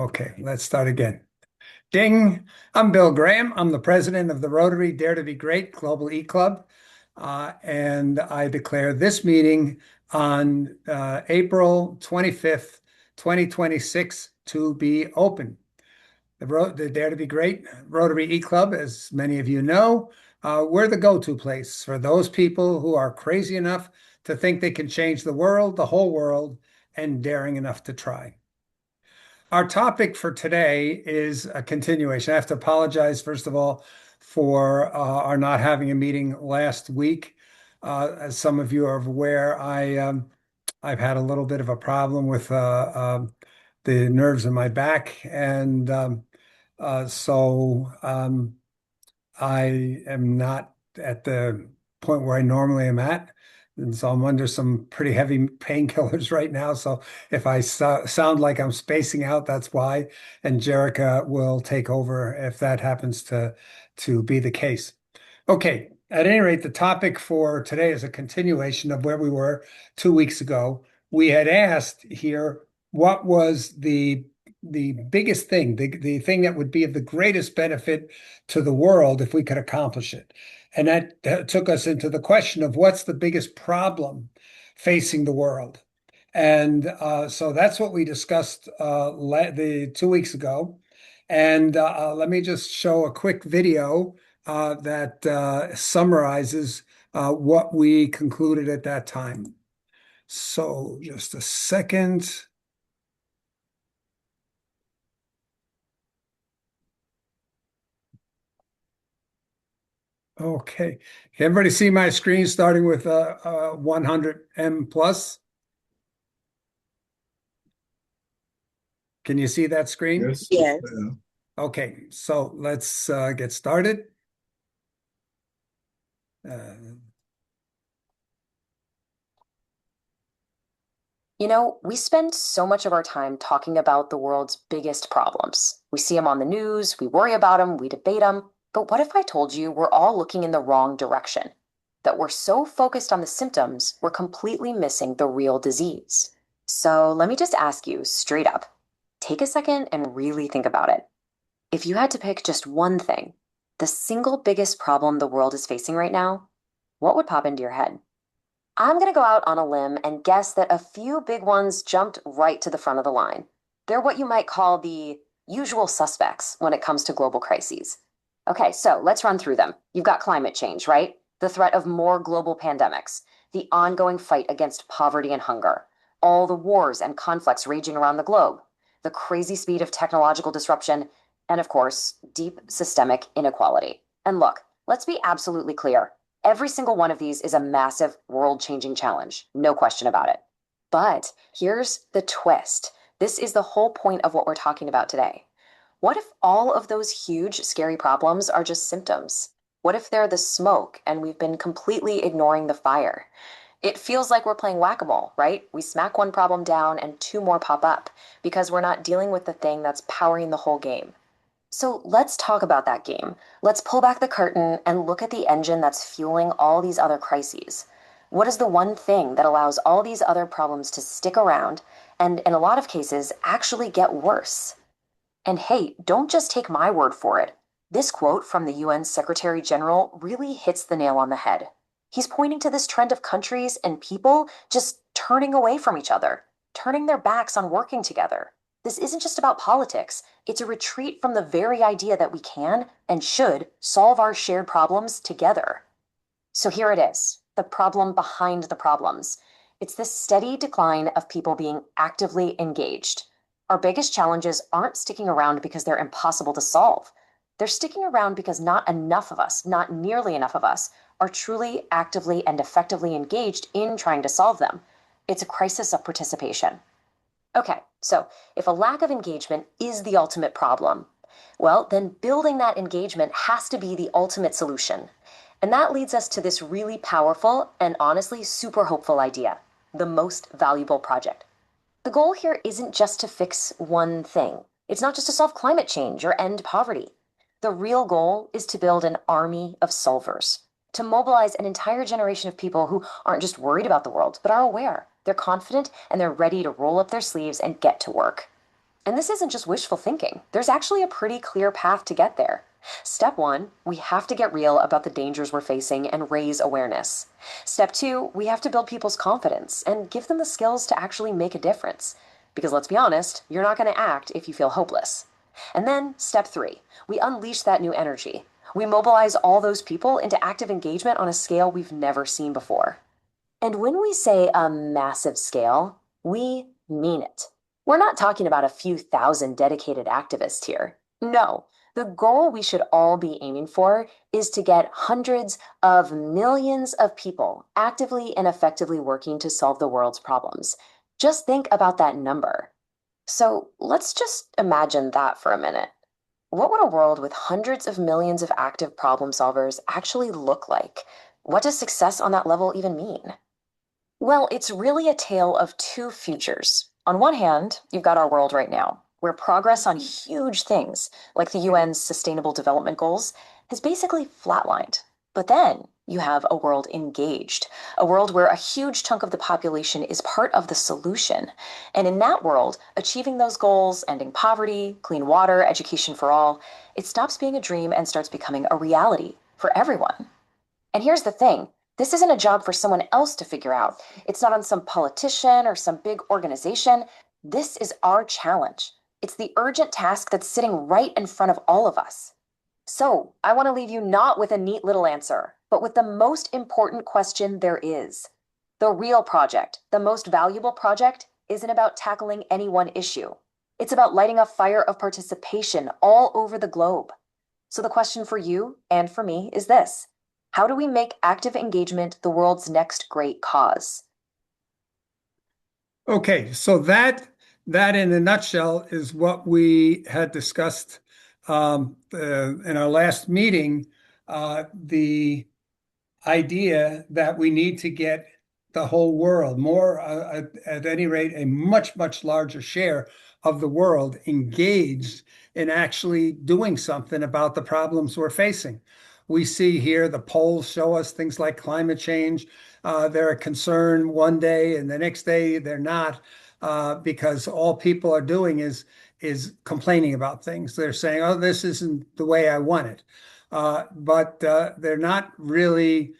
Okay, let's start again. Ding. I'm Bill Graham. I'm the president of the Rotary Dare to Be Great Global eClub. And I declare this meeting on April 25th, 2026 to be open. The Dare to Be Great Rotary eClub, as many of you know, we're the go-to place for those people who are crazy enough to think they can change the world, the whole world, and daring enough to try. Our topic for today is a continuation. I have to apologize, first of all, for our not having a meeting last week. As some of you are aware, I've had a little bit of a problem with the nerves in my back, and so I am not at the point where I normally am at. And so I'm under some pretty heavy painkillers right now. So if I sound like I'm spacing out, that's why. And Jerica will take over if that happens to be the case. Okay. At any rate, the topic for today is a continuation of where we were 2 weeks ago. We had asked here what was the biggest thing, the thing that would be of the greatest benefit to the world if we could accomplish it. And that took us into the question of what's the biggest problem facing the world. And so that's what we discussed the 2 weeks ago. And let me just show a quick video that summarizes what we concluded at that time. So just a second. Okay. Can everybody see my screen starting with 100M plus? Can you see that screen? Yes. Yes. Okay, so let's get started. Uh, We spend so much of our time talking about the world's biggest problems. We see them on the news, we worry about them, we debate them. But what if I told you we're all looking in the wrong direction? That we're so focused on the symptoms, we're completely missing the real disease. So let me just ask you straight up, take a second and really think about it. If you had to pick just one thing, the single biggest problem the world is facing right now, what would pop into your head? I'm going to go out on a limb and guess that a few big ones jumped right to the front of the line. They're what you might call the usual suspects when it comes to global crises. Okay, so let's run through them. You've got climate change, right? The threat of more global pandemics, the ongoing fight against poverty and hunger, all the wars and conflicts raging around the globe, the crazy speed of technological disruption, and of course, deep systemic inequality. And look, let's be absolutely clear. Every single one of these is a massive world-changing challenge, no question about it. But here's the twist. This is the whole point of what we're talking about today. What if all of those huge, scary problems are just symptoms? What if they're the smoke and we've been completely ignoring the fire? It feels like we're playing whack-a-mole, right? We smack one problem down and two more pop up because we're not dealing with the thing that's powering the whole game. So let's talk about that game. Let's pull back the curtain and look at the engine that's fueling all these other crises. What is the one thing that allows all these other problems to stick around and, in a lot of cases, actually get worse? And hey, don't just take my word for it. This quote from the UN Secretary General really hits the nail on the head. He's pointing to this trend of countries and people just turning away from each other, turning their backs on working together. This isn't just about politics. It's a retreat from the very idea that we can and should solve our shared problems together. So here it is, the problem behind the problems. It's this steady decline of people being actively engaged. Our biggest challenges aren't sticking around because they're impossible to solve. They're sticking around because not enough of us, not nearly enough of us, are truly actively and effectively engaged in trying to solve them. It's a crisis of participation. Okay, so if a lack of engagement is the ultimate problem, well, then building that engagement has to be the ultimate solution. And that leads us to this really powerful and honestly super hopeful idea, the most valuable project. The goal here isn't just to fix one thing. It's not just to solve climate change or end poverty. The real goal is to build an army of solvers, to mobilize an entire generation of people who aren't just worried about the world, but are aware. They're confident and they're ready to roll up their sleeves and get to work. And this isn't just wishful thinking. There's actually a pretty clear path to get there. Step one, we have to get real about the dangers we're facing and raise awareness. Step two, we have to build people's confidence and give them the skills to actually make a difference. Because let's be honest, you're not going to act if you feel hopeless. And then, step three, we unleash that new energy. We mobilize all those people into active engagement on a scale we've never seen before. And when we say a massive scale, we mean it. We're not talking about a few thousand dedicated activists here. No, the goal we should all be aiming for is to get hundreds of millions of people actively and effectively working to solve the world's problems. Just think about that number. So let's just imagine that for a minute. What would a world with hundreds of millions of active problem solvers actually look like? What does success on that level even mean? Well, it's really a tale of two futures. On one hand, you've got our world right now, where progress on huge things, like the UN's Sustainable Development Goals, has basically flatlined. But then you have a world engaged, a world where a huge chunk of the population is part of the solution. And in that world, achieving those goals, ending poverty, clean water, education for all, it stops being a dream and starts becoming a reality for everyone. And here's the thing, this isn't a job for someone else to figure out. It's not on some politician or some big organization. This is our challenge. It's the urgent task that's sitting right in front of all of us. So, I want to leave you not with a neat little answer, but with the most important question there is. The real project, the most valuable project, isn't about tackling any one issue. It's about lighting a fire of participation all over the globe. So, the question for you and for me is this: how do we make active engagement the world's next great cause? Okay, so that in a nutshell is what we had discussed in our last meeting. The idea that we need to get the whole world, more at any rate, a much, much larger share of the world engaged in actually doing something about the problems we're facing. We see here the polls show us things like climate change. They're a concern one day, and the next day they're not, because all people are doing is complaining about things. They're saying, "Oh, this isn't the way I want it," but they're not really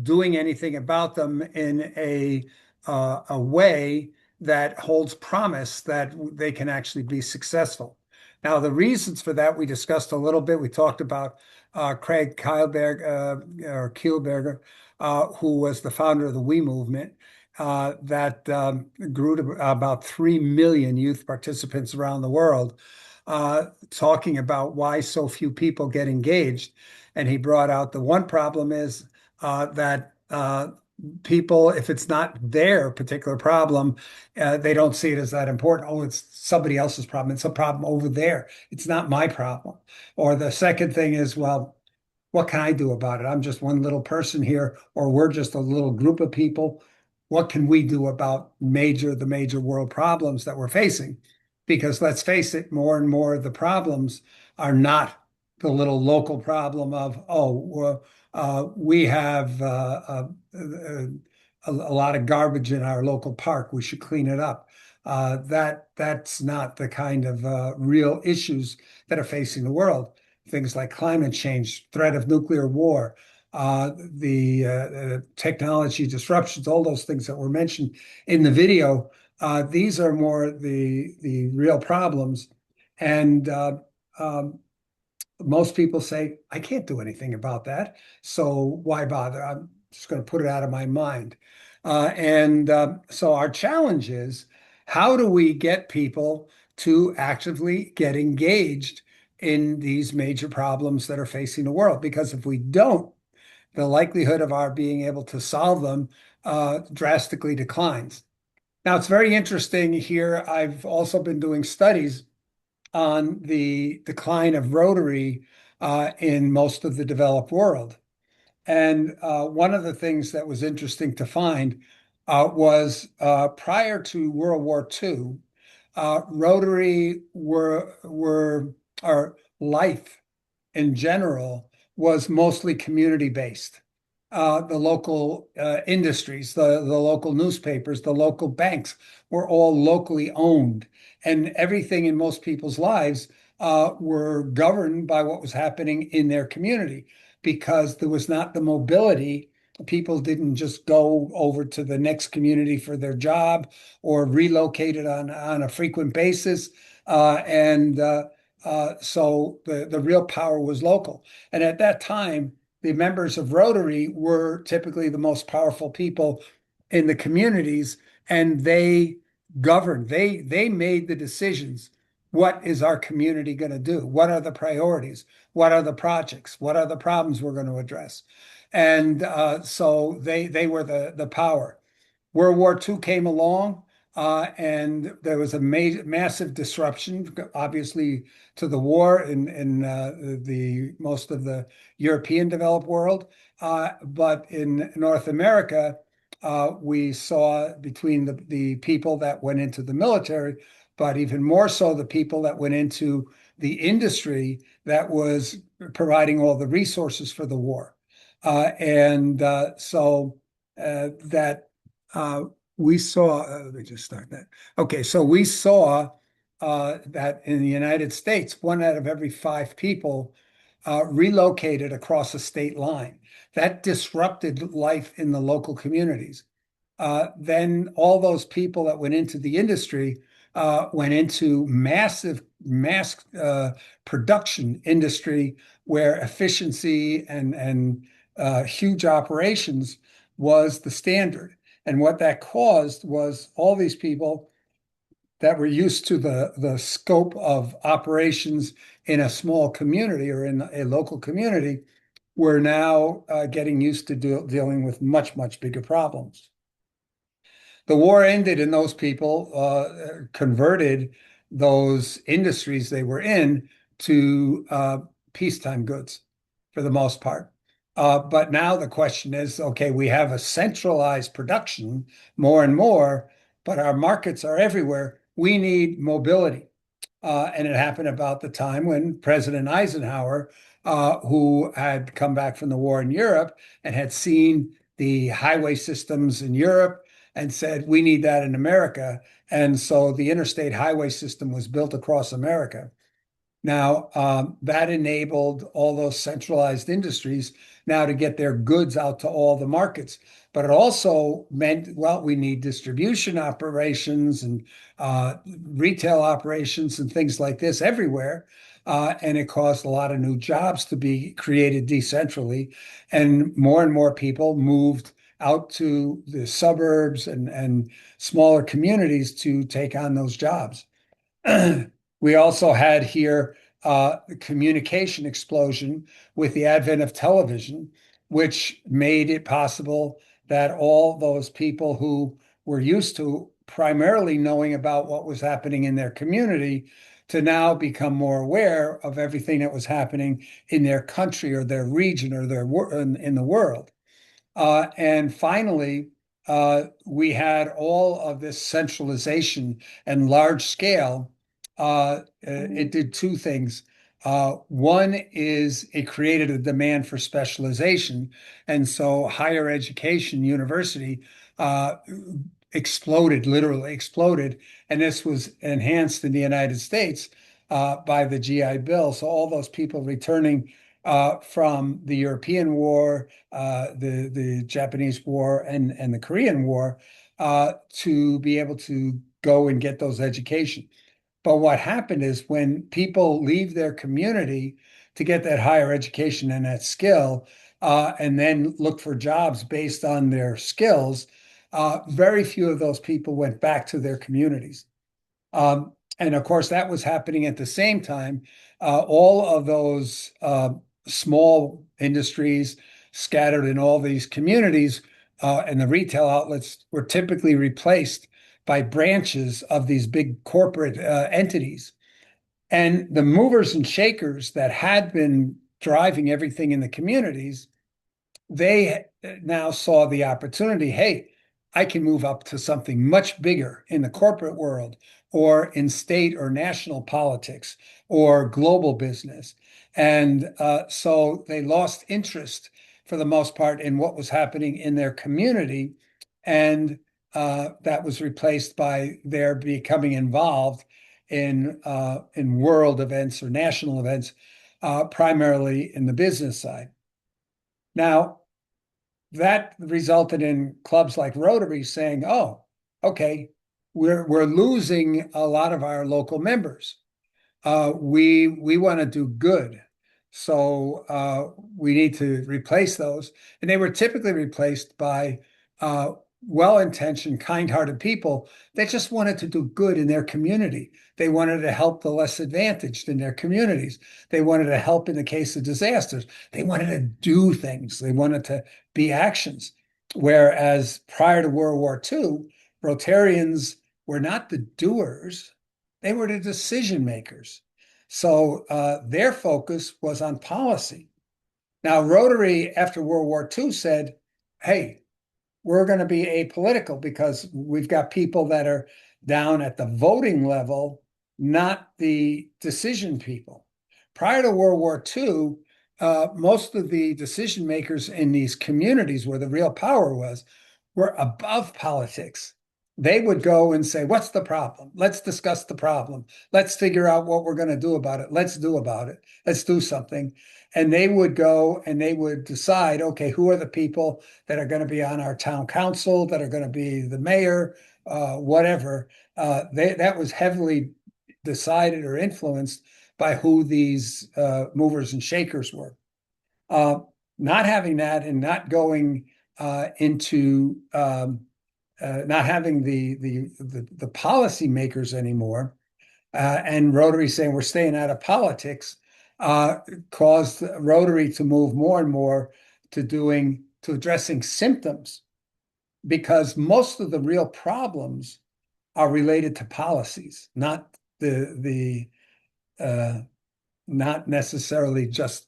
doing anything about them in a way that holds promise that they can actually be successful. Now, the reasons for that we discussed a little bit. We talked about Craig Kielberg, or Kielberger, who was the founder of the We movement, that grew to about 3 million youth participants around the world, talking about why so few people get engaged. And he brought out the one problem is that people, if it's not their particular problem, they don't see it as that important. Oh, it's somebody else's problem. It's a problem over there. It's not my problem. Or the second thing is, well, what can I do about it? I'm just one little person here, or we're just a little group of people. What can we do about the major world problems that we're facing? Because let's face it, more and more of the problems are not the little local problem of, oh, well, we have a lot of garbage in our local park. We should clean it up. That's not the kind of real issues that are facing the world. Things like climate change, threat of nuclear war, the technology disruptions, all those things that were mentioned in the video. These are more the real problems, and most people say, I can't do anything about that, so why bother? I'm just going to put it out of my mind. So our challenge is, how do we get people to actively get engaged in these major problems that are facing the world? Because if we don't, the likelihood of our being able to solve them drastically declines. Now, it's very interesting here. I've also been doing studies on the decline of Rotary in most of the developed world. And one of the things that was interesting to find was prior to World War II, Rotary or life in general was mostly community based. the local industries, the local newspapers, the local banks were all locally owned. And everything in most people's lives were governed by what was happening in their community because there was not the mobility. People didn't just go over to the next community for their job or relocated on a frequent basis. So the real power was local. And at that time, the members of Rotary were typically the most powerful people in the communities, and they governed. They made the decisions. What is our community going to do? What are the priorities? What are the projects? What are the problems we're going to address? And so they were the power. World War II came along, and there was a massive disruption, obviously, to the war in the most of the European developed world. But in North America, we saw between the people that went into the military, but even more so the people that went into the industry that was providing all the resources for the war. And so that we saw, let me just start that. Okay, so we saw that in the United States, 1 out of every 5 people relocated across a state line. That disrupted life in the local communities. Then all those people that went into the industry went into mass production industry where efficiency and huge operations was the standard. And what that caused was all these people that were used to the scope of operations in a small community or in a local community were now getting used to dealing with much, much bigger problems. The war ended, and those people converted those industries they were in to peacetime goods for the most part. But now the question is, okay, we have a centralized production more and more, but our markets are everywhere. We need mobility. And it happened about the time when President Eisenhower, who had come back from the war in Europe and had seen the highway systems in Europe and said, we need that in America. And so the interstate highway system was built across America. Now, that enabled all those centralized industries now to get their goods out to all the markets. But it also meant, well, we need distribution operations and retail operations and things like this everywhere. And it caused a lot of new jobs to be created decentrally. And more people moved out to the suburbs and smaller communities to take on those jobs. We also had here communication explosion with the advent of television, which made it possible that all those people who were used to primarily knowing about what was happening in their community to now become more aware of everything that was happening in their country or their region or in the world. And finally, we had all of this centralization and large scale. It did two things. One is it created a demand for specialization. And so higher education, university, exploded, literally exploded. And this was enhanced in the United States by the GI Bill. So all those people returning from the European War, the Japanese War, and the Korean War to be able to go and get those education. But what happened is when people leave their community to get that higher education and that skill, and then look for jobs based on their skills, very few of those people went back to their communities. And of course, that was happening at the same time. All of those small industries scattered in all these communities and the retail outlets were typically replaced by branches of these big corporate entities. And the movers and shakers that had been driving everything in the communities, they now saw the opportunity. Hey, I can move up to something much bigger in the corporate world or in state or national politics or global business. And so they lost interest for the most part in what was happening in their community. And that was replaced by their becoming involved in world events or national events, primarily in the business side. Now, that resulted in clubs like Rotary saying, "Oh, okay, we're losing a lot of our local members. We want to do good, so we need to replace those." And they were typically replaced by uh, well-intentioned, kind-hearted people that just wanted to do good in their community. They wanted to help the less advantaged in their communities. They wanted to help in the case of disasters. They wanted to do things. They wanted to be actions. Whereas prior to World War II, Rotarians were not the doers, they were the decision makers. So their focus was on policy. Now, Rotary, after World War II, said, hey, we're going to be apolitical because we've got people that are down at the voting level, not the decision people. Prior to World War II, most of the decision makers in these communities where the real power was were above politics. They would go and say, what's the problem? Let's discuss the problem. Let's figure out what we're going to do about it. Let's do about it. Let's do something. And they would go and they would decide, okay, who are the people that are going to be on our town council, that are going to be the mayor, whatever. That was heavily decided or influenced by who these movers and shakers were. Uh, Not having that and not going into not having the policymakers anymore, and Rotary saying we're staying out of politics, caused Rotary to move more and more to addressing symptoms, because most of the real problems are related to policies, not the not necessarily just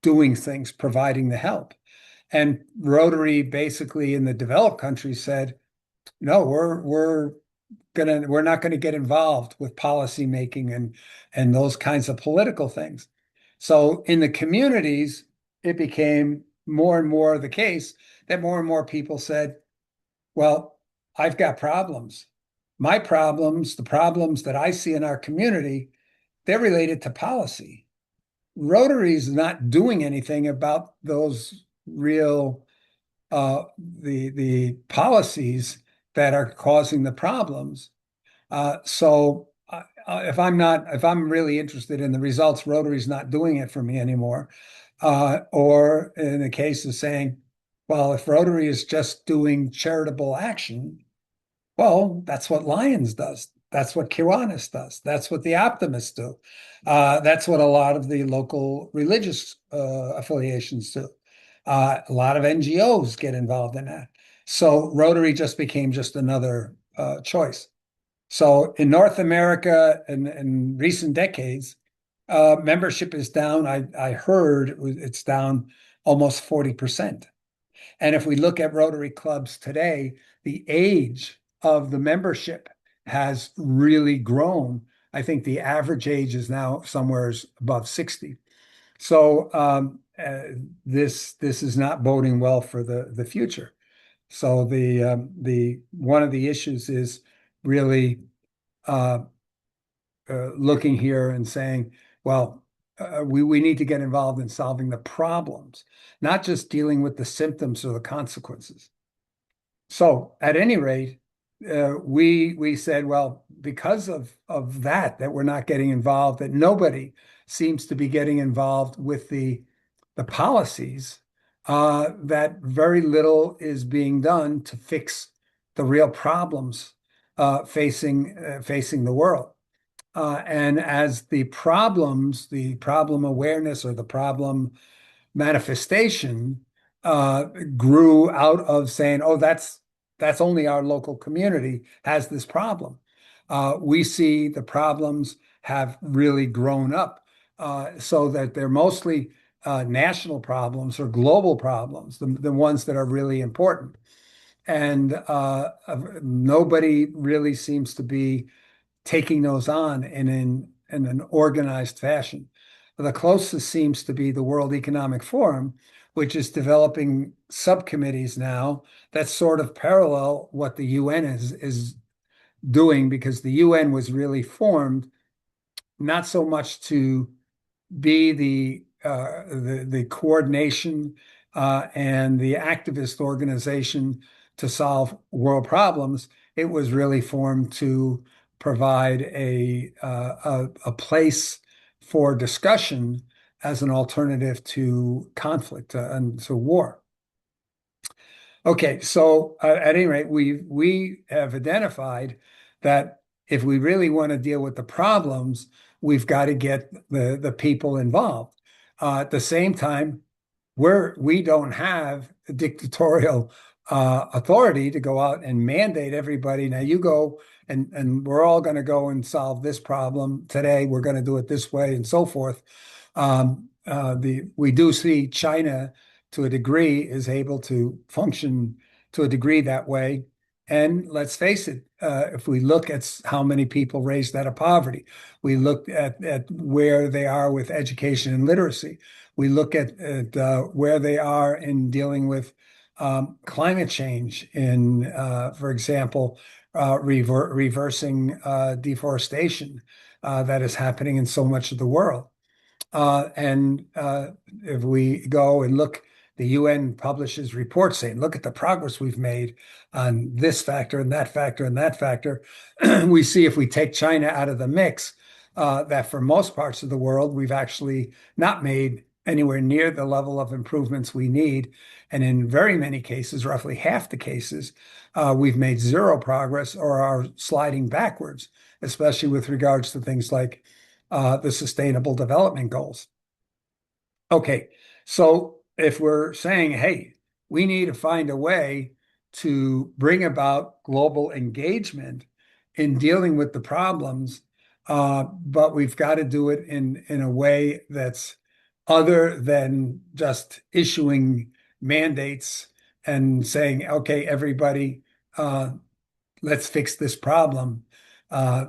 doing things, providing the help. And Rotary basically in the developed countries said, no, we're not gonna get involved with policy making and those kinds of political things. So in the communities, it became more and more the case that more and more people said, well, I've got problems. My problems, the problems that I see in our community, they're related to policy. Rotary's not doing anything about those real the policies that are causing the problems. So if I'm really interested in the results, Rotary's not doing it for me anymore. Or in the case of saying, well, if Rotary is just doing charitable action, well, that's what Lions does. That's what Kiwanis does. That's what the Optimists do. That's what a lot of the local religious affiliations do. A lot of NGOs get involved in that. So Rotary just became just another choice. So in North America in recent decades, membership is down. I heard it's down almost 40%. And if we look at Rotary clubs today, the age of the membership has really grown. I think the average age is now somewhere above 60. So this is not boding well for the future. So the one of the issues is really uh, looking here and saying, well, we need to get involved in solving the problems, not just dealing with the symptoms or the consequences. So at any rate, we said, well, because of that we're not getting involved, that nobody seems to be getting involved with the policies, that very little is being done to fix the real problems facing the world. And as the problem awareness or the problem manifestation grew out of saying, oh, that's only our local community has this problem. We see the problems have really grown up, so that they're mostly national problems or global problems, the ones that are really important. And nobody really seems to be taking those on in an organized fashion. The closest seems to be the World Economic Forum, which is developing subcommittees now that sort of parallel what the UN is doing, because the UN was really formed not so much to be the coordination and the activist organization to solve world problems. It was really formed to provide a place for discussion as an alternative to conflict and to war. Okay, so at any rate, we have identified that if we really want to deal with the problems, we've got to get the people involved. At the same time, we don't have dictatorial authority to go out and mandate everybody. Now you go and we're all going to go and solve this problem today. We're going to do it this way and so forth. We do see China to a degree is able to function to a degree that way. And let's face it, if we look at how many people raised out of poverty, we look at where they are with education and literacy. We look at where they are in dealing with climate change, in, for example, reversing deforestation that is happening in so much of the world. And if we go and look, the UN publishes reports saying, look at the progress we've made on this factor and that factor and that factor. We see if we take China out of the mix, that for most parts of the world, we've actually not made anywhere near the level of improvements we need. And in very many cases, roughly half the cases, we've made zero progress or are sliding backwards, especially with regards to things like the Sustainable Development Goals. Okay, so if we're saying, hey, we need to find a way to bring about global engagement in dealing with the problems, but we've got to do it in a way that's other than just issuing mandates and saying, okay, everybody, uh, let's fix this problem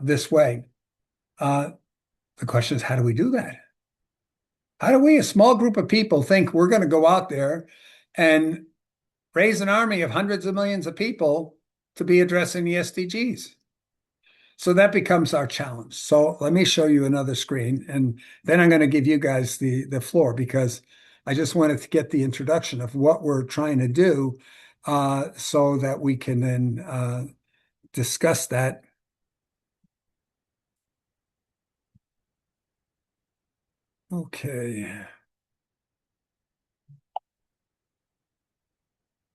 this way. Uh, the question is, how do we do that? How do we, a small group of people, think we're going to go out there and raise an army of hundreds of millions of people to be addressing the SDGs? So that becomes our challenge. So let me show you another screen, and then I'm going to give you guys the floor, because I just wanted to get the introduction of what we're trying to do so that we can then discuss that. Okay.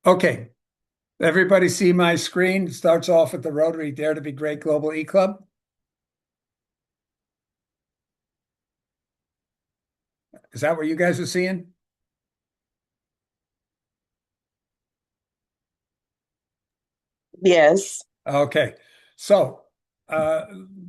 Okay. Everybody see my screen? It starts off with the Rotary Dare to Be Great Global eClub. Is that what you guys are seeing? Yes. Okay. So uh,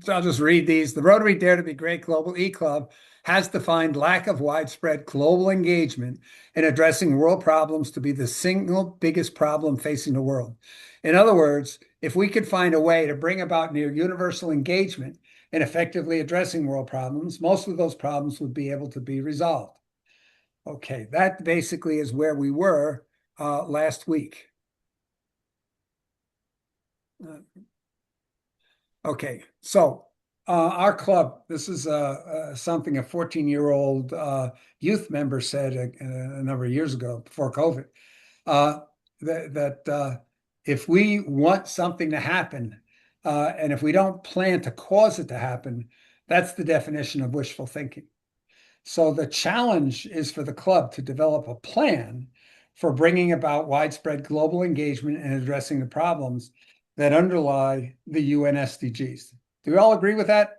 I'll just read these. The Rotary Dare to Be Great Global eClub has defined lack of widespread global engagement in addressing world problems to be the single biggest problem facing the world. In other words, if we could find a way to bring about near universal engagement in effectively addressing world problems, most of those problems would be able to be resolved. Okay, that basically is where we were last week. Okay, so our club, this is something a 14-year-old youth member said a number of years ago before COVID, uh, that if we want something to happen, and if we don't plan to cause it to happen, that's the definition of wishful thinking. So the challenge is for the club to develop a plan for bringing about widespread global engagement and addressing the problems that underlie the UN SDGs. Do we all agree with that?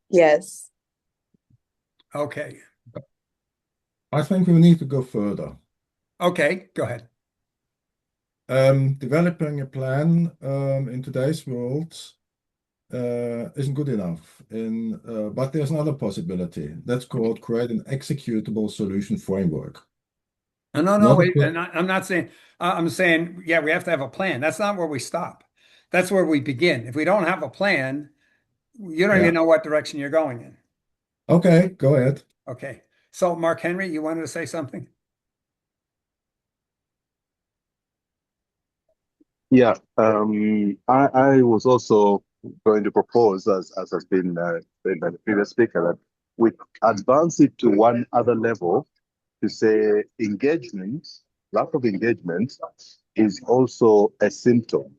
Yes. Okay. I think we need to go further. Okay, go ahead. Developing a plan in today's world isn't good enough. But there's another possibility. That's called create an executable solution framework. No, Not a, wait, I'm not saying, I'm saying, yeah, we have to have a plan. That's not where we stop. That's where we begin. If we don't have a plan, you don't even yeah. know what direction you're going in. Okay, go ahead. Okay. So, Mark Henry, you wanted to say something? Yeah, I was also going to propose, as has been said by the previous speaker, that we advance it to one other level to say engagement, lack of engagement is also a symptom.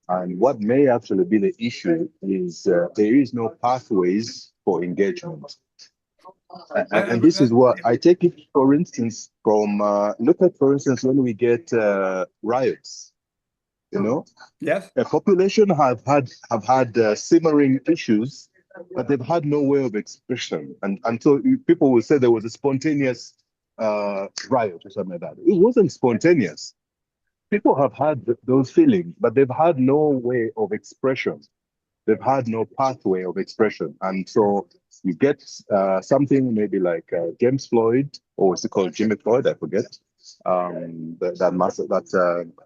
And what may actually be the issue is there is no pathways for engagement. And this is what I take it, for instance, from look at, for instance, when we get riots, you know, Yes. a population have had simmering issues, but they've had no way of expression, and so people will say there was a spontaneous riot or something like that. It wasn't spontaneous. People have had those feelings, but they've had no way of expression. They've had no pathway of expression, and so you get something maybe like James Floyd, or what's it called, Jimmy Floyd, I forget, that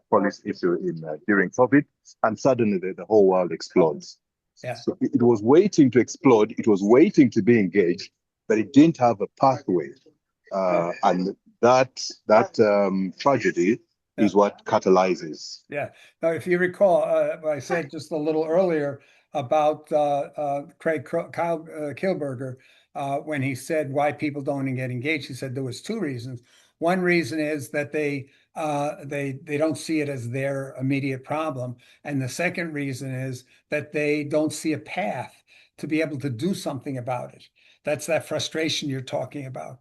police issue in during COVID, and suddenly the whole world explodes. Yeah. So it was waiting to explode. It was waiting to be engaged, but it didn't have a pathway, and that tragedy Yeah. is what catalyzes. Yeah. Now, if you recall, I said just a little earlier about Kyle Kilberger when he said why people don't get engaged. He said there was two reasons. One reason is that they don't see it as their immediate problem, and the second reason is that they don't see a path to be able to do something about it. That's that frustration you're talking about.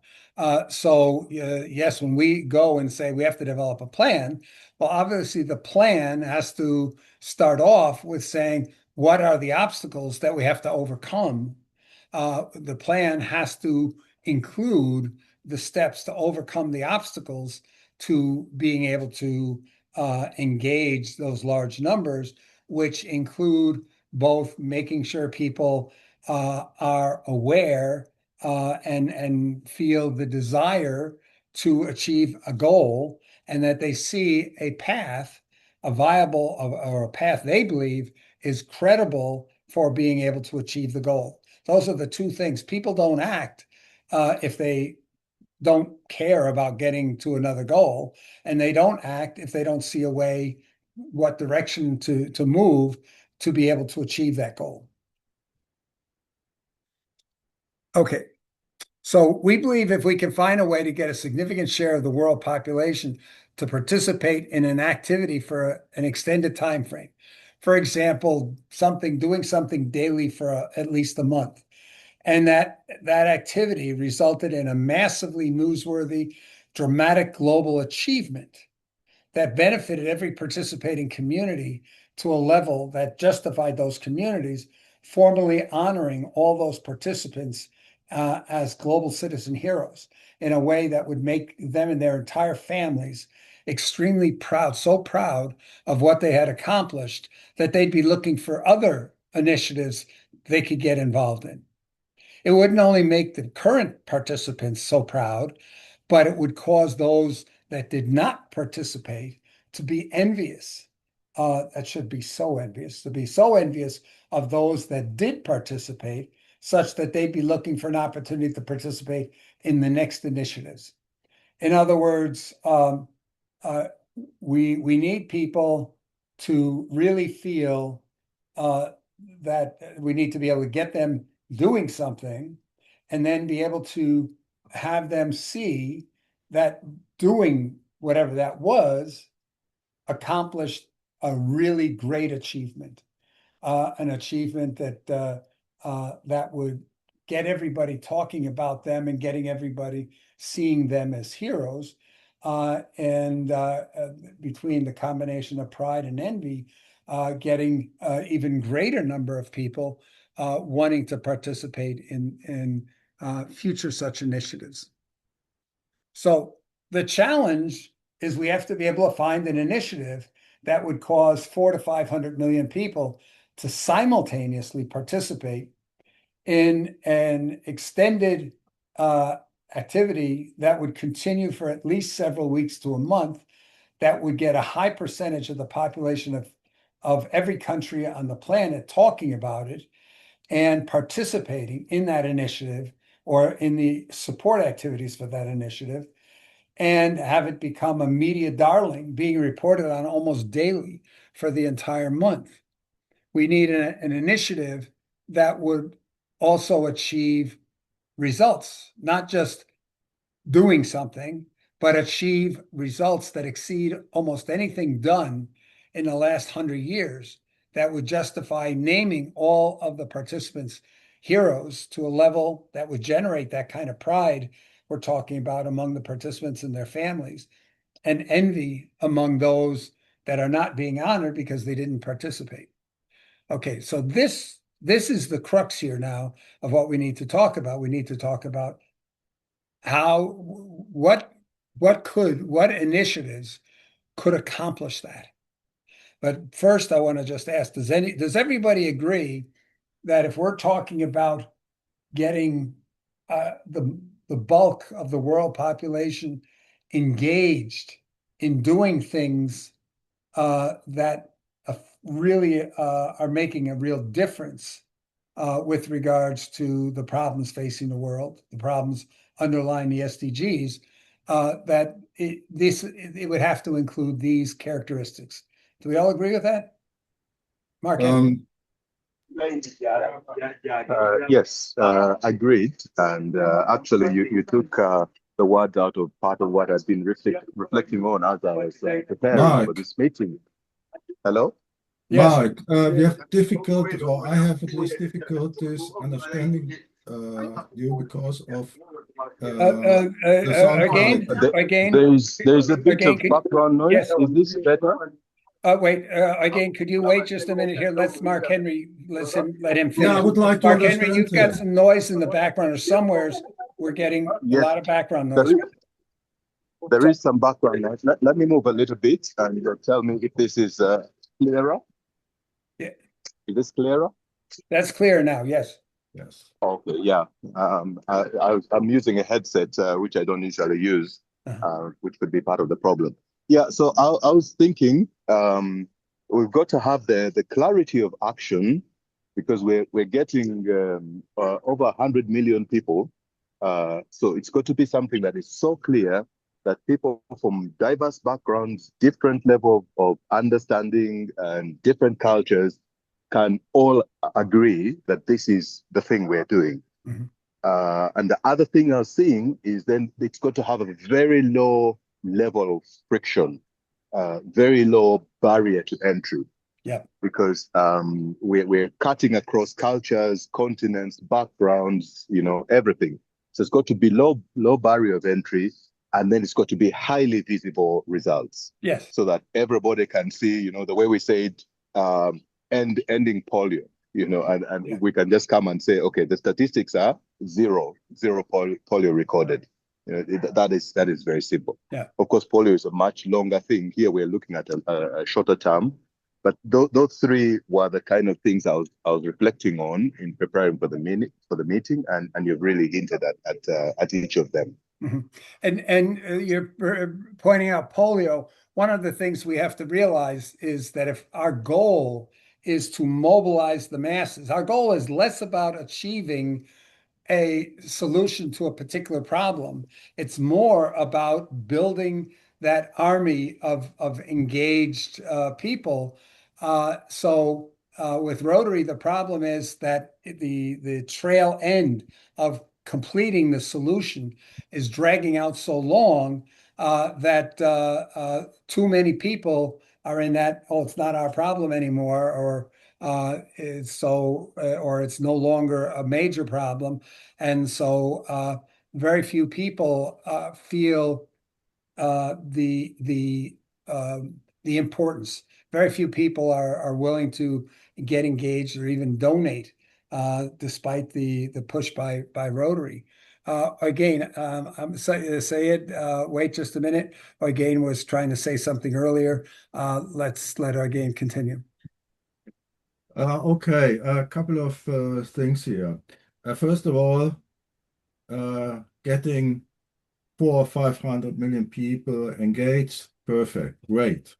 So yes, when we go and say we have to develop a plan. Well, obviously, the plan has to start off with saying, what are the obstacles that we have to overcome? The plan has to include the steps to overcome the obstacles to being able to engage those large numbers, which include both making sure people are aware and feel the desire to achieve a goal and that they see a path, a viable or a path they believe is credible for being able to achieve the goal. Those are the two things. People don't act if they don't care about getting to another goal, and they don't act if they don't see a way, what direction to move to be able to achieve that goal. Okay. So we believe if we can find a way to get a significant share of the world population to participate in an activity for an extended time frame, for example, doing something daily for at least a month, and that activity resulted in a massively newsworthy, dramatic global achievement that benefited every participating community to a level that justified those communities formally honoring all those participants as global citizen heroes in a way that would make them and their entire families extremely proud, so proud of what they had accomplished that they'd be looking for other initiatives they could get involved in. It wouldn't only make the current participants so proud, but it would cause those that did not participate to be envious. That should be so envious, to be so envious of those that did participate, such that they'd be looking for an opportunity to participate in the next initiatives. In other words, uh, we need people to really feel uh, that we need to be able to get them doing something, and then be able to have them see that doing whatever that was accomplished a really great achievement, an achievement that would get everybody talking about them and getting everybody seeing them as heroes. And between the combination of pride and envy, getting even greater number of people wanting to participate in future such initiatives. So the challenge is we have to be able to find an initiative that would cause 400 to 500 million people to simultaneously participate in an extended activity that would continue for at least several weeks to a month, that would get a high percentage of the population of every country on the planet talking about it and participating in that initiative or in the support activities for that initiative, and have it become a media darling being reported on almost daily for the entire month. We need an initiative that would also achieve results, not just doing something, but achieve results that exceed almost anything done in the last 100 years, that would justify naming all of the participants heroes to a level that would generate that kind of pride we're talking about among the participants and their families, and envy among those that are not being honored because they didn't participate. Okay, so this is the crux here now of what we need to talk about. We need to talk about how what what initiatives could accomplish that. But first, I want to just ask: does everybody agree that if we're talking about getting the bulk of the world population engaged in doing things that really are making a real difference with regards to the problems facing the world, the problems underlying the SDGs, that it would have to include these characteristics. Do we all agree with that? Mark Henry? Yes, agreed. And actually, you took the words out of part of what I've been reflecting on as I was preparing for this meeting. Hello? Yes. Mark, we have difficulties, or I have at least difficulties understanding you because of the sound Again, quality. again, There's a bit again, of background noise. yes. Is this better? Wait, again, could you wait just a minute here? Let's Mark Henry, let him finish. Yeah, I would like to Mark Henry, understand you've got him. some noise in the background, or somewheres we're getting a Yes, lot of background there noise. there is some background noise. Let me move a little bit and tell me if this is clearer. Yeah, Is this clearer? that's clear now. Yes. Yes. Okay, yeah. I'm using a headset, which I don't usually use, Uh-huh. which could be part of the problem. Yeah, so I was thinking we've got to have the clarity of action, because we're getting over 100 million people. So it's got to be something that is so clear that people from diverse backgrounds, different level of understanding, and different cultures can all agree that this is the thing we're doing. Mhm. And the other thing I was seeing is then it's got to have a very low level of friction, very low barrier to entry. Yeah. Because we're cutting across cultures, continents, backgrounds, everything. So it's got to be low barrier of entry, and then it's got to be highly visible results. Yes. So that everybody can see, the way we say it, ending polio, and Yeah. we can just come and say, okay, the statistics are zero polio recorded. That is very simple. Yeah. Of course, polio is a much longer thing. Here we're looking at a shorter term, but those three were the kind of things I was reflecting on in preparing for the meeting, and you've really hinted at each of them. Mm-hmm. And you're pointing out polio. One of the things we have to realize is that if our goal is to mobilize the masses, our goal is less about achieving a solution to a particular problem. It's more about building that army of engaged people. So with Rotary, the problem is that the trail end of completing the solution is dragging out so long that too many people are in that, oh, it's not our problem anymore, or or it's no longer a major problem. And so very few people feel the importance. Very few people are willing to get engaged or even donate, despite the push by Rotary. Again, I'm Sayed, wait just a minute. Again was trying to say something earlier. Let's let again continue. Okay, a couple of things here. First of all, getting 400 or 500 million people engaged, perfect, great.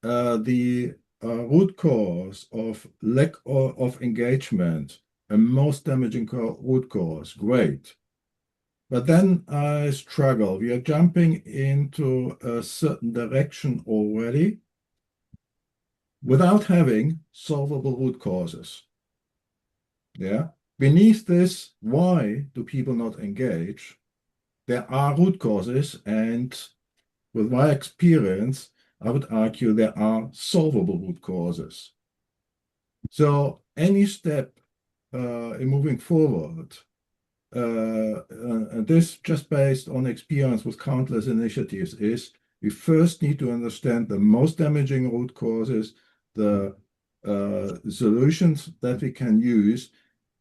The root cause of lack of engagement, and most damaging root cause, great. But then I struggle. We are jumping into a certain direction already without having solvable root causes. Yeah. Beneath this, why do people not engage? There are root causes, and with my experience, I would argue there are solvable root causes. So any step in moving forward, and this just based on experience with countless initiatives, is we first need to understand the most damaging root causes, the solutions that we can use,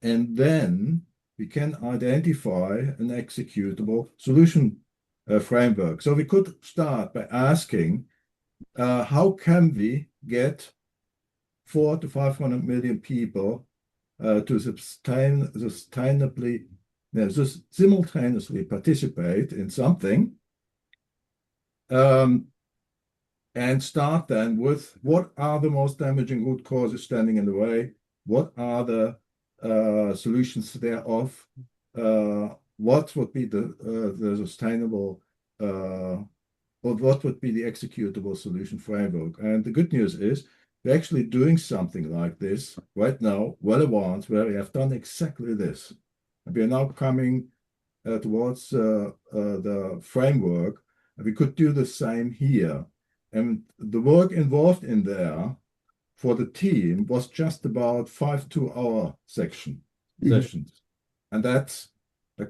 and then we can identify an executable solution framework. So we could start by asking, how can we get 400 to 500 million people to sustainably, simultaneously participate in something, and start then with what are the most damaging root causes standing in the way? What are the solutions thereof? What would be the sustainable or what would be the executable solution framework? And the good news is we're actually doing something like this right now, well advanced, where we have done exactly this. And we are now coming towards the framework. And we could do the same here. And the work involved in there for the team was just about 5 2-hour sessions. And that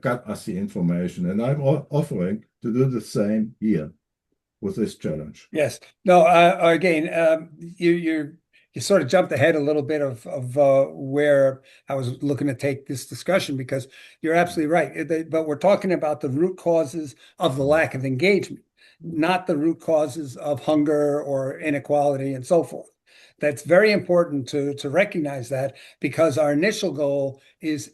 got us the information. And I'm offering to do the same here with this challenge. Yes. No, again, you sort of jumped ahead a little bit of where I was looking to take this discussion because you're absolutely right. But we're talking about the root causes of the lack of engagement, not the root causes of hunger or inequality and so forth. That's very important to recognize that because our initial goal is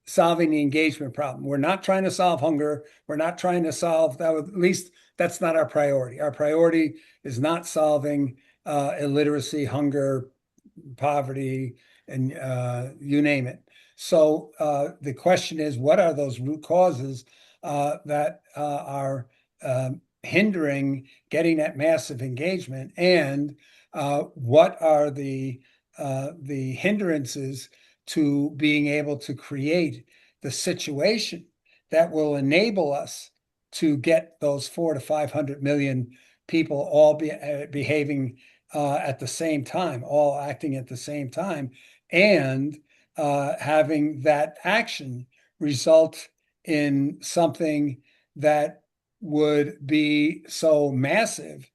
solving the engagement problem. We're not trying to solve hunger. We're not trying to solve that. At least that's not our priority. Our priority is not solving illiteracy, hunger, poverty, and you name it. So the question is, what are those root causes that are hindering getting that massive engagement, and what are the hindrances to being able to create the situation that will enable us to get those 400 to 500 million people all behaving at the same time, all acting at the same time, and having that action result in something that would be so massive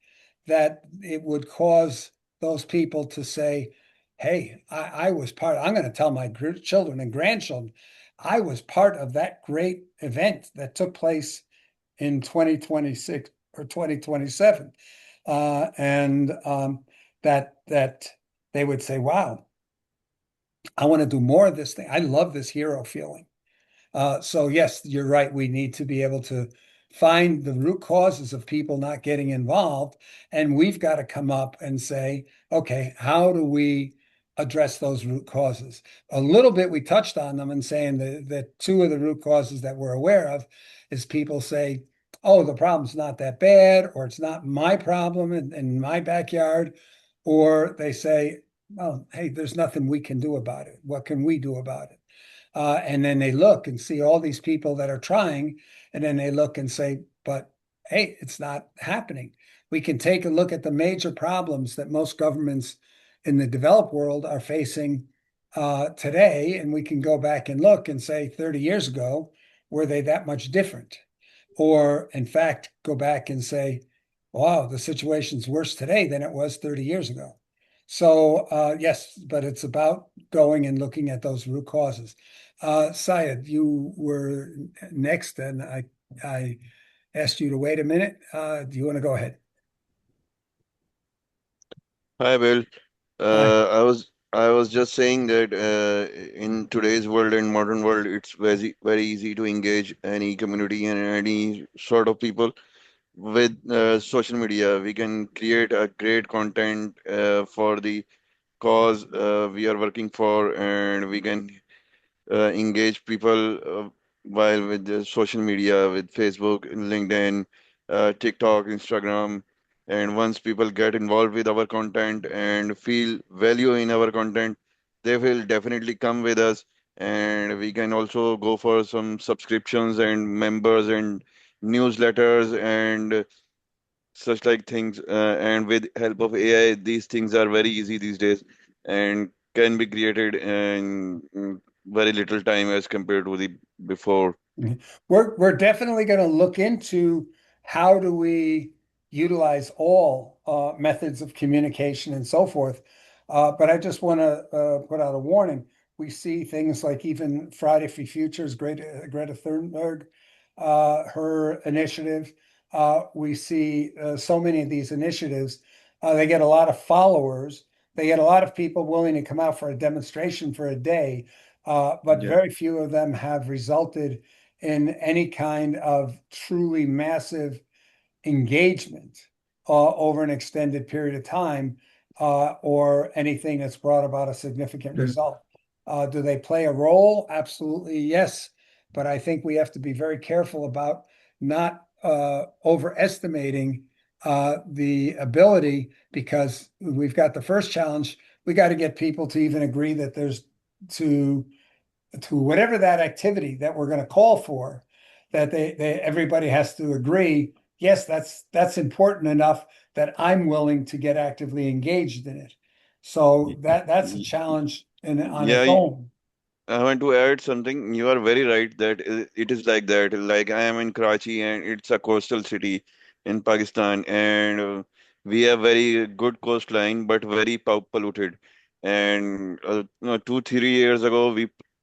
that it would cause those people to say, hey, I was part, I'm going to tell my children and grandchildren, I was part of that great event that took place in 2026 or 2027. And that they would say, wow, I want to do more of this thing. I love this hero feeling. So yes, you're right. We need to be able to find the root causes of people not getting involved, and we've got to come up and say, okay, how do we address those root causes? A little bit we touched on them and saying that two of the root causes that we're aware of is people say, oh, the problem's not that bad, or it's not my problem in my backyard, or they say, well, hey, there's nothing we can do about it. What can we do about it? And then they look and see all these people that are trying, and then they look and say, but hey, it's not happening. We can take a look at the major problems that most governments in the developed world are facing today, and we can go back and look and say 30 years ago, were they that much different? Or, in fact, go back and say, wow, the situation's worse today than it was 30 years ago. So, yes, but it's about going and looking at those root causes. Syed, you were next, and I asked you to wait a minute. Do you want to go ahead? Hi, Bill. Hi. I was just saying that in today's world and modern world, it's very easy to engage any community and any sort of people with social media. We can create a great content for the cause we are working for, and we can engage people while with the social media, with Facebook, LinkedIn, TikTok, Instagram. And once people get involved with our content and feel value in our content, they will definitely come with us. And we can also go for some subscriptions and members and newsletters and such like things. And with help of AI, these things are very easy these days and can be created in very little time as compared to the before. We're definitely going to look into how do we utilize all methods of communication and so forth. But I just want to put out a warning. We see things like even Friday for Futures, Greta Thunberg, her initiative. We see so many of these initiatives. They get a lot of followers. They get a lot of people willing to come out for a demonstration for a day, but Yeah. very few of them have resulted in any kind of truly massive engagement over an extended period of time, or anything that's brought about a significant Yeah. result. Do they play a role? Absolutely, yes. But I think we have to be very careful about not overestimating the ability, because we've got the first challenge. We got to get people to even agree that there's to whatever that activity that we're going to call for, that they everybody has to agree, yes, that's important enough that I'm willing to get actively engaged in it. So that's a Y- challenge on its Yeah, own. I want to add something. You are very right that it is like that. Like I am in Karachi and it's a coastal city in Pakistan, and we have very good coastline, but very polluted. And 2, 3 years ago,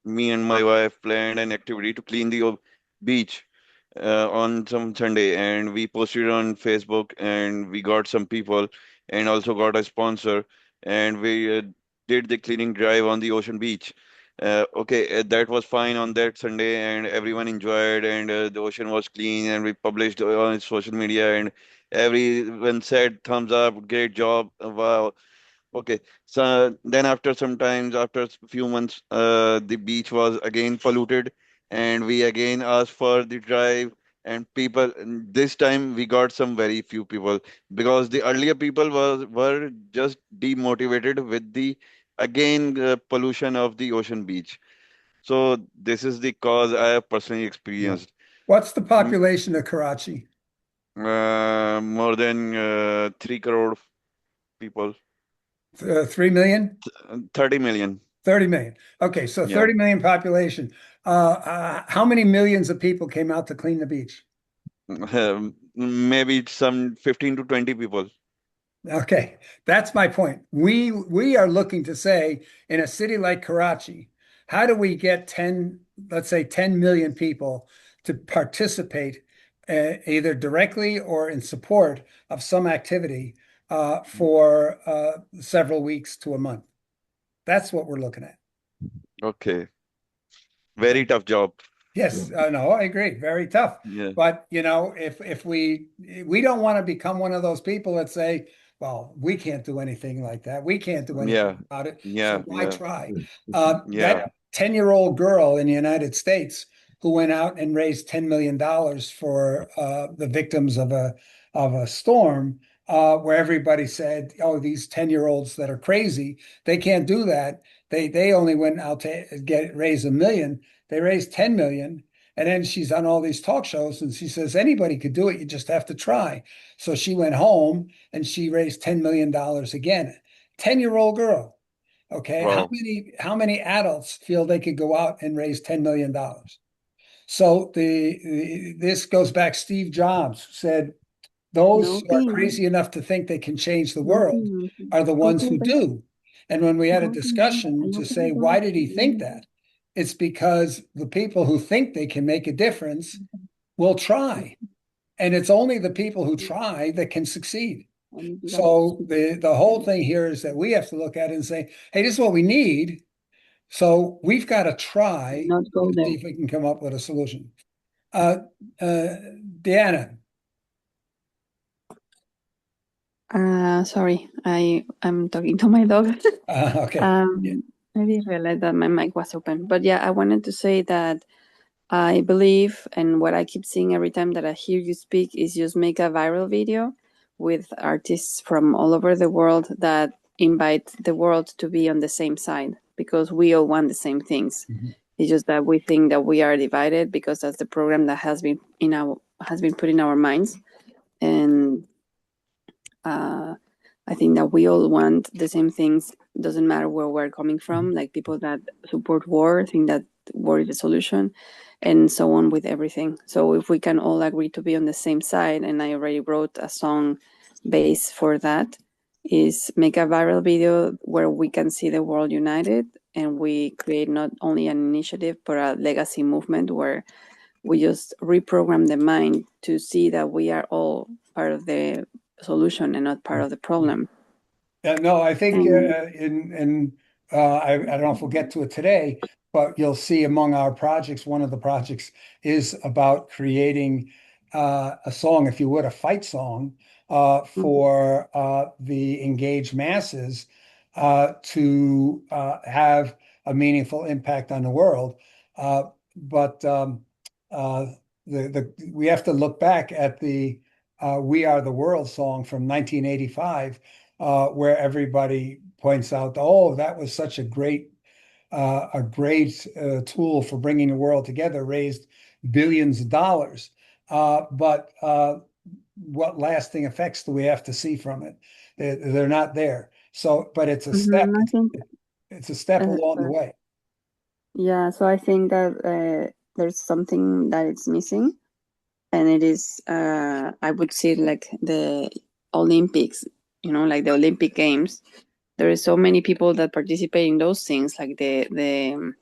me and my wife planned an activity to clean the beach on some Sunday, and we posted on Facebook, and we got some people, and also got a sponsor, and we did the cleaning drive on the ocean beach. Okay, that was fine on that Sunday, and everyone enjoyed, and the ocean was clean, and we published on social media, and everyone said thumbs up, great job, wow. Okay, so then after some times, after a few months, the beach was again polluted, and we again asked for the drive. And people, and this time we got some very few people because the earlier people were just demotivated with the again pollution of the ocean beach. So this is the cause I have personally Yeah. experienced. What's the Mm, population of Karachi? More than 3 crore people, 3 million? 30 million. 30 million. Okay, so Yeah. 30 million population. How many millions of people came out to clean the beach? Maybe some 15 to 20 people. Okay, that's my point. We are looking to say, in a city like Karachi, how do we get 10, let's say 10 million people to participate, either directly or in support of some activity, for several weeks to a month? That's what we're looking at. Okay. Very tough job. Yes, no, I agree. Very tough. Yeah. But if we don't want to become one of those people that say, well, we can't do anything like that. We can't do anything Yeah. about it. So Yeah. why Yeah. try? Yeah. That 10-year-old girl in the United States who went out and raised $10 million for the victims of a storm, where everybody said, oh, these 10-year-olds that are crazy, they can't do that. They only went out to raise $1 million. They raised 10 million. And then she's on all these talk shows and she says, anybody could do it. You just have to try. So she went home and she raised $10 million again. 10-year-old girl. Okay. How Wow. many adults feel they could go out and raise $10 million? So this goes back. Steve Jobs said, those who are crazy enough to think they can change the world are the ones who do. And when we had a discussion to say, why did he think that? It's because the people who think they can make a difference will try. And it's only the people who try that can succeed. So the whole thing here is that we have to look at it and say, hey, this is what we need. So we've got to try to see if we can come up with a solution. Uh, uh, Deanna. Sorry, I'm talking to my dog. Okay. Yeah. I didn't realize that my mic was open. But yeah, I wanted to say that I believe, and what I keep seeing every time that I hear you speak, is just make a viral video with artists from all over the world that invite the world to be on the same side, because we all want the same things. It's just that we think that we are divided because that's the program that has been put in our minds. And I think that we all want the same things. Doesn't matter where we're coming from. Like people that support war think that war is the solution, and so on with everything. So if we can all agree to be on the same side, and I already wrote a song base for that, is make a viral video where we can see the world united, and we create not only an initiative but a legacy movement where we just reprogram the mind to see that we are all part of the solution and not part of the problem. No, I think And I don't know if we'll get to it today, but you'll see among our projects, one of the projects is about creating a song, if you would, a fight song for the engaged masses to have a meaningful impact on the world. But uh, we have to look back at the "We Are the World" song from 1985 where everybody points out, oh, that was such a great tool for bringing the world together, raised billions of dollars. But what lasting effects do we have to see from it? They're not there. So, but it's a step. I think, It's a step along the way. yeah, so I think that there's something that it's missing, and it is, I would say, like the Olympics, like the Olympic Games. There is so many people that participate in those things, like the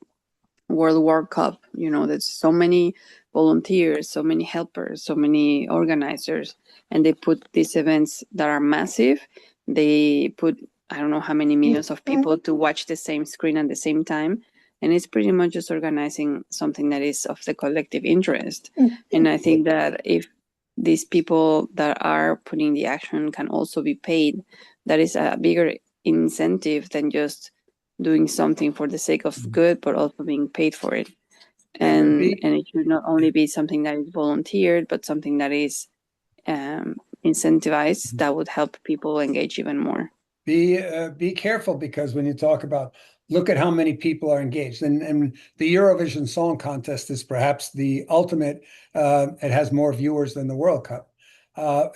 World War Cup. There's so many volunteers, so many helpers, so many organizers, and they put these events that are massive. They put, I don't know how many millions of people to watch the same screen at the same time. And it's pretty much just organizing something that is of the collective interest. And I think that if these people that are putting the action can also be paid, that is a bigger incentive than just doing something for the sake of good, but also being paid for it. And it should not only be something that is volunteered, but something that is incentivized, that would help people engage even more. Be careful, because when you talk about, look at how many people are engaged, and the Eurovision Song Contest is perhaps the ultimate. It has more viewers than the World Cup.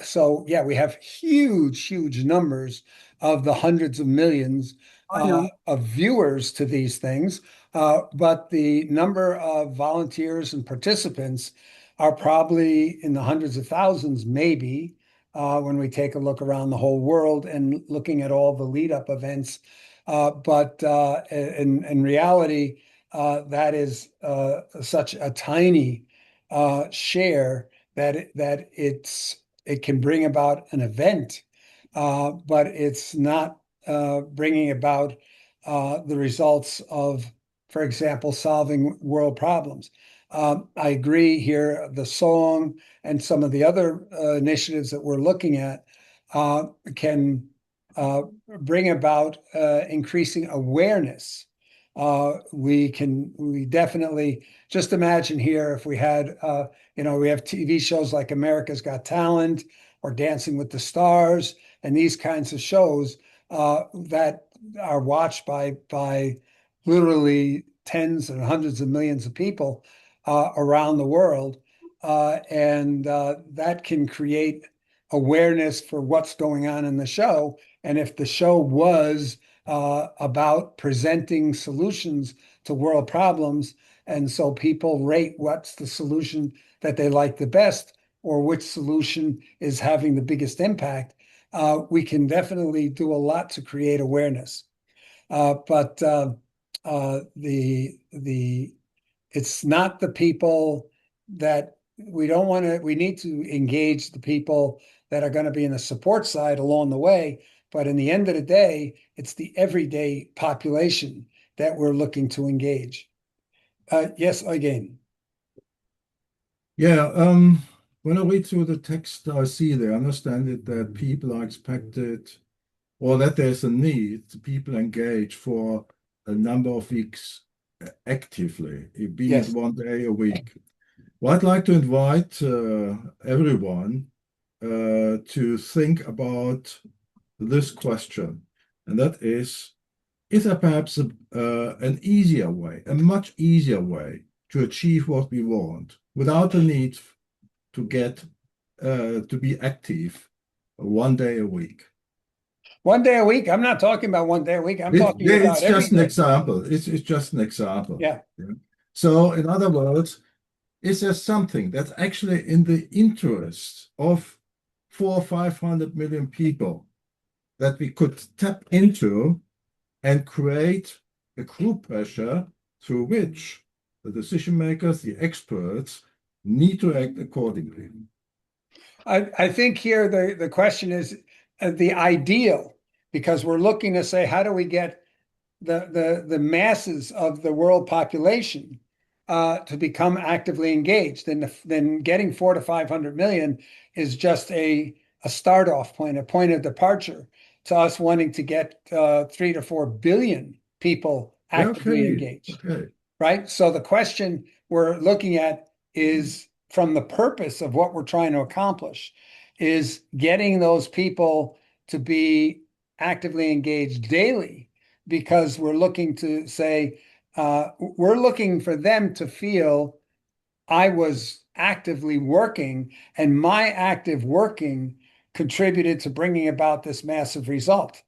So yeah, we have huge numbers of the hundreds of millions of viewers to these things, but the number of volunteers and participants are probably in the hundreds of thousands, maybe when we take a look around the whole world and looking at all the lead up events. But in reality, that is such a tiny share that it can bring about an event, but it's not bringing about the results of, for example, solving world problems. I agree here, the song and some of the other initiatives that we're looking at can bring about increasing awareness. We definitely just imagine here if we had, we have TV shows like America's Got Talent or Dancing with the Stars and these kinds of shows that are watched by literally tens and hundreds of millions of people around the world. And that can create awareness for what's going on in the show. And if the show was about presenting solutions to world problems, and so people rate what's the solution that they like the best, or which solution is having the biggest impact, we can definitely do a lot to create awareness. But it's not the people that we don't want to. We need to engage the people that are going to be in the support side along the way. But in the end of the day, it's the everyday population that we're looking to engage. Yes, again. Yeah, when I read through the text, I see there, I understand it that people are expected, or that there's a need to people engage for a number of weeks actively, be it Yes. one day a week. Well, I'd like to invite everyone to think about this question, and that is there perhaps an easier way, a much easier way to achieve what we want without the need to get to be active one day a week? One day a week. I'm not talking about one day a week. I'm talking about It's every just an day. example. It's just an example. Yeah. Yeah. So, in other words, is there something that's actually in the interest of 400 or 500 million people that we could tap into and create a group pressure through which the decision makers, the experts, need to act accordingly? I think here the question is the ideal, because we're looking to say, how do we get the masses of the world population to become actively engaged? Then getting 400 to 500 million is just a start off point, a point of departure to us wanting to get 3 to 4 billion people Yeah, actively okay, engaged, okay. right? So the question we're looking at is from the purpose of what we're trying to accomplish is getting those people to be actively engaged daily, because we're looking to say, we're looking for them to feel I was actively working and my active working contributed to bringing about this massive result,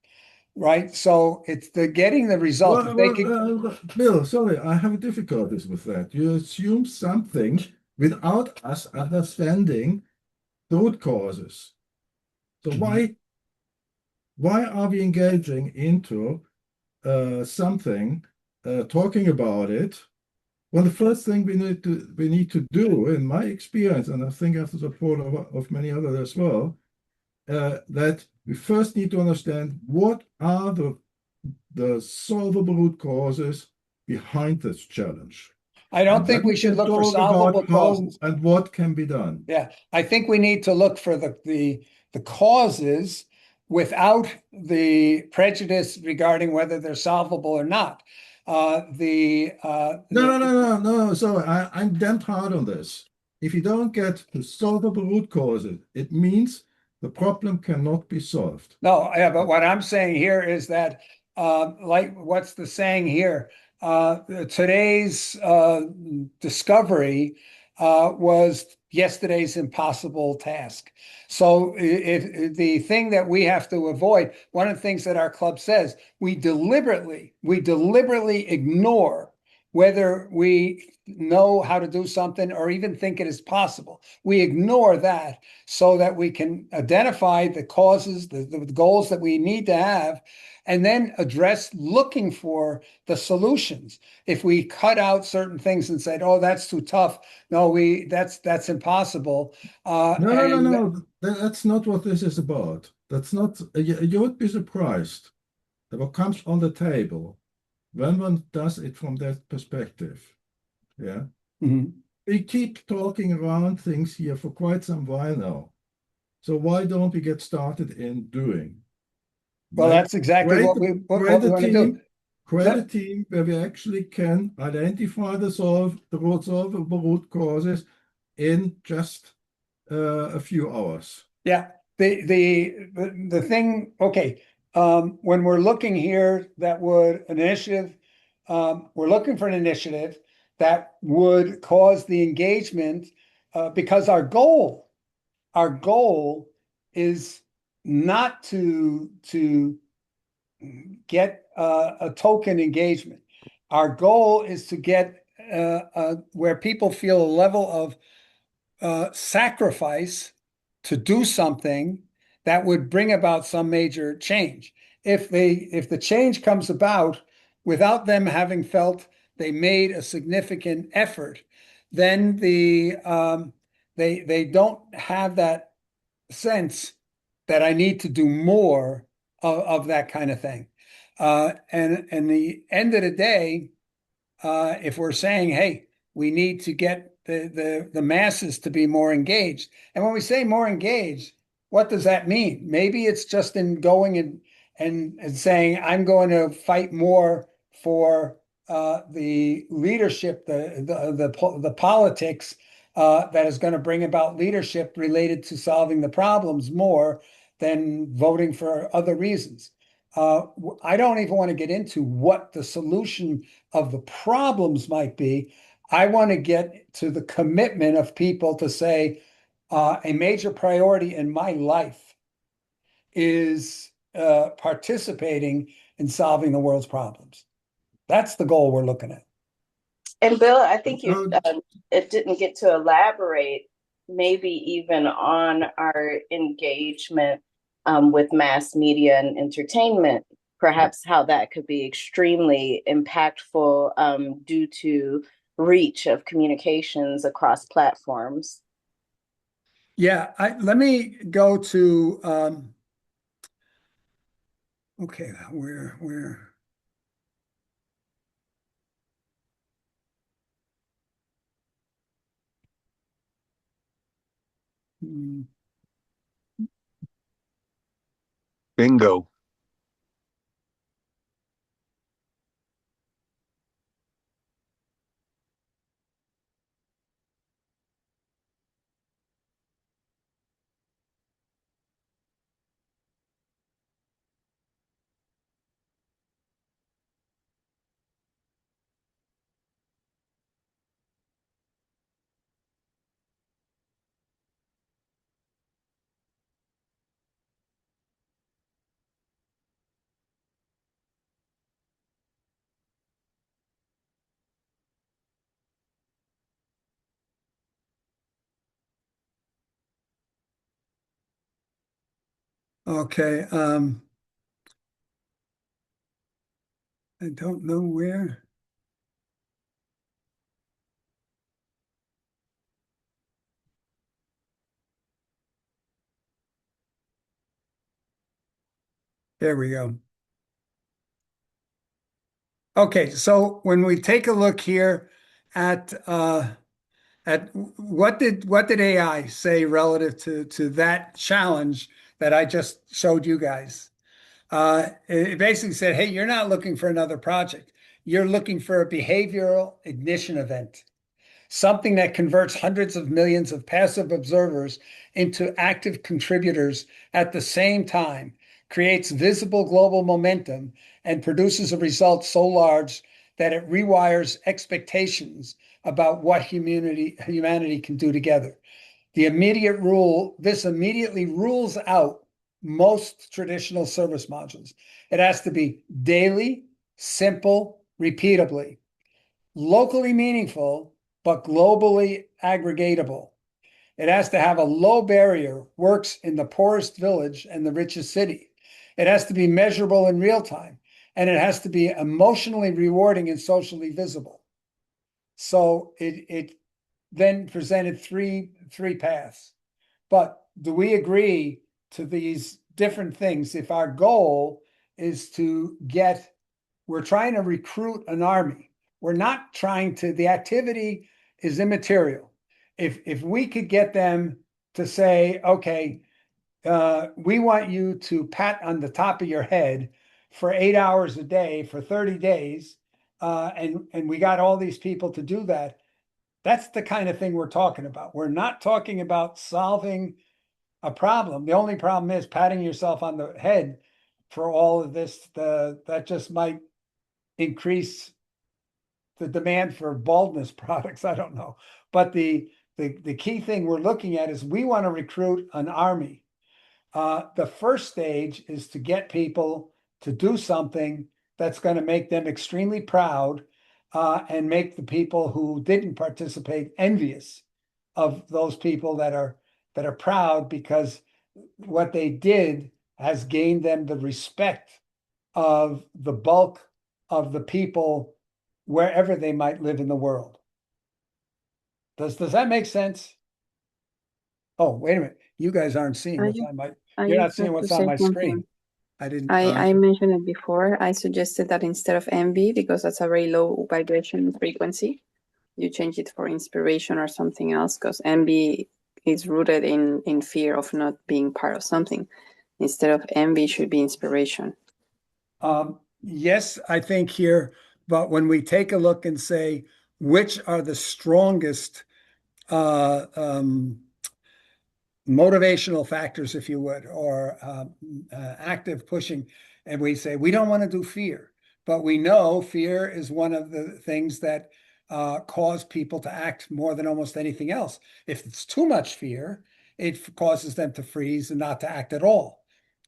right? So it's the getting the result. If they could, Bill, sorry, I have difficulties with that. You assume something without us understanding the root causes. So why are we engaging into something, talking about it? Well, the first thing we need to do, in my experience, and I think I have the support of many others as well, that we first need to understand what are the solvable root causes behind this challenge. I don't And think then we we should can look for talk about solvable how causes. and what can be done. Yeah, I think we need to look for the causes without the prejudice regarding whether they're solvable or not. No. So I'm damned hard on this. If you don't get to solvable root causes, it means the problem cannot be solved. No, yeah, but what I'm saying here is that, like, what's the saying here? Today's discovery was yesterday's impossible task. So, if the thing that we have to avoid, one of the things that our club says, we deliberately ignore whether we know how to do something or even think it is possible. We ignore that so that we can identify the causes, the goals that we need to have, and then address looking for the solutions. If we cut out certain things and said, "Oh, that's too tough," no, that's impossible. And No. That's not what this is about. That's not, you would be surprised at what comes on the table when one does it from that perspective. Yeah. Mhm. We keep talking around things here for quite some while now. So why don't we get started in doing? Well, that's exactly Create, what we want to do. create a Let- team where we actually can identify the solvable root causes in just a few hours. Yeah, the thing, okay, when we're looking here, that would an initiative, we're looking for an initiative that would cause the engagement, because our goal is not to get a token engagement. Our goal is to get where people feel a level of sacrifice to do something that would bring about some major change. If the change comes about without them having felt they made a significant effort, then they don't have that sense that I need to do more of that kind of thing. And the end of the day, if we're saying, hey, we need to get the masses to be more engaged. And when we say more engaged, what does that mean? Maybe it's just in going and saying, I'm going to fight more for the leadership, the politics that is going to bring about leadership related to solving the problems more than voting for other reasons. I don't even want to get into what the solution of the problems might be. I want to get to the commitment of people to say a major priority in my life is participating in solving the world's problems. That's the goal we're looking at. And Bill, I think it didn't get to elaborate maybe even on our engagement with mass media and entertainment, perhaps how that could be extremely impactful due to reach of communications across platforms. Yeah, let me go to okay, where Bingo. okay, I don't know where. There we go. Okay, so when we take a look here at what did AI say relative to that challenge that I just showed you guys? It basically said, hey, you're not looking for another project. You're looking for a behavioral ignition event, something that converts hundreds of millions of passive observers into active contributors at the same time, creates visible global momentum, and produces a result so large that it rewires expectations about what humanity can do together. This immediately rules out most traditional service modules. It has to be daily, simple, repeatably, locally meaningful, but globally aggregatable. It has to have a low barrier, works in the poorest village and the richest city. It has to be measurable in real time, and it has to be emotionally rewarding and socially visible. So it then presented three paths. But do we agree to these different things if our goal is we're trying to recruit an army. We're not trying to, the activity is immaterial. If we could get them to say, okay, we want you to pat on the top of your head for 8 hours a day for 30 days, and we got all these people to do that. That's the kind of thing we're talking about. We're not talking about solving a problem. The only problem is patting yourself on the head for all of this. That just might increase the demand for baldness products. I don't know. But the key thing we're looking at is we want to recruit an army. The first stage is to get people to do something that's going to make them extremely proud and make the people who didn't participate envious of those people that are proud because what they did has gained them the respect of the bulk of the people wherever they might live in the world. Does that make sense? Oh, wait a minute. You guys aren't seeing what's on my, you're not just seeing have to what's on say my something. screen. I didn't. I mentioned it before. I suggested that instead of envy, because that's a very low vibration frequency, you change it for inspiration or something else, because envy is rooted in fear of not being part of something. Instead of envy, should be inspiration. Yes, I think here But when we take a look and say, which are the strongest uh, um, motivational factors, if you would, or active pushing, and we say we don't want to do fear, but we know fear is one of the things that cause people to act more than almost anything else. If it's too much fear, it causes them to freeze and not to act at all.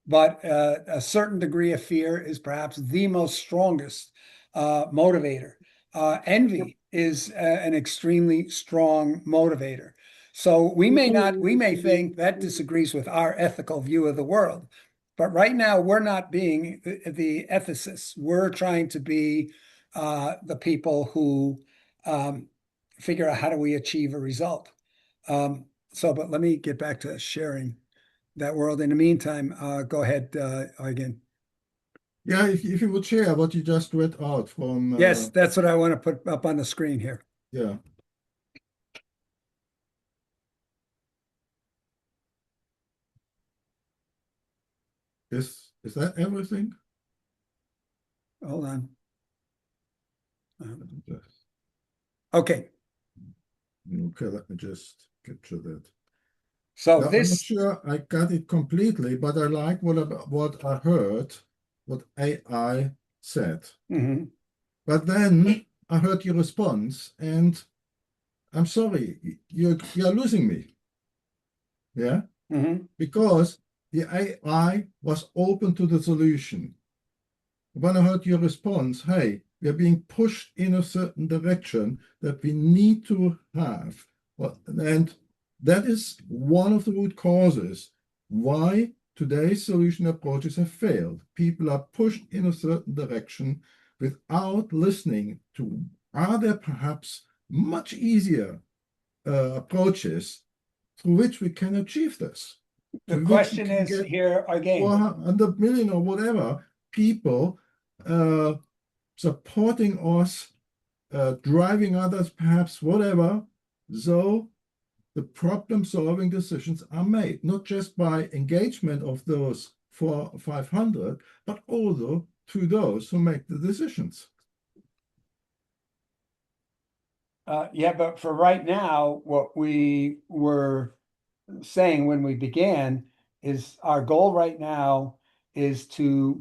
But a certain degree of fear is perhaps the most strongest motivator. Envy is an extremely strong motivator. So we may think that disagrees with our ethical view of the world. But right now, we're not being the ethicists. We're trying to be the people who figure out how do we achieve a result. But let me get back to sharing that world. In the meantime, go ahead, again. Yeah, if you would share what you just read out from. Yes, that's what I want to put up on the screen here. Yeah. Is that everything? Hold on. Okay. Okay, let me just capture that. So Now, I'm not sure I got it completely, but I like what I heard, what AI said. Mhm. But then I heard your response, and I'm sorry, you're losing me. Yeah? Mhm. Because the AI was open to the solution. When I heard your response, hey, we are being pushed in a certain direction that we need to have. And that is one of the root causes why today's solution approaches have failed. People are pushed in a certain direction without listening to, are there perhaps much easier approaches through which we can achieve this? The Through which we question can is get here again. 400 million or whatever people supporting us, driving others, perhaps whatever. So the problem-solving decisions are made, not just by engagement of those 500, but also to those who make the decisions. Yeah, but for right now, what we were saying when we began is our goal right now is to,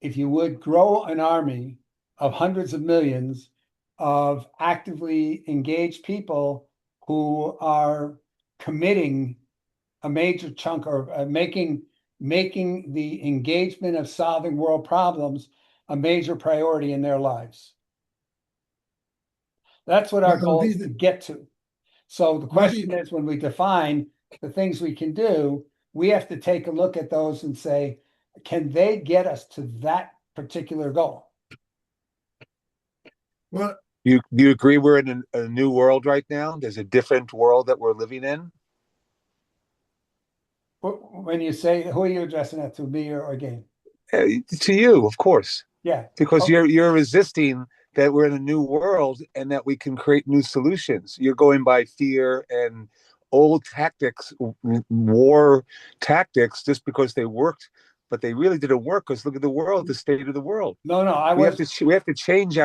if you would, grow an army of hundreds of millions of actively engaged people who are committing a major chunk or making the engagement of solving world problems a major priority in their lives. That's what our goal is to get to. So the question is, when we define the things we can do, we have to take a look at those and say, can they get us to that particular goal? Well, do you agree we're in a new world right now? There's a different world that we're living in. When you say, who are you addressing that to, me or again? To you, of course. Yeah. Because you're resisting that we're in a new world and that we can create new solutions. You're going by fear and old tactics, war tactics, just because they worked, but they really didn't work. Because look at the world, the state of the world. No, we have to change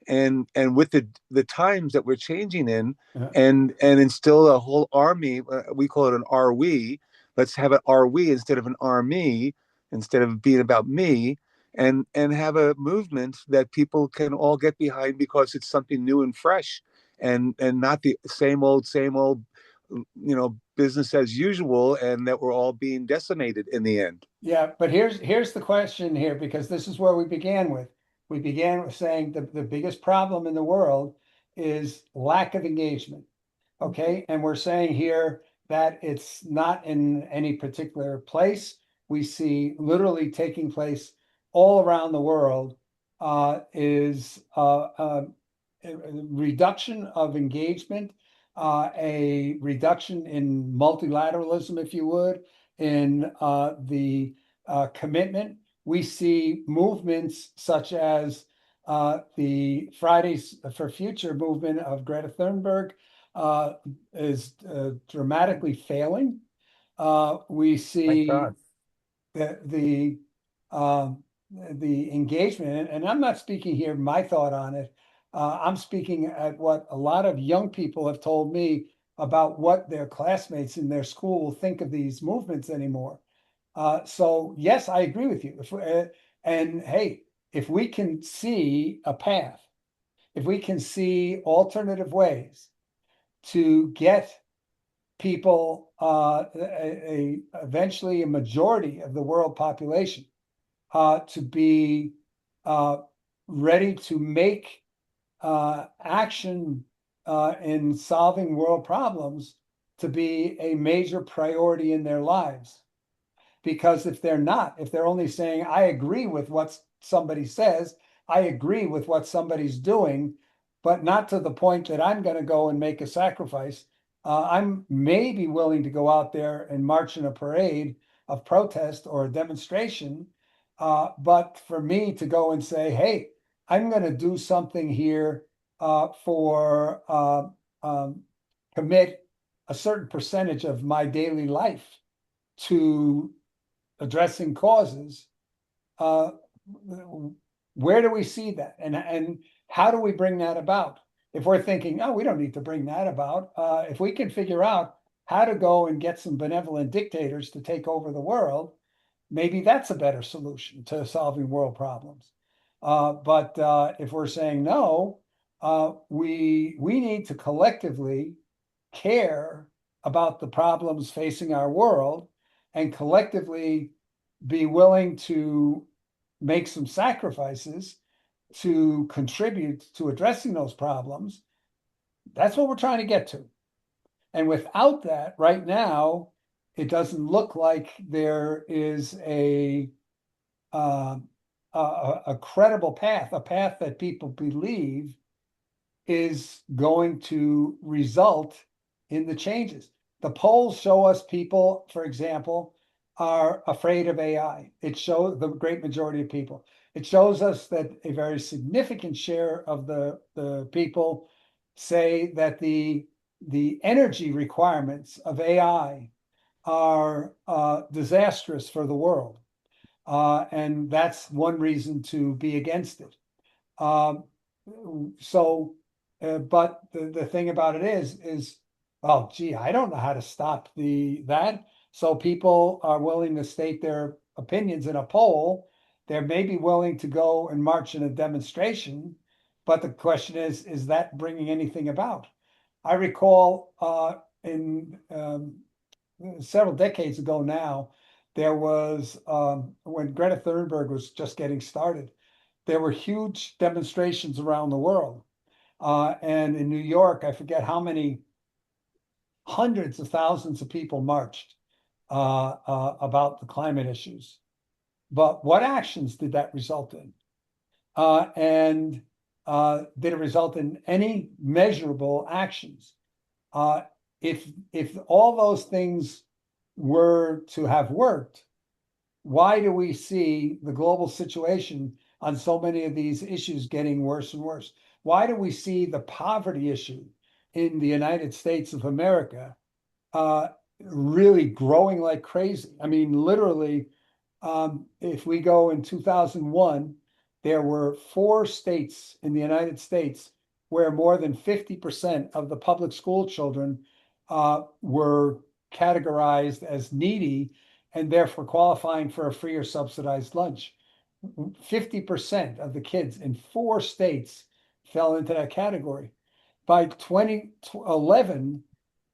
and with the times that we're changing in, and instill a whole army. We call it an RW. Let's have an RW instead of an army, instead of being about me, and have a movement that people can all get behind because it's something new and fresh, and not the same old business as usual, and that we're all being decimated in the end. Yeah, but here's the question here, because this is where we began with. We began with saying the biggest problem in the world is lack of engagement. Okay, and we're saying here that it's not in any particular place. We see literally taking place all around the world is a reduction of engagement, a reduction in multilateralism, if you would, in the commitment. We see movements such as the Fridays for Future movement of Greta Thunberg is dramatically failing. We see the the engagement, and I'm not speaking here my thought on it. I'm speaking at what a lot of young people have told me about what their classmates in their school think of these movements anymore. So yes, I agree with you. And hey, if we can see a path, if we can see alternative ways to get people, eventually a majority of the world population, to be ready to make action in solving world problems to be a major priority in their lives. Because if they're not, if they're only saying, I agree with what somebody says, I agree with what somebody's doing, but not to the point that I'm going to go and make a sacrifice. I'm maybe willing to go out there and march in a parade of protest or a demonstration. But for me to go and say, hey, I'm going to do something here for commit a certain percentage of my daily life to addressing causes, uh, where do we see that? And how do we bring that about? If we're thinking, oh, we don't need to bring that about, if we can figure out how to go and get some benevolent dictators to take over the world, maybe that's a better solution to solving world problems. But if we're saying no, we need to collectively care about the problems facing our world and collectively be willing to make some sacrifices to contribute to addressing those problems. That's what we're trying to get to. And without that, right now, it doesn't look like there is uh, a credible path, a path that people believe is going to result in the changes. The polls show us people, for example, are afraid of AI. It shows the great majority of people. It shows us that a very significant share of the people say that the energy requirements of AI are disastrous for the world. And that's one reason to be against it. Um, so, but the thing about it is, well, gee, I don't know how to stop that. So people are willing to state their opinions in a poll. They're maybe willing to go and march in a demonstration, but the question is that bringing anything about? I recall in several decades ago now, there was when Greta Thunberg was just getting started, there were huge demonstrations around the world. And in New York, I forget how many hundreds of thousands of people marched about the climate issues. But what actions did that result in? And did it result in any measurable actions? Uh, if all those things were to have worked, why do we see the global situation on so many of these issues getting worse and worse? Why do we see the poverty issue in the United States of America uh, really growing like crazy? I mean, literally, if we go in 2001, there were 4 states in the United States where more than 50% of the public school children were categorized as needy and therefore qualifying for a free or subsidized lunch. 50% of the kids in 4 states fell into that category. By 2011,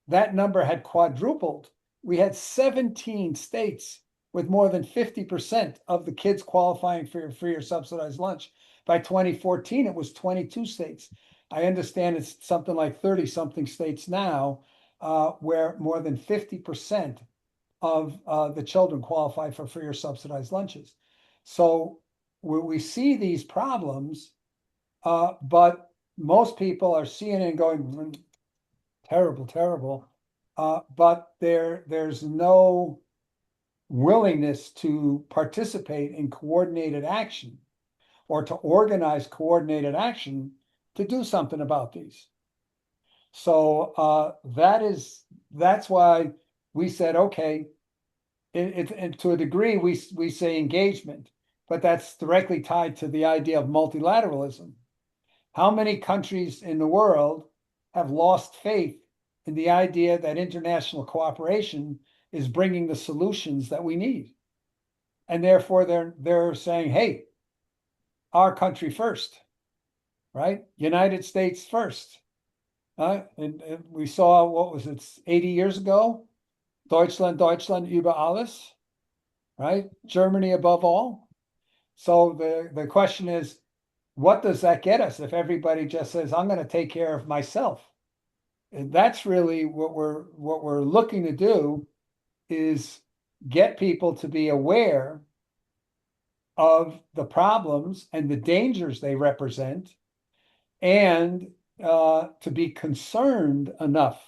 that number had quadrupled. We had 17 states with more than 50% of the kids qualifying for free or subsidized lunch. By 2014, it was 22 states. I understand it's something like 30 something states now where more than 50% of the children qualify for free or subsidized lunches. So we see these problems, but most people are seeing it and going, terrible, terrible. But there's no willingness to participate in coordinated action or to organize coordinated action to do something about these. So that's why we said, okay, and to a degree, we say engagement. but that's directly tied to the idea of multilateralism. How many countries in the world have lost faith in the idea that international cooperation is bringing the solutions that we need? And therefore they're saying, hey, our country first, right? United States first. And we saw, what was it, 80 years ago? Deutschland, Deutschland über alles, right? Germany above all. So the question is, what does that get us if everybody just says, I'm going to take care of myself? And that's really what we're looking to do, is get people to be aware of the problems and the dangers they represent, and to be concerned enough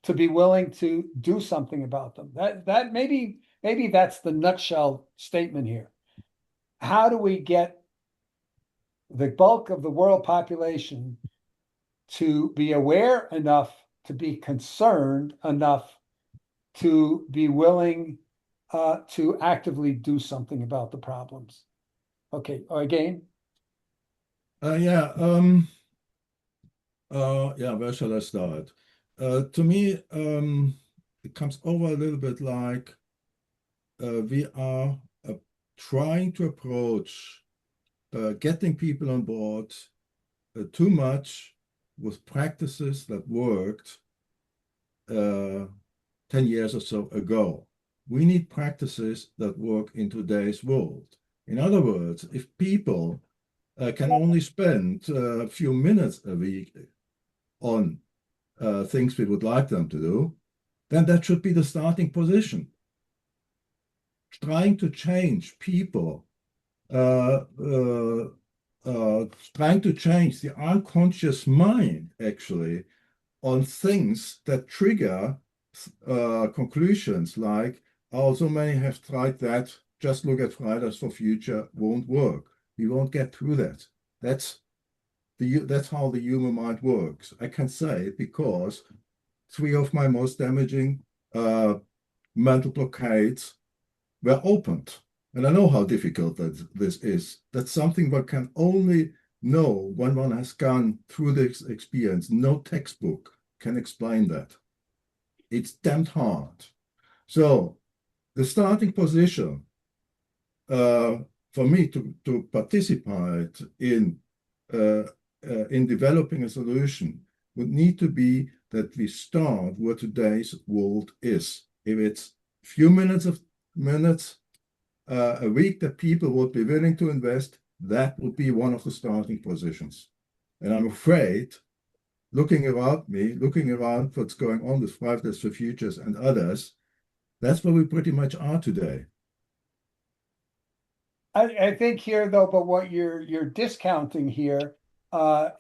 to be willing to do something about them. That maybe that's the nutshell statement here. How do we get the bulk of the world population to be aware enough, to be concerned enough, to be willing to actively do something about the problems? Okay, again. Yeah. Where shall I start? To me, it comes over a little bit like we are trying to approach getting people on board too much with practices that worked 10 years or so ago. We need practices that work in today's world. In other words, if people can only spend a few minutes a week on things we would like them to do, then that should be the starting position. Trying to change people, trying to change the unconscious mind, actually, on things that trigger conclusions like, oh, so many have tried that, just look at Fridays for Future, won't work. We won't get through that. That's how the human mind works. I can say it because 3 of my most damaging mental blockades were opened. And I know how difficult this is. That's something one can only know when one has gone through this experience. No textbook can explain that. It's damned hard. So the starting position for me to participate in developing a solution would need to be that we start where today's world is. If it's a few minutes a week that people would be willing to invest, that would be one of the starting positions. And I'm afraid, looking around what's going on with Fridays for Futures and others, that's where we pretty much are today. I think here, though, but what you're discounting here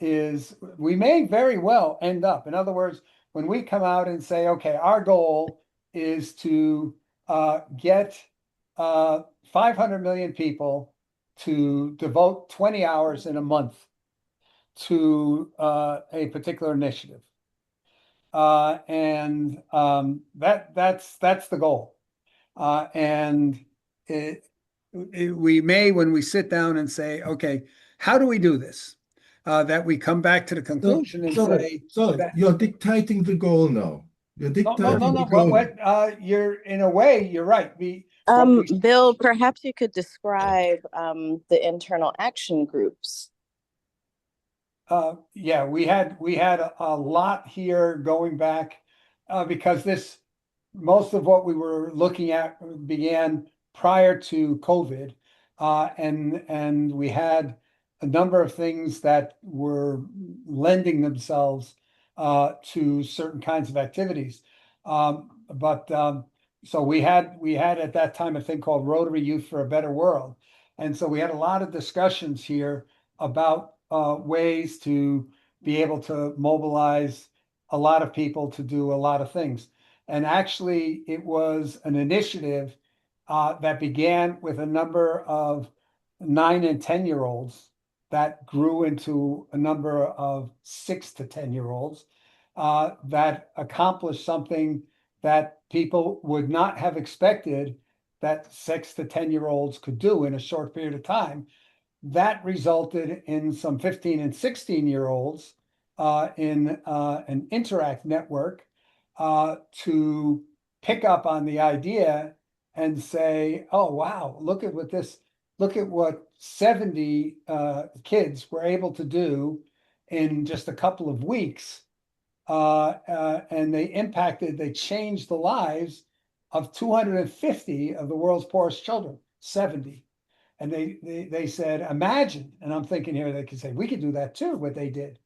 is we may very well end up. In other words, when we come out and say, okay, our goal is to get 500 million people to devote 20 hours in a month to a particular initiative. And that's the goal. And we may, when we sit down and say, okay, how do we do this? That we come back to the conclusion and say, you're dictating the goal now. You're dictating the goal. You're, in a way, you're right. Bill, perhaps you could describe the internal action groups. Yeah, we had a lot here going back because most of what we were looking at began prior to COVID, and we had a number of things that were lending themselves to certain kinds of activities. So we had at that time a thing called Rotary Youth for a Better World, and so we had a lot of discussions here about ways to be able to mobilize a lot of people to do a lot of things. And actually, it was an initiative that began with a number of 9 and 10-year-olds that grew into a number of 6 to 10-year-olds that accomplished something that people would not have expected that 6 to 10-year-olds could do in a short period of time. That resulted in some 15 and 16-year-olds in an Interact network to pick up on the idea and say, oh, wow, look at what 70 kids were able to do in just a couple of weeks. And they changed the lives of 250 of the world's poorest children, 70. And they said, imagine, and I'm thinking here, they could say, we could do that too, what they did.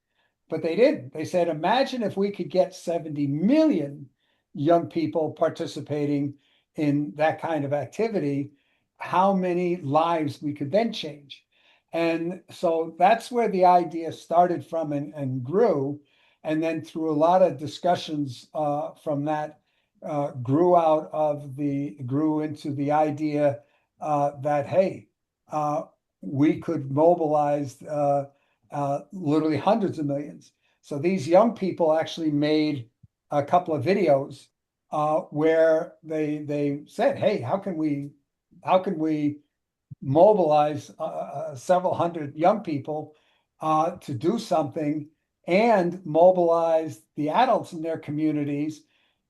But they didn't. They said, imagine if we could get 70 million young people participating in that kind of activity, how many lives we could then change. And so that's where the idea started from and grew. And then through a lot of discussions from that, grew into the idea that, hey, we could mobilize literally hundreds of millions. So these young people actually made a couple of videos where they said, hey, how can we mobilize several hundred young people to do something, and mobilize the adults in their communities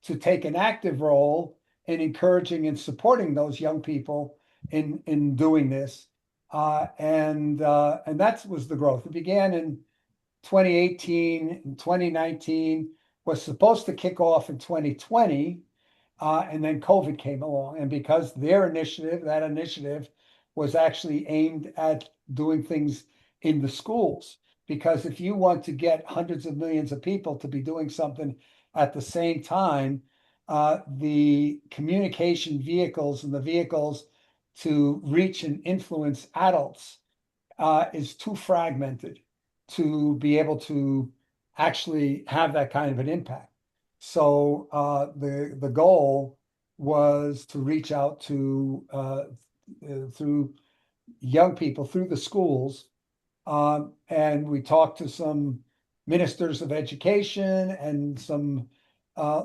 to take an active role in encouraging and supporting those young people in doing this. And that was the growth. It began in 2018 and 2019, was supposed to kick off in 2020. And then COVID came along. And because that initiative was actually aimed at doing things in the schools. Because if you want to get hundreds of millions of people to be doing something at the same time, the communication vehicles and the vehicles to reach and influence adults is too fragmented to be able to actually have that kind of an impact. So the goal was to reach out to through young people through the schools, and we talked to some ministers of education and some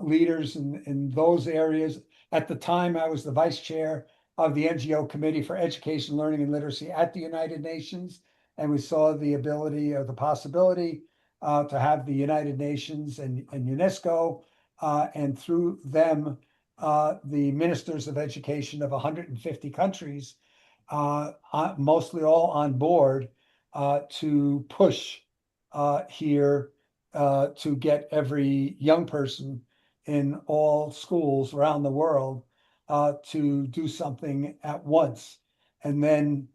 leaders in those areas. At the time, I was the vice chair of the NGO Committee for Education, Learning, and Literacy at the United Nations, and we saw the ability or the possibility to have the United Nations and UNESCO, and through them, the ministers of education of 150 countries, mostly all on board, to push here to get every young person in all schools around the world to do something at once, and then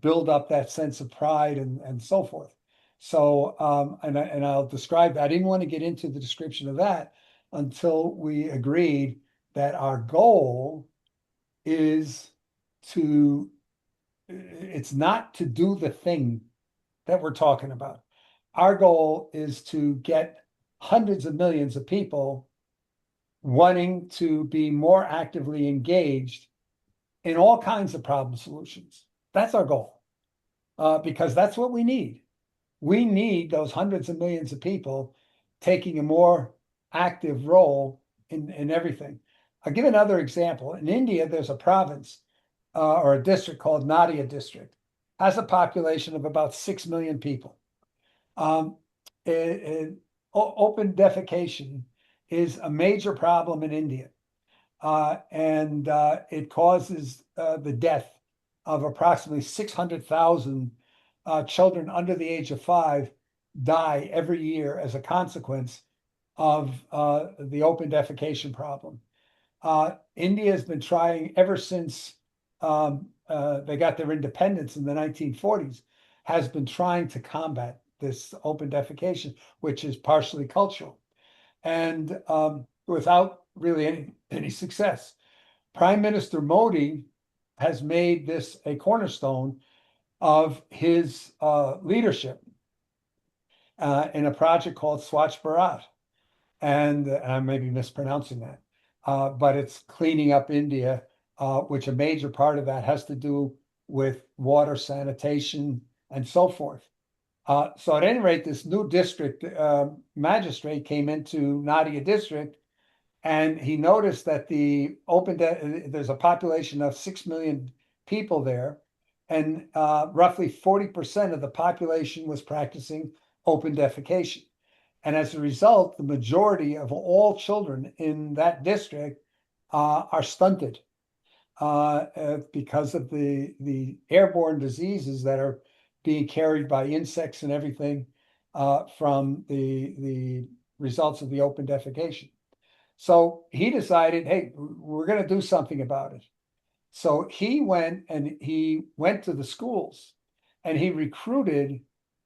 build up that sense of pride and so forth. So, and I'll describe that. I didn't want to get into the description of that until we agreed that our goal is it's not to do the thing that we're talking about. Our goal is to get hundreds of millions of people wanting to be more actively engaged in all kinds of problem solutions. That's our goal, because that's what we need. We need those hundreds of millions of people taking a more active role in everything. I'll give another example. In India, there's a province or a district called Nadia district, has a population of about 6 million people. Open defecation is a major problem in India, and it causes the death of approximately 600,000 children under the age of 5 die every year as a consequence of the open defecation problem. India has been trying ever since they got their independence in the 1940s, has been trying to combat this open defecation, which is partially cultural, and without really any success. Prime Minister Modi has made this a cornerstone of his leadership in a project called Swachh Bharat. And I may be mispronouncing that, but it's cleaning up India, which a major part of that has to do with water, sanitation, and so forth. So at any rate, this new district magistrate came into Nadia district And he noticed that there's a population of 6 million people there, and roughly 40% of the population was practicing open defecation. And as a result, the majority of all children in that district are stunted because of the airborne diseases that are being carried by insects and everything from the results of the open defecation. So he decided, hey, we're going to do something about it. So he went to the schools and he recruited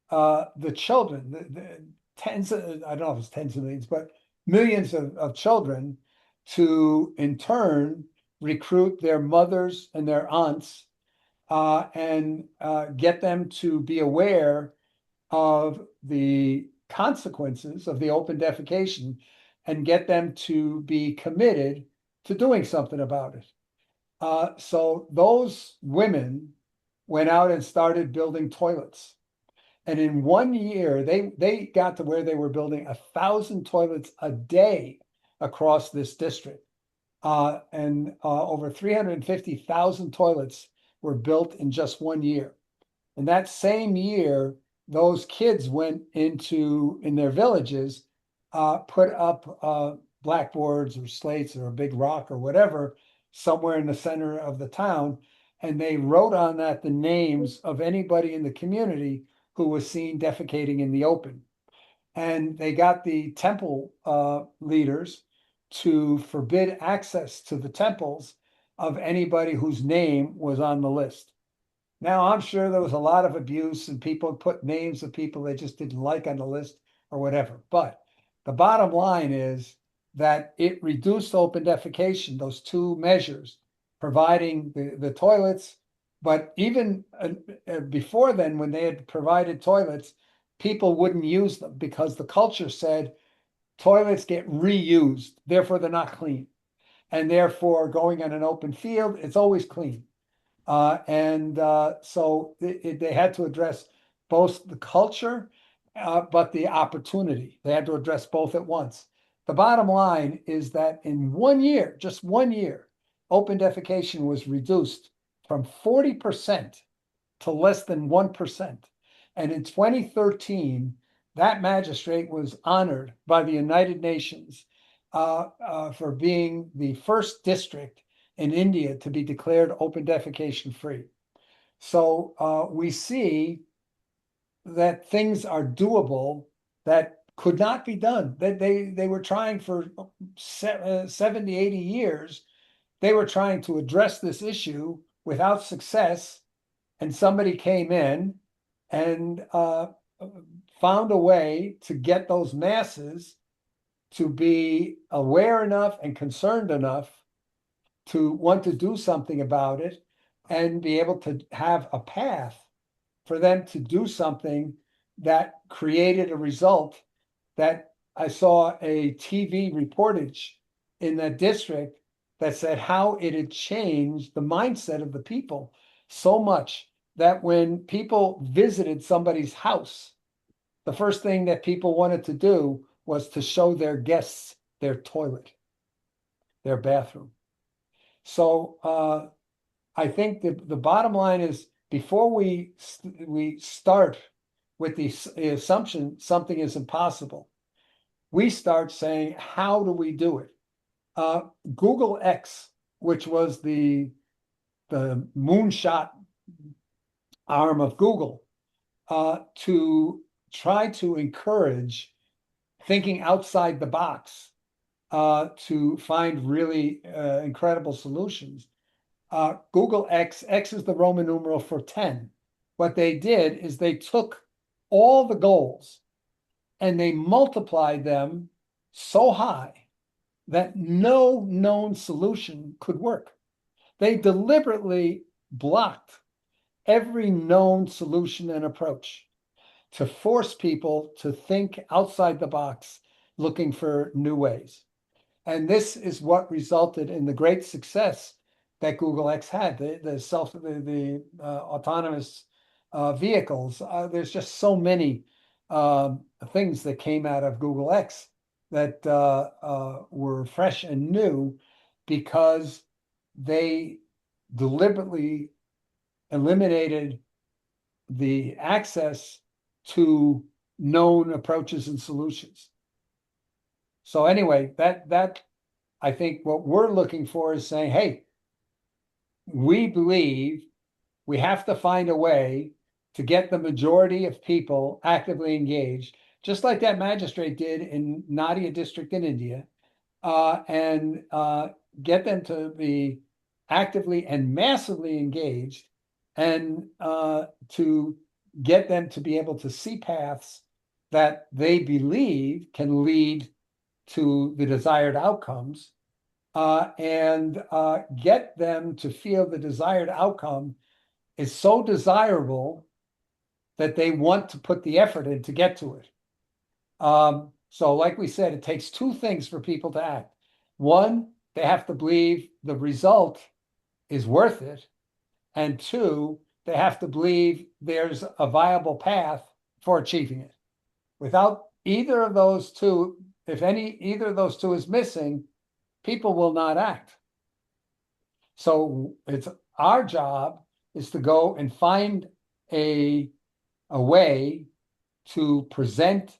the children, the tens of, I don't know if it's tens of millions, but millions of children to in turn recruit their mothers and their aunts and get them to be aware of the consequences of the open defecation and get them to be committed to doing something about it. So those women went out and started building toilets. And in 1 year, they got to where they were building 1,000 toilets a day across this district. And over 350,000 toilets were built in just 1 year. And that same year, those kids went in their villages, put up blackboards or slates or a big rock or whatever somewhere in the center of the town. And they wrote on that the names of anybody in the community who was seen defecating in the open. And they got the temple leaders to forbid access to the temples of anybody whose name was on the list. Now, I'm sure there was a lot of abuse and people put names of people they just didn't like on the list or whatever. But the bottom line is that it reduced open defecation, those two measures, providing the toilets. But even before then, when they had provided toilets, people wouldn't use them because the culture said toilets get reused, therefore they're not clean. And therefore, going on an open field, it's always clean. So they had to address both the culture, but the opportunity. They had to address both at once. The bottom line is that in 1 year, just 1 year, open defecation was reduced from 40% to less than 1%. And in 2013, that magistrate was honored by the United Nations for being the first district in India to be declared open defecation free. So we see that things are doable that could not be done. That they were trying for 70, 80 years. They were trying to address this issue without success. And somebody came in and found a way to get those masses to be aware enough and concerned enough to want to do something about it and be able to have a path for them to do something that created a result. That I saw a TV reportage in that district that said how it had changed the mindset of the people so much that when people visited somebody's house, the first thing that people wanted to do was to show their guests their toilet, their bathroom. So I think the bottom line is before we start with the assumption something is impossible, we start saying, how do we do it? Google X, which was the moonshot arm of Google, to try to encourage thinking outside the box to find really incredible solutions. Google X is the Roman numeral for 10. What they did is they took all the goals and they multiplied them so high that no known solution could work. They deliberately blocked every known solution and approach to force people to think outside the box, looking for new ways. And this is what resulted in the great success that Google X had, the autonomous vehicles. There's just so many things that came out of Google X that were fresh and new because they deliberately eliminated the access to known approaches and solutions. So anyway, that I think what we're looking for is saying, hey, we believe we have to find a way to get the majority of people actively engaged, just like that magistrate did in Nadia district in India, and get them to be actively and massively engaged, and to get them to be able to see paths that they believe can lead to the desired outcomes, and get them to feel the desired outcome is so desirable that they want to put the effort in to get to it. So like we said, it takes two things for people to act. One, they have to believe the result is worth it. And two, they have to believe there's a viable path for achieving it. Without either of those two, if either of those two is missing, people will not act. So it's our job is to go and find a way to present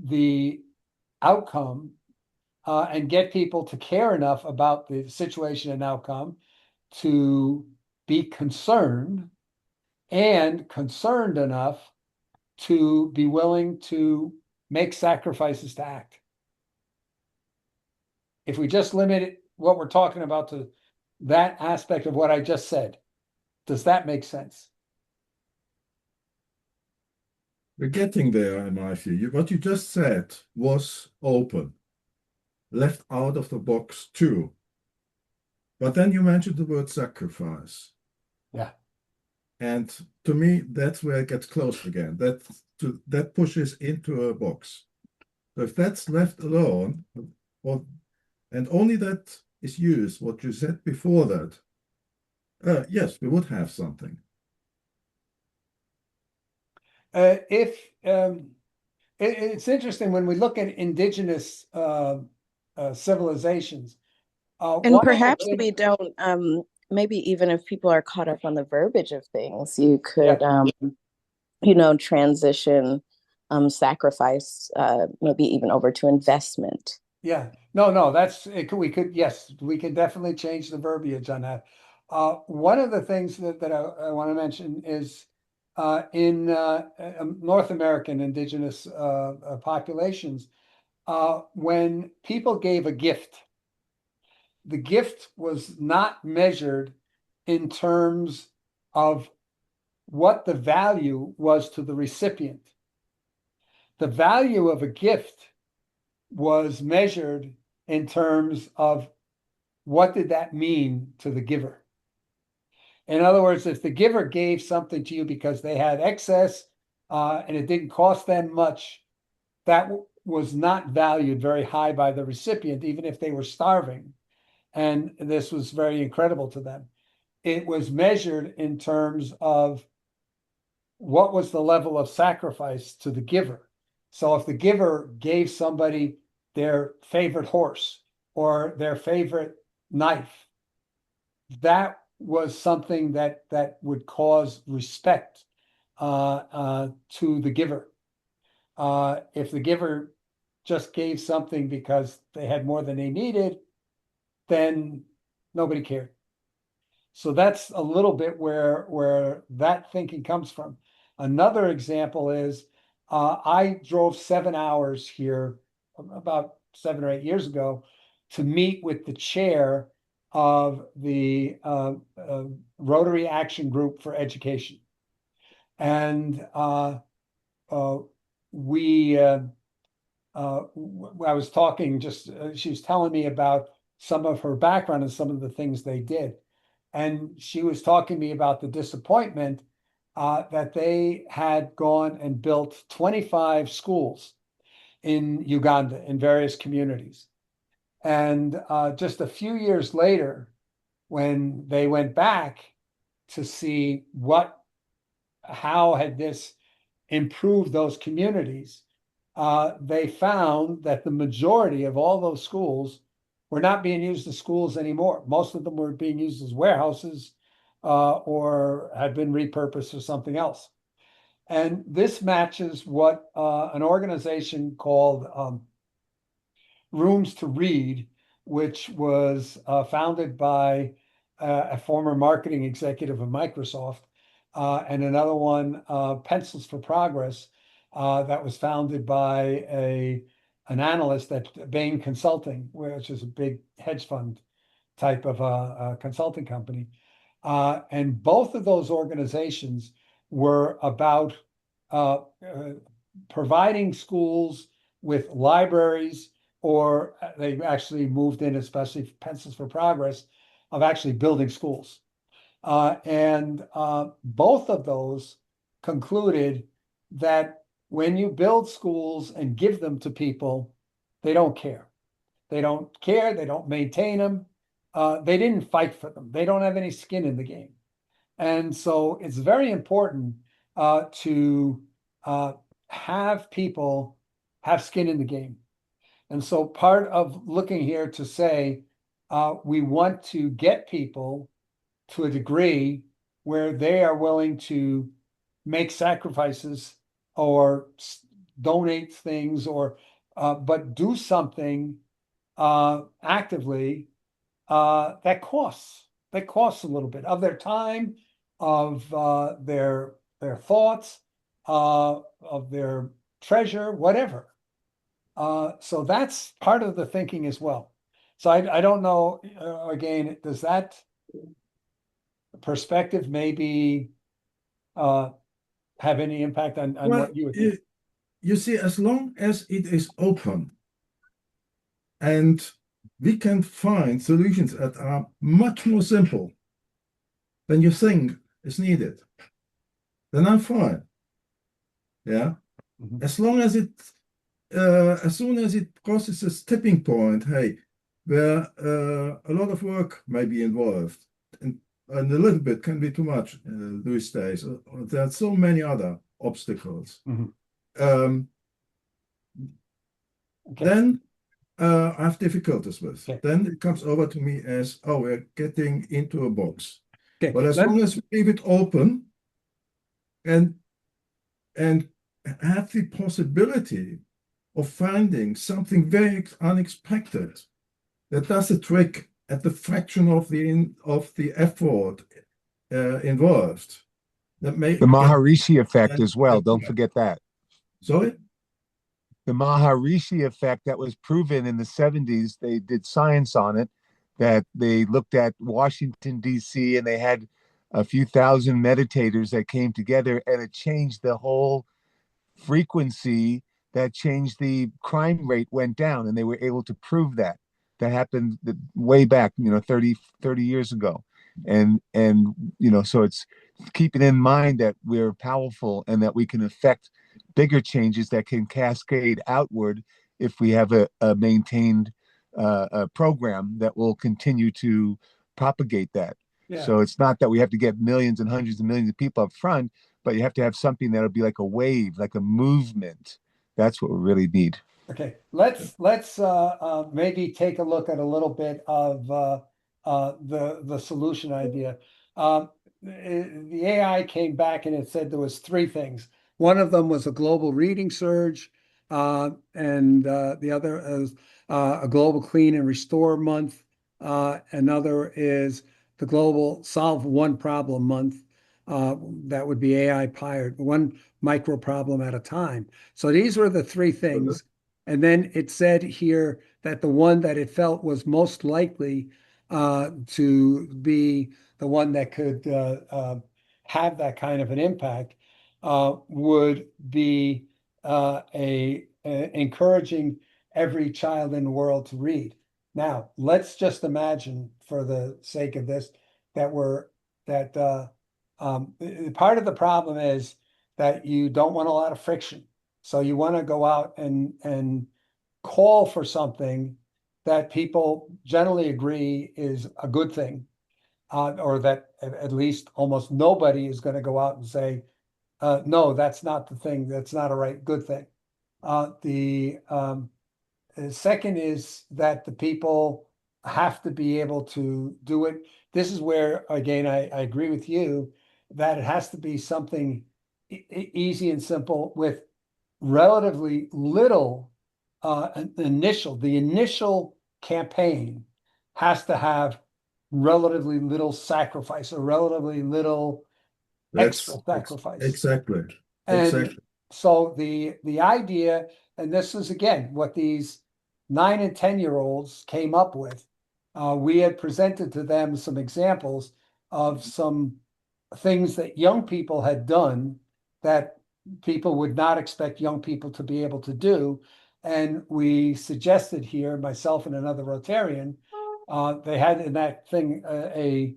the outcome, and get people to care enough about the situation and outcome to be concerned, and concerned enough to be willing to make sacrifices to act. If we just limit what we're talking about to that aspect of what I just said, does that make sense? We're getting there, in my view. What you just said was open, left out of the box too. But then you mentioned the word sacrifice. Yeah. And to me, that's where it gets closed again. That pushes into a box. So if that's left alone, and only that is used, what you said before that, yes, we would have something. It's interesting when we look at indigenous civilizations. And perhaps we don't, maybe even if people are caught up on the verbiage of things, you could, transition sacrifice, maybe even over to investment. Yeah, no, that's it. Yes, we can definitely change the verbiage on that. One of the things that I want to mention is in North American indigenous populations, when people gave a gift, the gift was not measured in terms of what the value was to the recipient. The value of a gift was measured in terms of what did that mean to the giver. In other words, if the giver gave something to you because they had excess, and it didn't cost them much, that was not valued very high by the recipient, even if they were starving. And this was very incredible to them. It was measured in terms of what was the level of sacrifice to the giver. So if the giver gave somebody their favorite horse or their favorite knife, that was something that would cause respect to the giver. If the giver just gave something because they had more than they needed, then nobody cared. So that's a little bit where that thinking comes from. Another example is I drove 7 hours here about 7 or 8 years ago to meet with the chair of the Rotary Action Group for Education. And I was talking, she was telling me about some of her background and some of the things they did. And she was talking to me about the disappointment that they had gone and built 25 schools in Uganda in various communities. And just a few years later, when they went back to see how had this improved those communities, they found that the majority of all those schools were not being used as schools anymore. Most of them were being used as warehouses or had been repurposed for something else. And this matches what an organization called Rooms to Read, which was founded by a former marketing executive of Microsoft, and another one, Pencils for Progress, that was founded by an analyst at Bain Consulting, which is a big hedge fund type of consulting company. And both of those organizations were about providing schools with libraries, or they actually moved in, especially Pencils for Progress, of actually building schools. And both of those concluded that when you build schools and give them to people, they don't care. They don't care. They don't maintain them. They didn't fight for them. They don't have any skin in the game. And so it's very important to have people have skin in the game. And so part of looking here to say we want to get people to a degree where they are willing to make sacrifices or donate things or but do something actively that costs a little bit of their time, of their thoughts, of their treasure, whatever. So that's part of the thinking as well. So I don't know, again, does that perspective maybe have any impact on Well, what you would think? you see, as long as it is open and we can find solutions that are much more simple than you think is needed, then I'm fine. Yeah. Mhm. As long as as soon as it crosses this tipping point, hey, where a lot of work may be involved, and a little bit can be too much these days. There are so many other obstacles. Mhm. Okay. Then I have difficulties with. Okay. Then it comes over to me as, oh, we're getting into a box. Okay. But as long as we leave it open and have the possibility of finding something very unexpected that does the trick at the fraction of the effort involved. That may The Maharishi effect and as well. Don't forget that. sorry? The Maharishi effect that was proven in the 70s, they did science on it, that they looked at Washington, D.C., and they had a few thousand meditators that came together, and it changed the whole frequency, that changed the crime rate went down, and they were able to prove that. That happened way back, 30 years ago. So it's keeping in mind that we're powerful and that we can affect bigger changes that can cascade outward if we have a maintained a program that will continue to propagate that. Yeah. So it's not that we have to get millions and hundreds of millions of people up front, but you have to have something that'll be like a wave, like a movement. That's what we really need. Okay, let's maybe take a look at a little bit of the solution idea. The AI came back and it said there was three things. One of them was a global reading surge, and the other is a global clean and restore month. Another is the global solve one problem month. That would be AI powered, one micro problem at a time. So these were the three things. And then it said here that the one that it felt was most likely to be the one that could have that kind of an impact would be encouraging every child in the world to read. Now, let's just imagine, for the sake of this, that part of the problem is that you don't want a lot of friction. So you want to go out and call for something that people generally agree is a good thing, or that at least almost nobody is going to go out and say, no, that's not the thing. That's not a good thing. The second is that the people have to be able to do it. This is where, again, I agree with you that it has to be something easy and simple with relatively little the initial campaign has to have relatively little sacrifice or relatively little extra sacrifice. Exactly. And so the idea, and this is again what these 9 and 10-year-olds came up with. We had presented to them some examples of some things that young people had done that people would not expect young people to be able to do. And we suggested here, myself and another Rotarian, they had in that thing a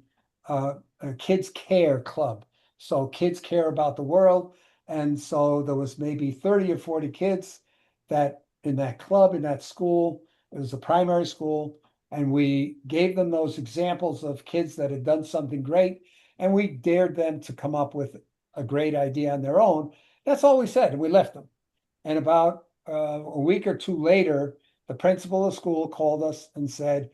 kids care club. So kids care about the world. And so there was maybe 30 or 40 kids that in that club, in that school, it was a primary school. And we gave them those examples of kids that had done something great. And we dared them to come up with a great idea on their own. That's all we said. And we left them. And about a week or two later, the principal of the school called us and said,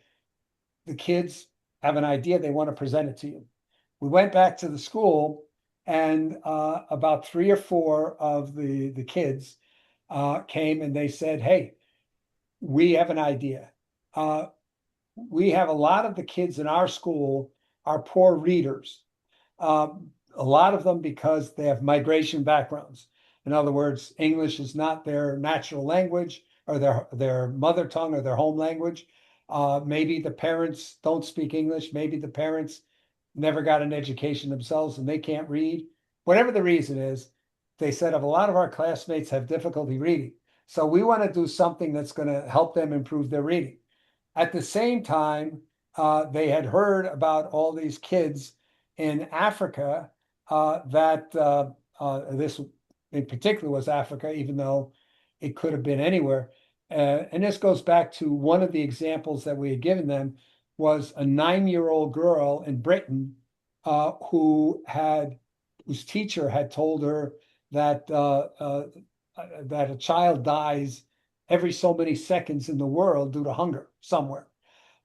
the kids have an idea. They want to present it to you. We went back to the school and about 3 or 4 of the kids came and they said, hey, we have an idea. We have a lot of the kids in our school are poor readers. A lot of them because they have migration backgrounds. In other words, English is not their natural language or their mother tongue or their home language. Maybe the parents don't speak English. Maybe the parents never got an education themselves and they can't read. Whatever the reason is, they said a lot of our classmates have difficulty reading. So we want to do something that's going to help them improve their reading. At the same time, they had heard about all these kids in Africa that this in particular was Africa, even though it could have been anywhere. And this goes back to one of the examples that we had given them was a 9-year-old girl in Britain whose teacher had told her that that a child dies every so many seconds in the world due to hunger somewhere.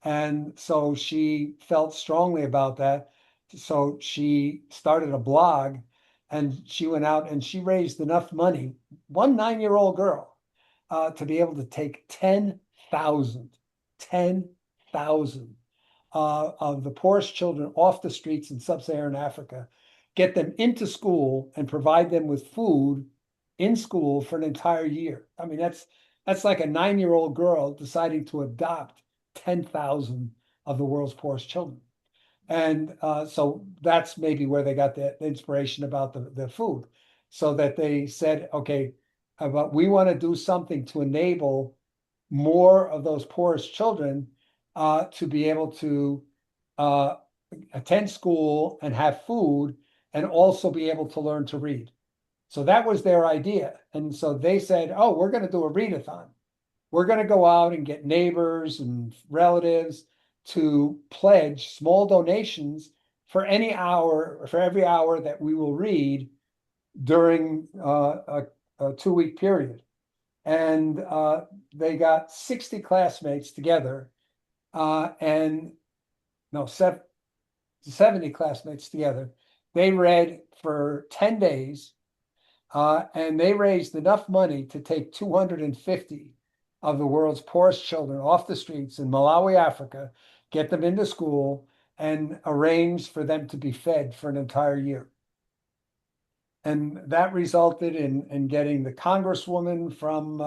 And so she felt strongly about that. So she started a blog and she went out and she raised enough money, one 9-year-old girl, to be able to take 10,000 of the poorest children off the streets in sub-Saharan Africa, get them into school and provide them with food in school for an entire year. I mean, that's like a 9-year-old girl deciding to adopt 10,000 of the world's poorest children. And so that's maybe where they got the inspiration about the food. So that they said, okay, but we want to do something to enable more of those poorest children to be able to attend school and have food and also be able to learn to read. So that was their idea. And so they said, oh, we're going to do a readathon. We're going to go out and get neighbors and relatives to pledge small donations for any hour, for every hour that we will read during a 2-week period. And they got 60 classmates together and no, 70 classmates together. They read for 10 days and they raised enough money to take 250 of the world's poorest children off the streets in Malawi, Africa, get them into school, and arrange for them to be fed for an entire year. And that resulted in getting the congresswoman from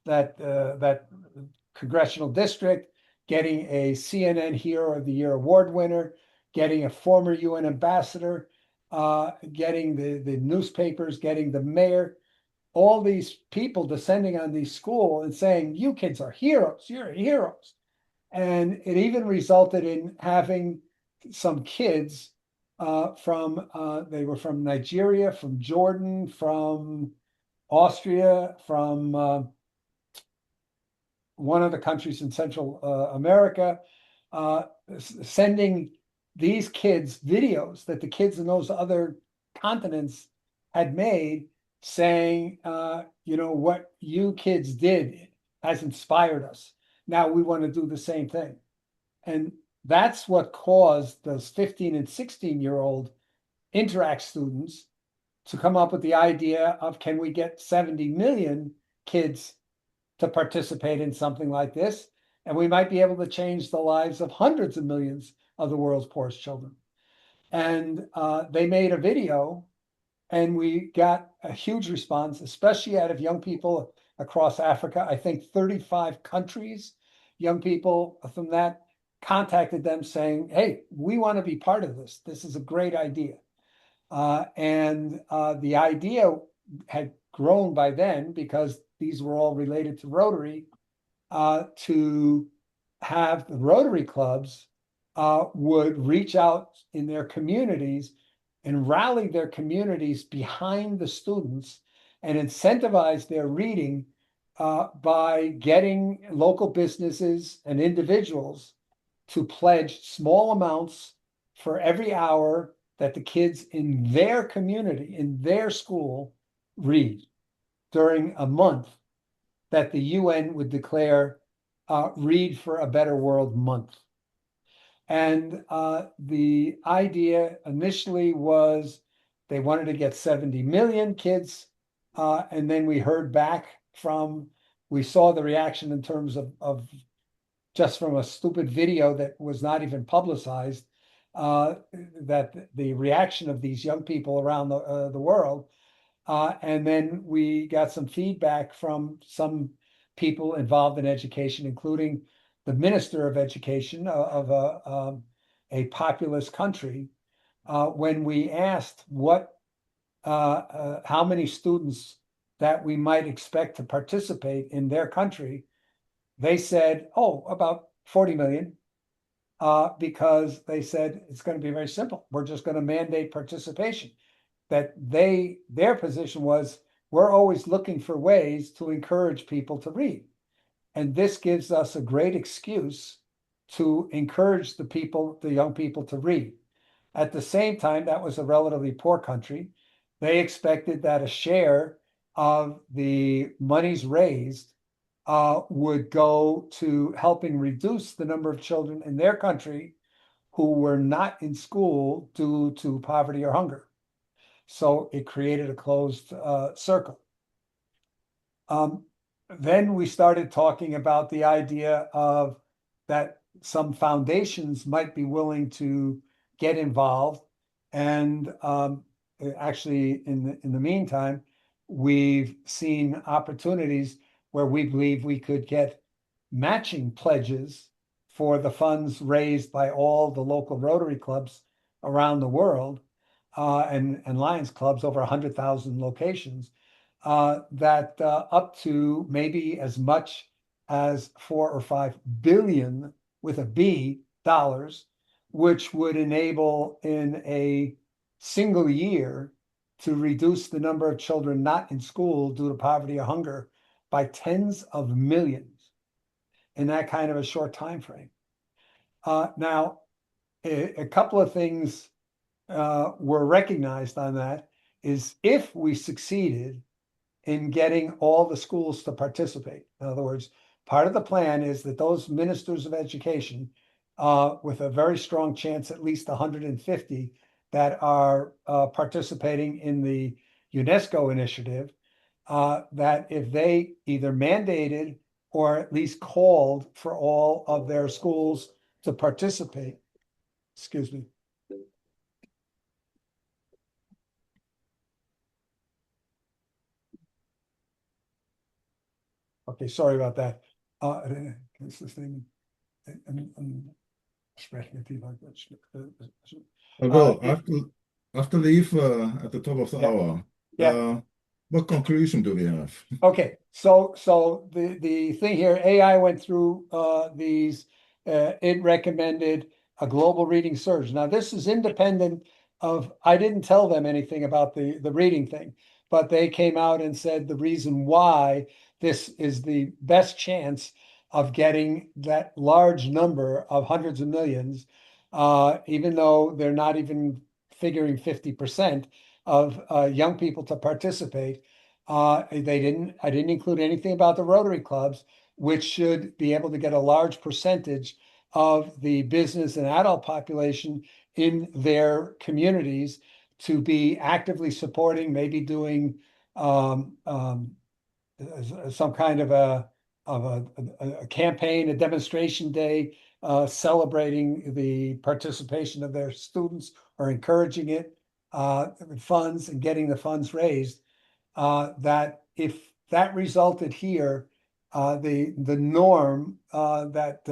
that congressional district, getting a CNN Hero of the Year award winner, getting a former UN ambassador, getting the newspapers, getting the mayor, all these people descending on these schools and saying, you kids are heroes, you're heroes. And it even resulted in having some kids they were from Nigeria, from Jordan, from Austria, from one of the countries in Central America, sending these kids videos that the kids in those other continents had made saying, what you kids did has inspired us. Now we want to do the same thing. And that's what caused those 15 and 16-year-old Interact students to come up with the idea of, can we get 70 million kids to participate in something like this? And we might be able to change the lives of hundreds of millions of the world's poorest children. And they made a video, and we got a huge response, especially out of young people across Africa. I think 35 countries, young people from that contacted them saying, hey, we want to be part of this. This is a great idea. And the idea had grown by then, because these were all related to Rotary, to have the Rotary clubs would reach out in their communities and rally their communities behind the students and incentivize their reading by getting local businesses and individuals to pledge small amounts for every hour that the kids in their community, in their school, read during a month that the UN would declare Read for a Better World Month. And the idea initially was they wanted to get 70 million kids. And then we heard back we saw the reaction in terms of just from a stupid video that was not even publicized, that the reaction of these young people around the world. And then we got some feedback from some people involved in education, including the Minister of Education of a populous country, when we asked how many students that we might expect to participate in their country. They said, oh, about 40 million, because they said it's going to be very simple. We're just going to mandate participation. That their position was, we're always looking for ways to encourage people to read. And this gives us a great excuse to encourage the young people to read. At the same time, that was a relatively poor country. They expected that a share of the monies raised would go to helping reduce the number of children in their country who were not in school due to poverty or hunger. So it created a closed circle. Then we started talking about the idea of that some foundations might be willing to get involved. And actually, in the meantime, we've seen opportunities where we believe we could get matching pledges for the funds raised by all the local Rotary clubs around the world, and Lions clubs, over 100,000 locations, that up to maybe as much as 4 or 5 billion with a B dollars, which would enable in a single year to reduce the number of children not in school due to poverty or hunger by tens of millions in that kind of a short time frame. Now, a couple of things were recognized on that is if we succeeded in getting all the schools to participate. In other words, part of the plan is that those ministers of education, with a very strong chance, at least 150 that are participating in the UNESCO initiative, that if they either mandated or at least called for all of their schools to participate, excuse me. Okay, sorry about that. Kannst du das nehmen? Sprechen wir vielleicht. Well, I have to leave at the top of the hour. Yeah. What conclusion do we have? Okay, so the thing here, AI went through these. It recommended a global reading surge. Now, this is independent of. I didn't tell them anything about the reading thing, but they came out and said the reason why this is the best chance of getting that large number of hundreds of millions, even though they're not even figuring 50% of young people to participate, I didn't include anything about the Rotary clubs, which should be able to get a large percentage of the business and adult population in their communities to be actively supporting, maybe doing um, um, some kind of a campaign, a demonstration day, celebrating the participation of their students or encouraging it, funds and getting the funds raised. That if that resulted here, the norm that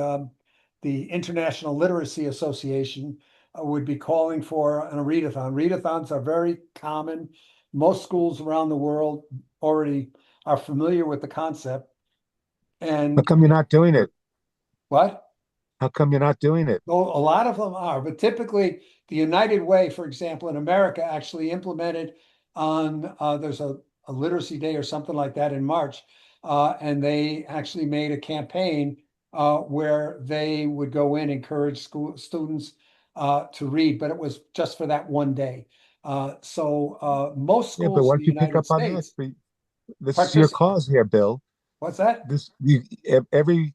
the International Literacy Association would be calling for an readathon. Readathons are very common. Most schools around the world already are familiar with the concept. How And come you're not doing it? what? How come you're not doing it? Well, a lot of them are, but typically the United Way, for example, in America, actually implemented on there's a literacy day or something like that in March, and they actually made a campaign where they would go in, encourage school students to read, but it was just for that one day. Most Yeah, but schools why in don't the you pick United up on this? States This is your participate. cause here, Bill. What's that? This you every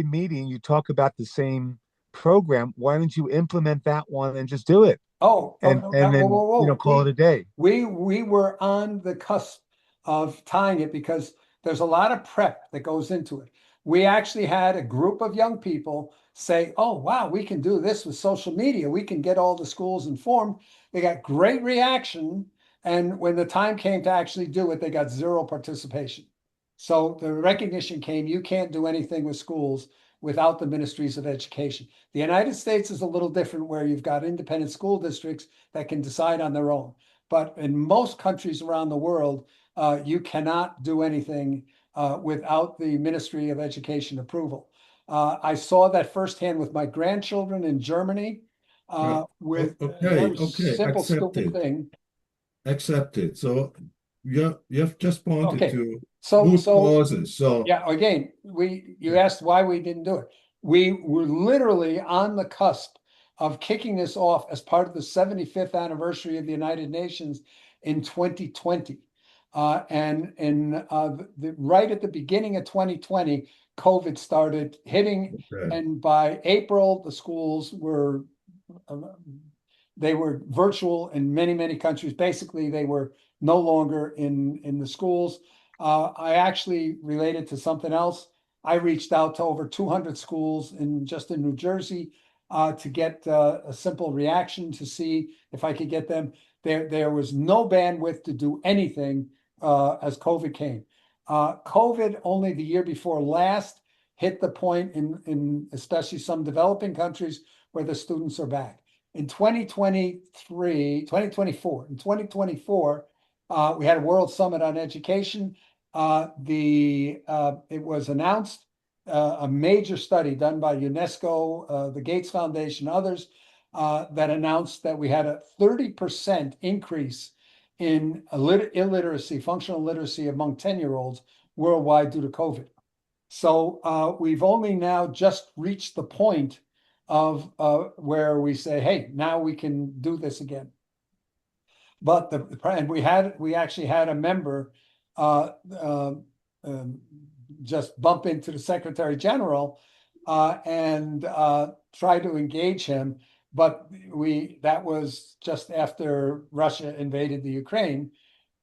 meeting you talk about the same program. Why don't you implement that one and just do it? Oh, And no, and whoa, then whoa, whoa. call it a day. We were on the cusp of tying it because there's a lot of prep that goes into it. We actually had a group of young people say, "Oh, wow, we can do this with social media. We can get all the schools informed." They got great reaction, and when the time came to actually do it, they got zero participation. So the recognition came, you can't do anything with schools without the ministries of education. The United States is a little different where you've got independent school districts that can decide on their own. But in most countries around the world, you cannot do anything without the Ministry of Education approval. I saw that firsthand with my grandchildren in Germany with a Okay, very okay, simple, stupid accepted, thing. accepted. So you have just pointed Okay, to root so causes. So yeah, again, you asked why we didn't do it. We were literally on the cusp of kicking this off as part of the 75th anniversary of the United Nations in 2020. Right at the beginning of 2020, COVID started hitting, okay, and by April, the schools were uh, they were virtual in many, many countries. Basically, they were no longer in the schools. I actually related to something else. I reached out to over 200 schools in New Jersey to get a simple reaction to see if I could get them. There was no bandwidth to do anything as COVID came. COVID only the year before last hit the point in especially some developing countries where the students are back. In 2024, we had a World Summit on Education. It was announced a major study done by UNESCO, the Gates Foundation, others that announced that we had a 30% increase in illiteracy, functional literacy among 10-year-olds worldwide due to COVID. So we've only now just reached the point of where we say, hey, now we can do this again. But and we actually had a member uh, uh, um, just bump into the Secretary General and try to engage him. But that was just after Russia invaded the Ukraine.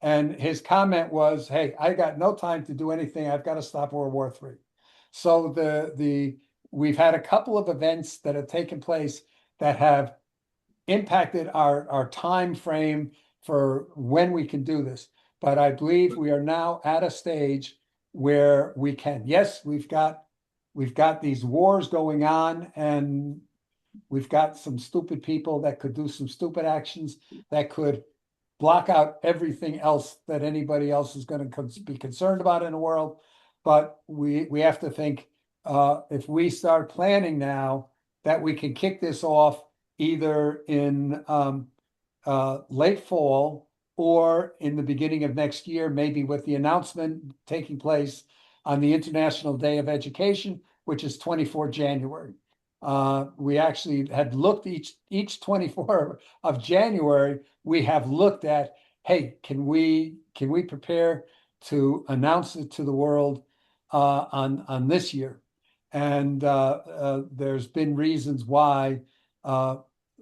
And his comment was, hey, I got no time to do anything. I've got to stop World War III. So we've had a couple of events that have taken place that have impacted our time frame for when we can do this. But I believe we are now at a stage where we can. Yes, we've got these wars going on, and we've got some stupid people that could do some stupid actions that could block out everything else that anybody else is going to be concerned about in the world. But we have to think if we start planning now that we can kick this off either in late fall or in the beginning of next year, maybe with the announcement taking place on the International Day of Education, which is 24 January. We actually had looked each 24 of January, we have looked at hey, can we prepare to announce it to the world on this year? And there's been reasons why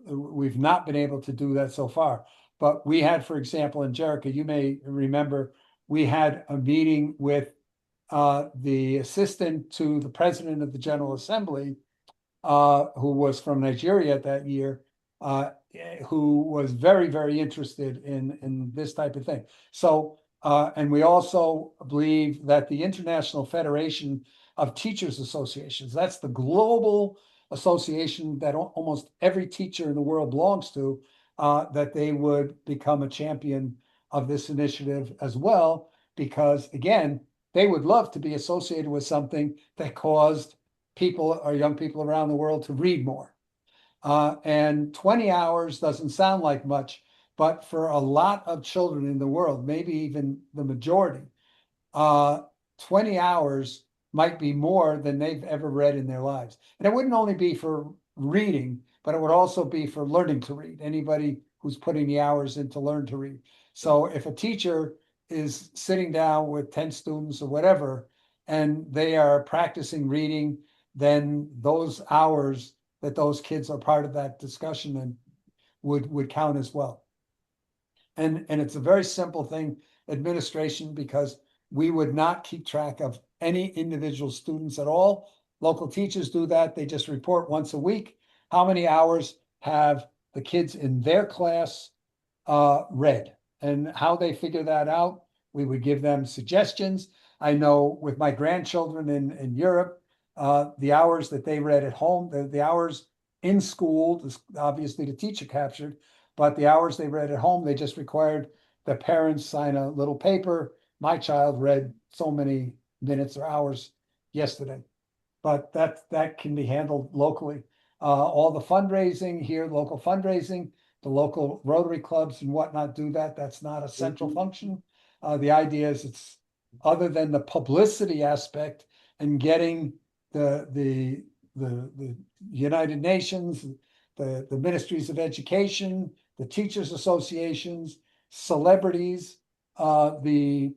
we've not been able to do that so far. But we had, for example, in Jericho, you may remember, we had a meeting with the assistant to the president of the General Assembly, who was from Nigeria that year, who was very, very interested in this type of thing. So, and we also believe that the International Federation of Teachers Associations, that's the global association that almost every teacher in the world belongs to, that they would become a champion of this initiative as well, because again, they would love to be associated with something that caused people or young people around the world to read more. And 20 hours doesn't sound like much, but for a lot of children in the world, maybe even the majority, 20 hours might be more than they've ever read in their lives. And it wouldn't only be for reading, but it would also be for learning to read. Anybody who's putting the hours in to learn to read. So if a teacher is sitting down with 10 students or whatever, and they are practicing reading, then those hours that those kids are part of that discussion and would count as well. And it's a very simple thing, administration, because we would not keep track of any individual students at all. Local teachers do that. They just report once a week how many hours have the kids in their class read, and how they figure that out. We would give them suggestions. I know with my grandchildren in Europe, the hours that they read at home, the hours in school, obviously the teacher captured, but the hours they read at home, they just required the parents sign a little paper. My child read so many minutes or hours yesterday, but that can be handled locally. All the fundraising here, local fundraising, the local Rotary clubs and whatnot do that. That's not a central function. The idea is it's, other than the publicity aspect and getting the United Nations, the ministries of education, the teachers associations, celebrities, all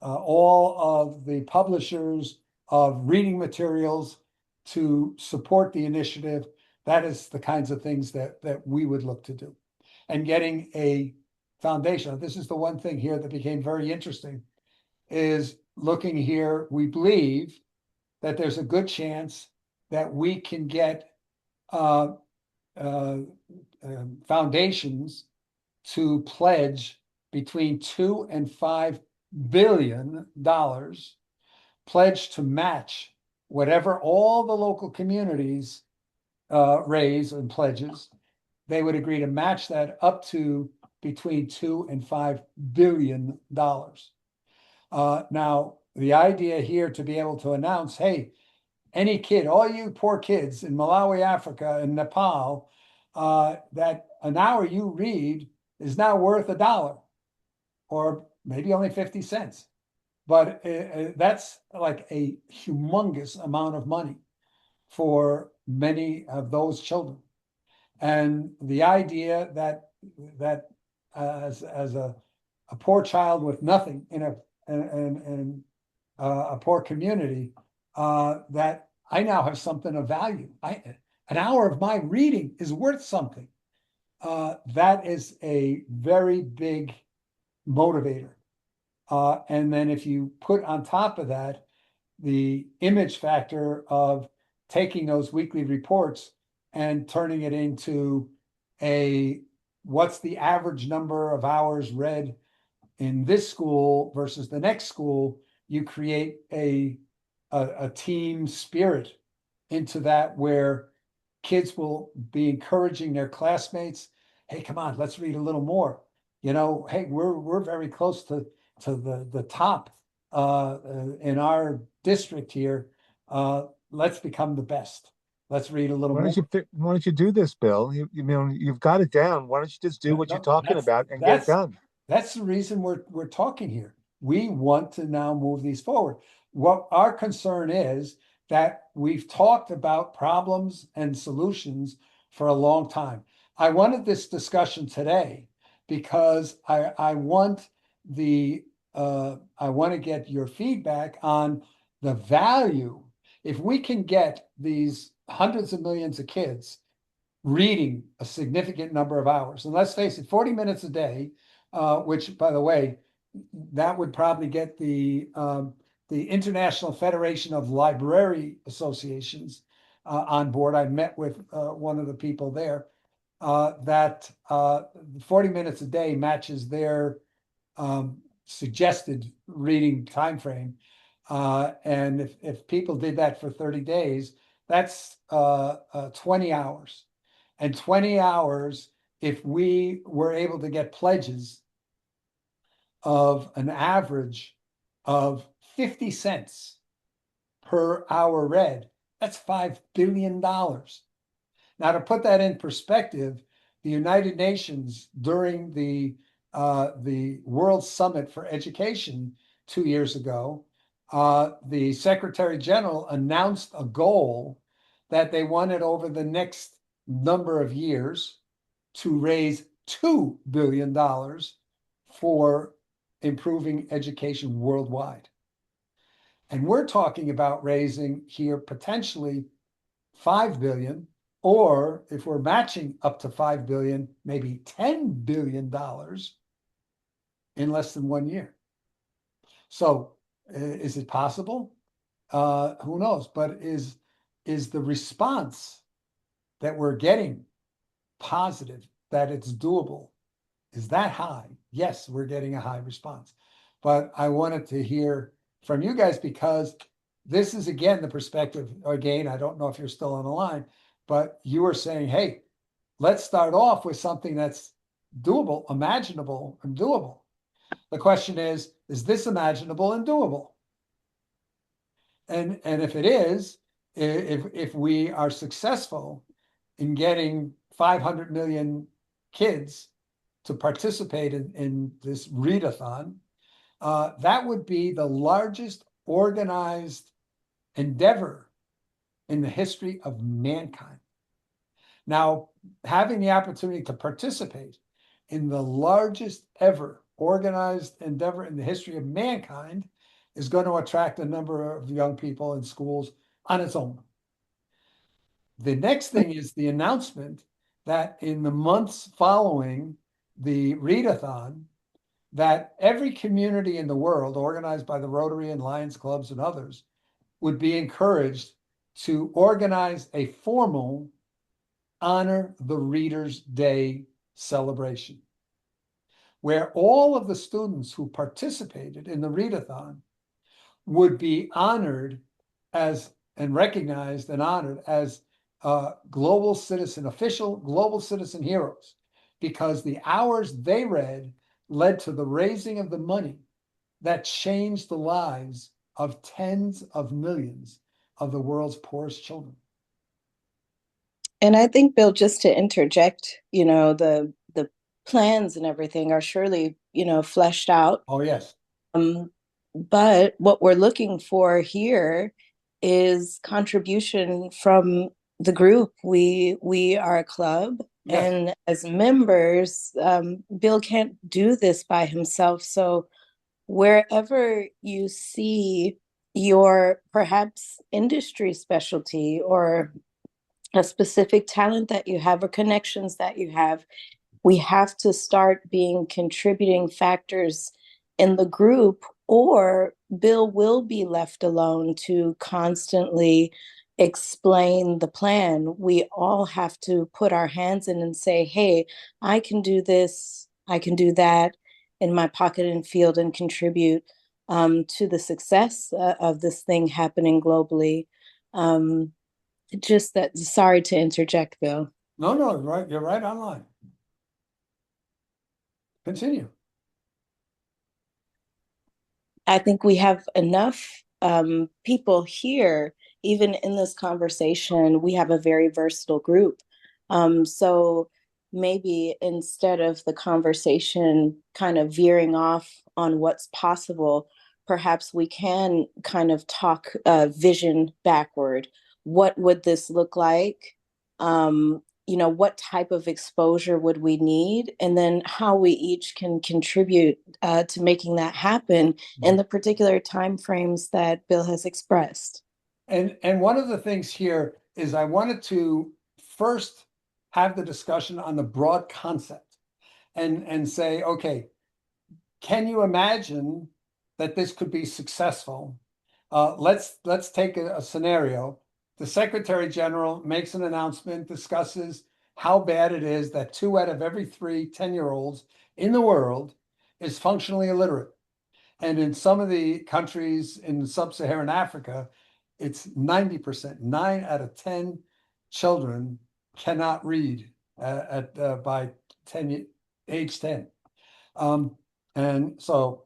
of the publishers of reading materials to support the initiative. That is the kinds of things that we would look to do. And getting a foundation. This is the one thing here that became very interesting, is looking here, we believe that there's a good chance that we can get foundations to pledge between $2 and $5 billion, pledge to match whatever all the local communities raise and pledges. They would agree to match that up to between $2 and $5 billion. Now, the idea here to be able to announce, hey, any kid, all you poor kids in Malawi, Africa, and Nepal, that an hour you read is now worth $1 or maybe only 50 cents. But that's like a humongous amount of money for many of those children. And the idea that as a poor child with nothing in a poor community, that I now have something of value. An hour of my reading is worth something. That is a very big motivator. And then if you put on top of that the image factor of taking those weekly reports and turning it into what's the average number of hours read in this school versus the next school, you create a team spirit into that, where kids will be encouraging their classmates. Hey, come on, let's read a little more. Hey, we're very close to the top in our district here. Let's become the best. Let's read a little more. Why don't you do this, Bill? You've got it down. Why don't you just do what you're talking about and get it done? That's the reason we're talking here. We want to now move these forward. What our concern is that we've talked about problems and solutions for a long time. I wanted this discussion today because I want I want to get your feedback on the value. If we can get these hundreds of millions of kids reading a significant number of hours, and let's face it, 40 minutes a day, which, by the way, that would probably get the International Federation of Library Associations on board. I met with one of the people there. That 40 minutes a day matches their suggested reading time frame. And if people did that for 30 days, that's 20 hours. And 20 hours, if we were able to get pledges of an average of 50 cents per hour read, that's $5 billion. Now, to put that in perspective, the United Nations during the World Summit for Education 2 years ago, the Secretary General announced a goal that they wanted over the next number of years to raise $2 billion for improving education worldwide. And we're talking about raising here potentially 5 billion, or if we're matching up to 5 billion, maybe $10 billion in less than 1 year. So is it possible? Who knows? But is the response that we're getting positive, that it's doable? Is that high? Yes, we're getting a high response. But I wanted to hear from you guys, because this is, again, the perspective. Again, I don't know if you're still on the line, but you were saying, hey, let's start off with something that's doable, imaginable, and doable. The question is this imaginable and doable? And if it is, if we are successful in getting 500 million kids to participate in this readathon, that would be the largest organized endeavor in the history of mankind. Now, having the opportunity to participate in the largest ever organized endeavor in the history of mankind is going to attract a number of young people in schools on its own. The next thing is the announcement that in the months following the readathon, that every community in the world, organized by the Rotary and Lions clubs and others, would be encouraged to organize a formal Honor the Readers Day celebration, where all of the students who participated in the readathon would be honored as, and recognized and honored as global citizen, official global citizen heroes, because the hours they read led to the raising of the money that changed the lives of tens of millions of the world's poorest children. And I think, Bill, just to interject, the plans and everything are surely, fleshed out. Oh, yes. But what we're looking for here is contribution from the group. We are a club, Yes. and as members, Bill can't do this by himself. So wherever you see your perhaps industry specialty or a specific talent that you have or connections that you have, we have to start being contributing factors in the group, or Bill will be left alone to constantly explain the plan. We all have to put our hands in and say, hey, I can do this, I can do that in my pocket and field and contribute to the success of this thing happening globally. Just that, sorry to interject, Bill. No, right. You're right on line. Continue. I think we have enough people here, even in this conversation. We have a very versatile group. So maybe instead of the conversation kind of veering off on what's possible, perhaps we can kind of talk vision backward. What would this look like what type of exposure would we need, and then how we each can contribute to making that happen in the particular timeframes that Bill has expressed. And one of the things here is I wanted to first have the discussion on the broad concept and say, okay, can you imagine that this could be successful? Let's take a scenario. The Secretary General makes an announcement, discusses how bad it is that 2 out of every 3 10-year-olds in the world is functionally illiterate. And in some of the countries in sub-Saharan Africa, it's 90%. 9 out of 10 children cannot read by age 10. And so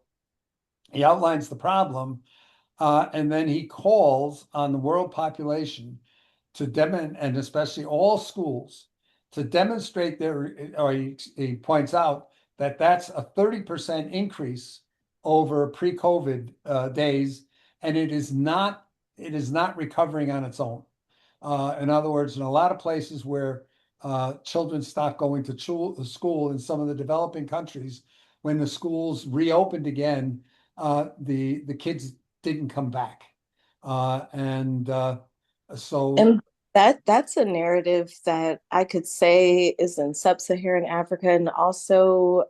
he outlines the problem, and then he calls on the world population to demonstrate, and especially all schools, to demonstrate or he points out that that's a 30% increase over pre-COVID days, and it is not recovering on its own. In other words, in a lot of places where children stopped going to school in some of the developing countries, when the schools reopened again, the kids didn't come back. So And that's a narrative that I could say is in sub-Saharan Africa and also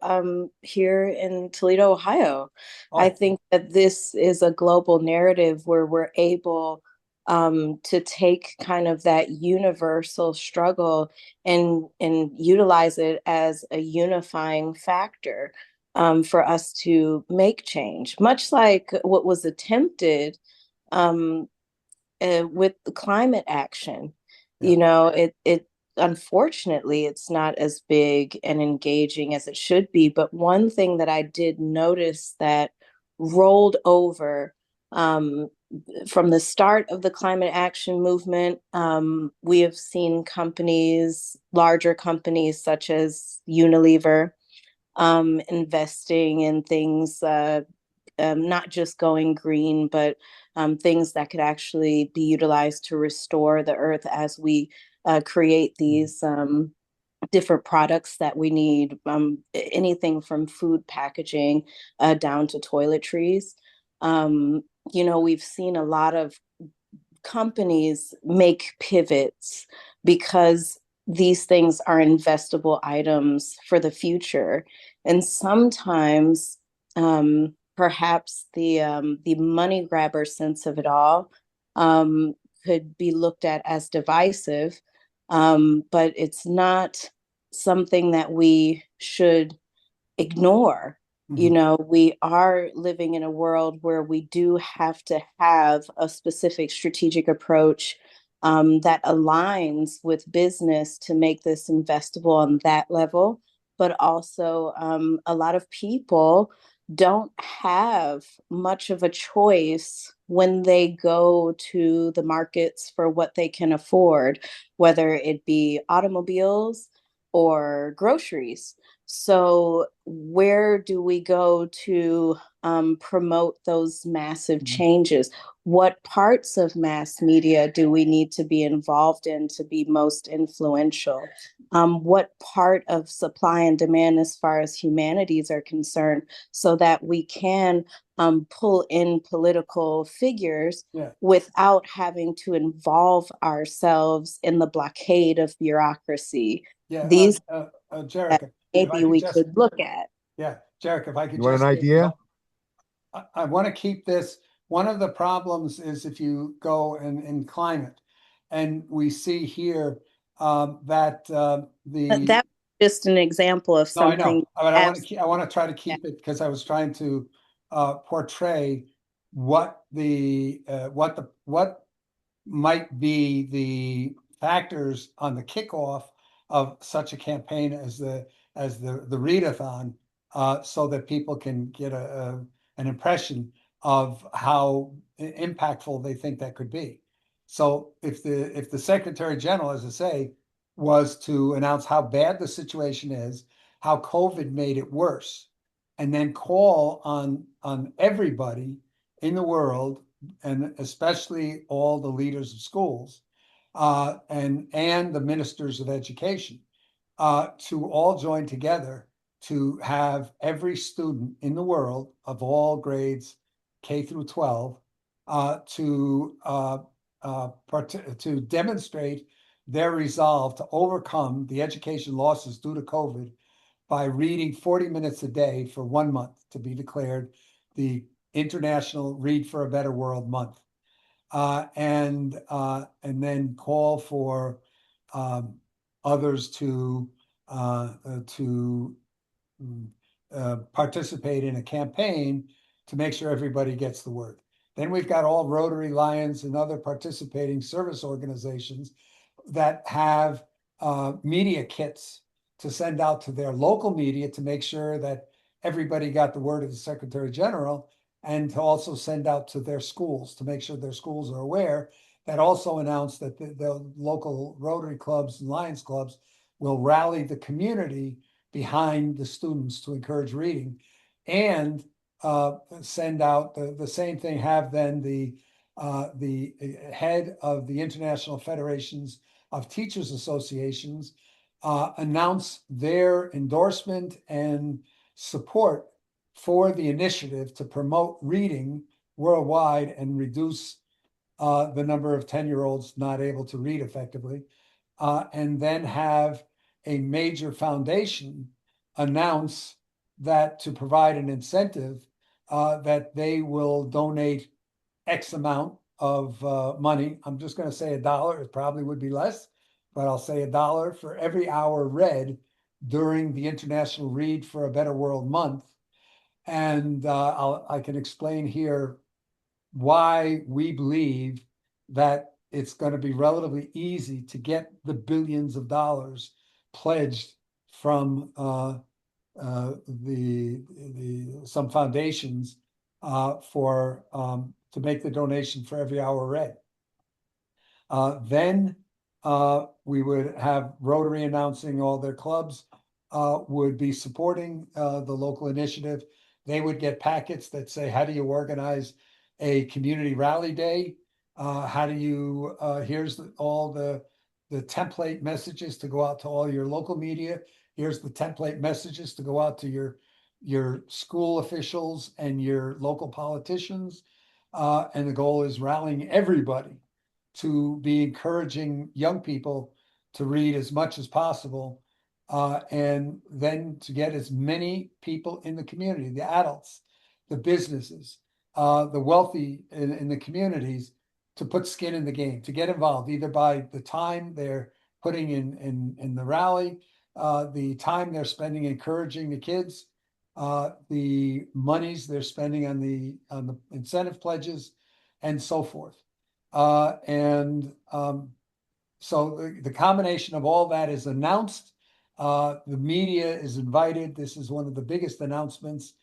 here in Toledo, Ohio. I think that this is a global narrative where we're able to take kind of that universal struggle and utilize it as a unifying factor for us to make change, much like what was attempted with the climate action. It unfortunately it's not as big and engaging as it should be. But one thing that I did notice that rolled over from the start of the climate action movement, we have seen larger companies such as Unilever, investing in things, not just going green, but things that could actually be utilized to restore the earth as we create these different products that we need, anything from food packaging down to toiletries. We've seen a lot of companies make pivots because these things are investable items for the future. And sometimes perhaps the money grabber sense of it all could be looked at as divisive, but it's not something that we should ignore. We are living in a world where we do have to have a specific strategic approach that aligns with business to make this investable on that level. But also, a lot of people don't have much of a choice when they go to the markets for what they can afford, whether it be automobiles or groceries. So where do we go to promote those massive changes? What parts of mass media do we need to be involved in to be most influential? What part of supply and demand as far as humanities are concerned, so that we can pull in political figures without having to involve ourselves in the blockade of bureaucracy? These Jerica, maybe we could look at. Yeah, Jerica, if I could You want an idea? I want to keep this. One of the problems is if you go in climate, and we see here that That's just an example of No, I something. know, but I want to try to keep it because I was trying to portray what might be the factors on the kickoff of such a campaign as the readathon, so that people can get an impression of how impactful they think that could be. So if the Secretary General, as I say, was to announce how bad the situation is, how COVID made it worse, and then call on everybody in the world, and especially all the leaders of schools, and the ministers of education to all join together to have every student in the world of all grades, K through 12, to demonstrate their resolve to overcome the education losses due to COVID by reading 40 minutes a day for 1 month, to be declared the International Read for a Better World Month. And then call for others to participate in a campaign to make sure everybody gets the word. Then we've got all Rotary, Lions, and other participating service organizations that have media kits to send out to their local media to make sure that everybody got the word of the Secretary General, and to also send out to their schools to make sure their schools are aware, that also announce that the local Rotary clubs and Lions clubs will rally the community behind the students to encourage reading, and send out the same thing, have then the head of the International Federations of Teachers Associations announce their endorsement and support for the initiative to promote reading worldwide and reduce the number of 10-year-olds not able to read effectively, and then have a major foundation announce that to provide an incentive that they will donate X amount of money. I'm just going to say $1. It probably would be less, but I'll say $1 for every hour read during the International Read for a Better World Month. And I can explain here why we believe that it's going to be relatively easy to get the billions of dollars pledged from some foundations to make the donation for every hour read. Then we would have Rotary announcing all their clubs would be supporting the local initiative. They would get packets that say, how do you organize a community rally day? How do you, here's all the template messages to go out to all your local media. Here's the template messages to go out to your school officials and your local politicians. And the goal is rallying everybody to be encouraging young people to read as much as possible, and then to get as many people in the community, the adults, the businesses, the wealthy in the communities, to put skin in the game, to get involved, either by the time they're putting in the rally, the time they're spending encouraging the kids, the monies they're spending on the incentive pledges, and so forth. So the combination of all that is announced. The media is invited. This is one of the biggest announcements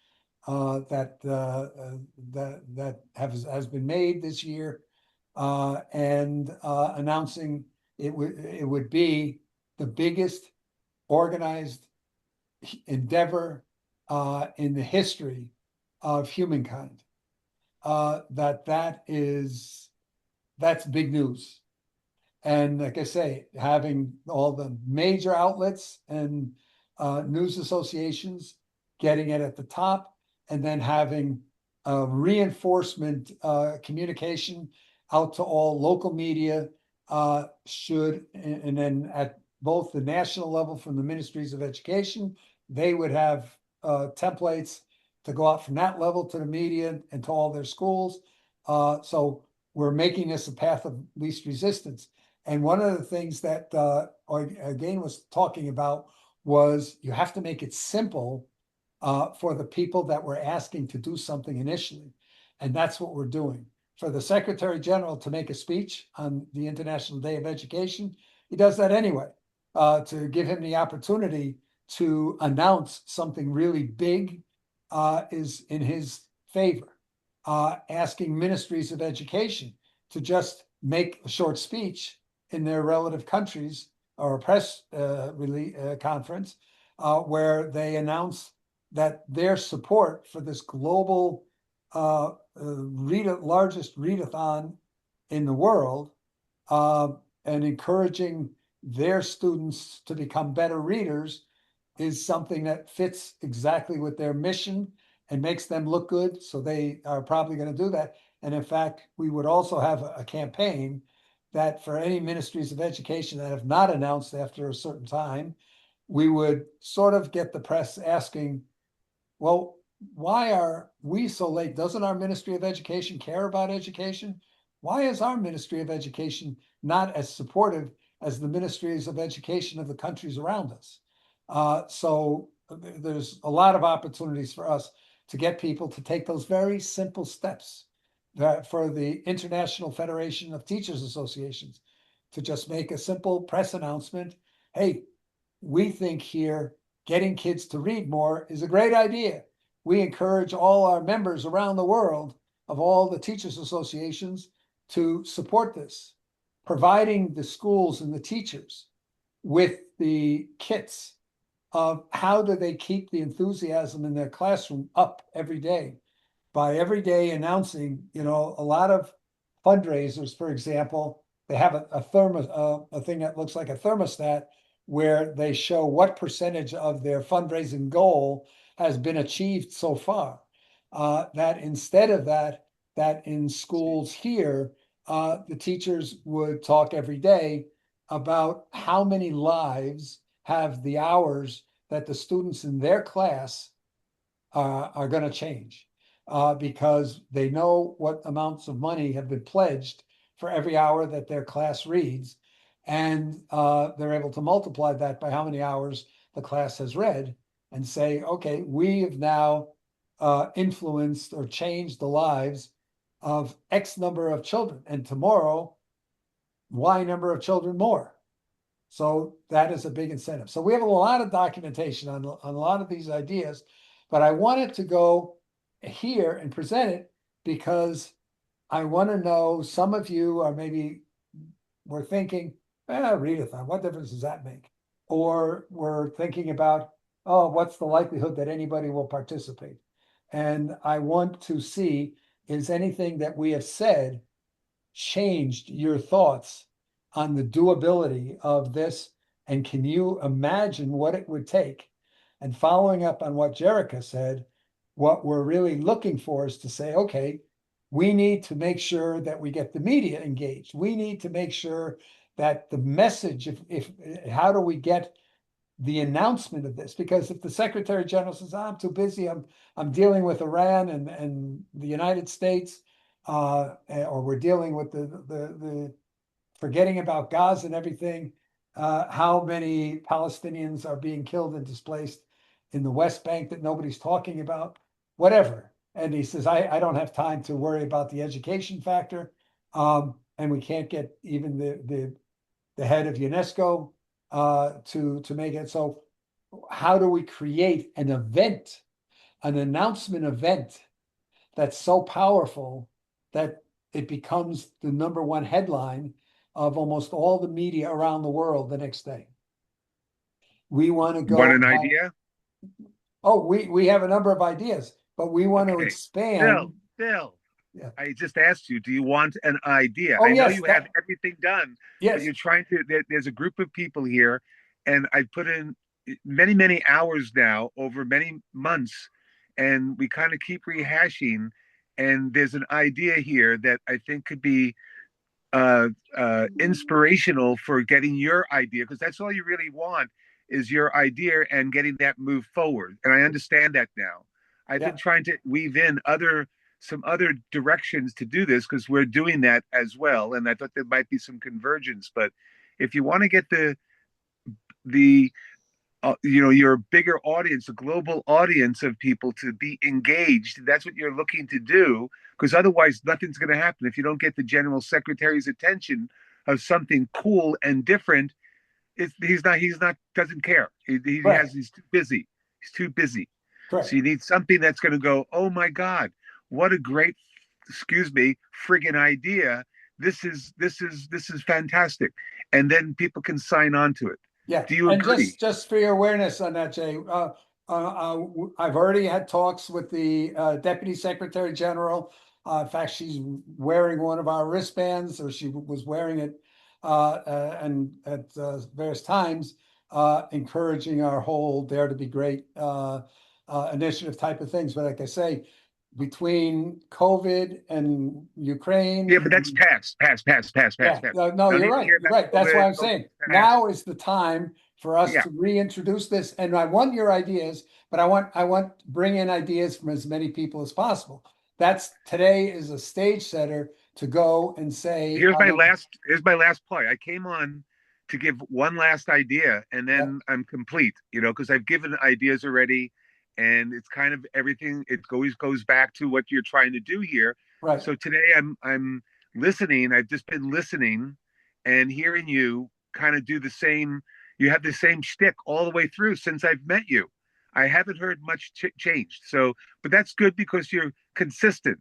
that has been made this year, and announcing it would be the biggest organized endeavor in the history of humankind. That's big news. And like I say, having all the major outlets and news associations getting it at the top, and then having reinforcement communication out to all local media, and then at both the national level from the ministries of education, they would have templates to go out from that level to the media and to all their schools. So we're making this a path of least resistance. And one of the things that again was talking about was you have to make it simple for the people that were asking to do something initially. And that's what we're doing. For the Secretary General to make a speech on the International Day of Education, he does that anyway, to give him the opportunity to announce something really big is in his favor. Asking ministries of education to just make a short speech in their relative countries, or a press conference, where they announce that their support for this global largest readathon in the world and encouraging their students to become better readers is something that fits exactly with their mission and makes them look good. So they are probably going to do that. And in fact, we would also have a campaign that for any ministries of education that have not announced after a certain time, we would sort of get the press asking, well, why are we so late? Doesn't our Ministry of Education care about education? Why is our Ministry of Education not as supportive as the ministries of education of the countries around us? So there's a lot of opportunities for us to get people to take those very simple steps that for the International Federation of Teachers Associations to just make a simple press announcement. Hey, we think here getting kids to read more is a great idea. We encourage all our members around the world of all the teachers associations to support this, providing the schools and the teachers with the kits of how do they keep the enthusiasm in their classroom up every day by every day announcing, a lot of fundraisers, for example, they have a thing that looks like a thermostat where they show what percentage of their fundraising goal has been achieved so far. That instead of that in schools here, the teachers would talk every day about how many lives have the hours that the students in their class are going to change because they know what amounts of money have been pledged for every hour that their class reads. And they're able to multiply that by how many hours the class has read and say, okay, we have now influenced or changed the lives of X number of children. And tomorrow, Y number of children more. So that is a big incentive. So we have a lot of documentation on a lot of these ideas, but I wanted to go here and present it because I want to know some of you are maybe we're thinking, readathon, what difference does that make? Or we're thinking about, oh, what's the likelihood that anybody will participate? And I want to see, is anything that we have said changed your thoughts on the doability of this? And can you imagine what it would take? And following up on what Jerica said, what we're really looking for is to say, okay, we need to make sure that we get the media engaged. We need to make sure that the message, if how do we get the announcement of this? Because if the Secretary General says, I'm too busy, I'm dealing with Iran and the United States, or we're dealing with the forgetting about Gaza and everything, how many Palestinians are being killed and displaced in the West Bank that nobody's talking about, whatever. And he says, I don't have time to worry about the education factor. And we can't get even the head of UNESCO to make it. So how do we create an event, an announcement event that's so powerful that it becomes the number one headline of almost all the media around the world the next day? We want to go. Want an idea? Oh, we have a number of ideas, but we want to expand. Bill, Yeah. I just asked you, do you want an idea? Oh, I know yes, you have everything done, yes, but you're trying to, there's a group of people here, and I put in many, many hours now over many months, and we kind of keep rehashing. And there's an idea here that I think could be inspirational for getting your idea, because that's all you really want is your idea and getting that move forward. And I understand that now. I've been trying to weave in some other directions to do this because we're doing that as well. And I thought there might be some convergence. But if you want to get the your bigger audience, a global audience of people to be engaged, that's what you're looking to do, because otherwise nothing's going to happen if you don't get the general secretary's attention of something cool and different. He's not doesn't care. He's too busy. He's too busy. Correct. So you need something that's going to go, oh my God, what a great, excuse me, friggin' idea. This is fantastic. And then people can sign on to it. Yeah. Do you and agree? just for your awareness on that, Jay, I've already had talks with the Deputy Secretary General. In fact, she's wearing one of our wristbands, or she was wearing it and at various times encouraging our whole Dare to Be Great initiative type of things. But like I say, between COVID and Ukraine, Yeah, but that's past. yeah, no, Don't you're need to right. hear You're about right. That's why COVID. I'm saying Past. now is the time for us Yeah. to reintroduce this. And I want your ideas, but I want to bring in ideas from as many people as possible. That's today is a stage setter to go and say, Here's my last point. I came on to give one last idea and yeah, then I'm complete, because I've given ideas already and it's kind of everything. It always goes back to what you're trying to do here. right, So today I'm listening. I've just been listening and hearing you kind of do the same. You have the same shtick all the way through since I've met you. I haven't heard much changed. So, but that's good because you're consistent.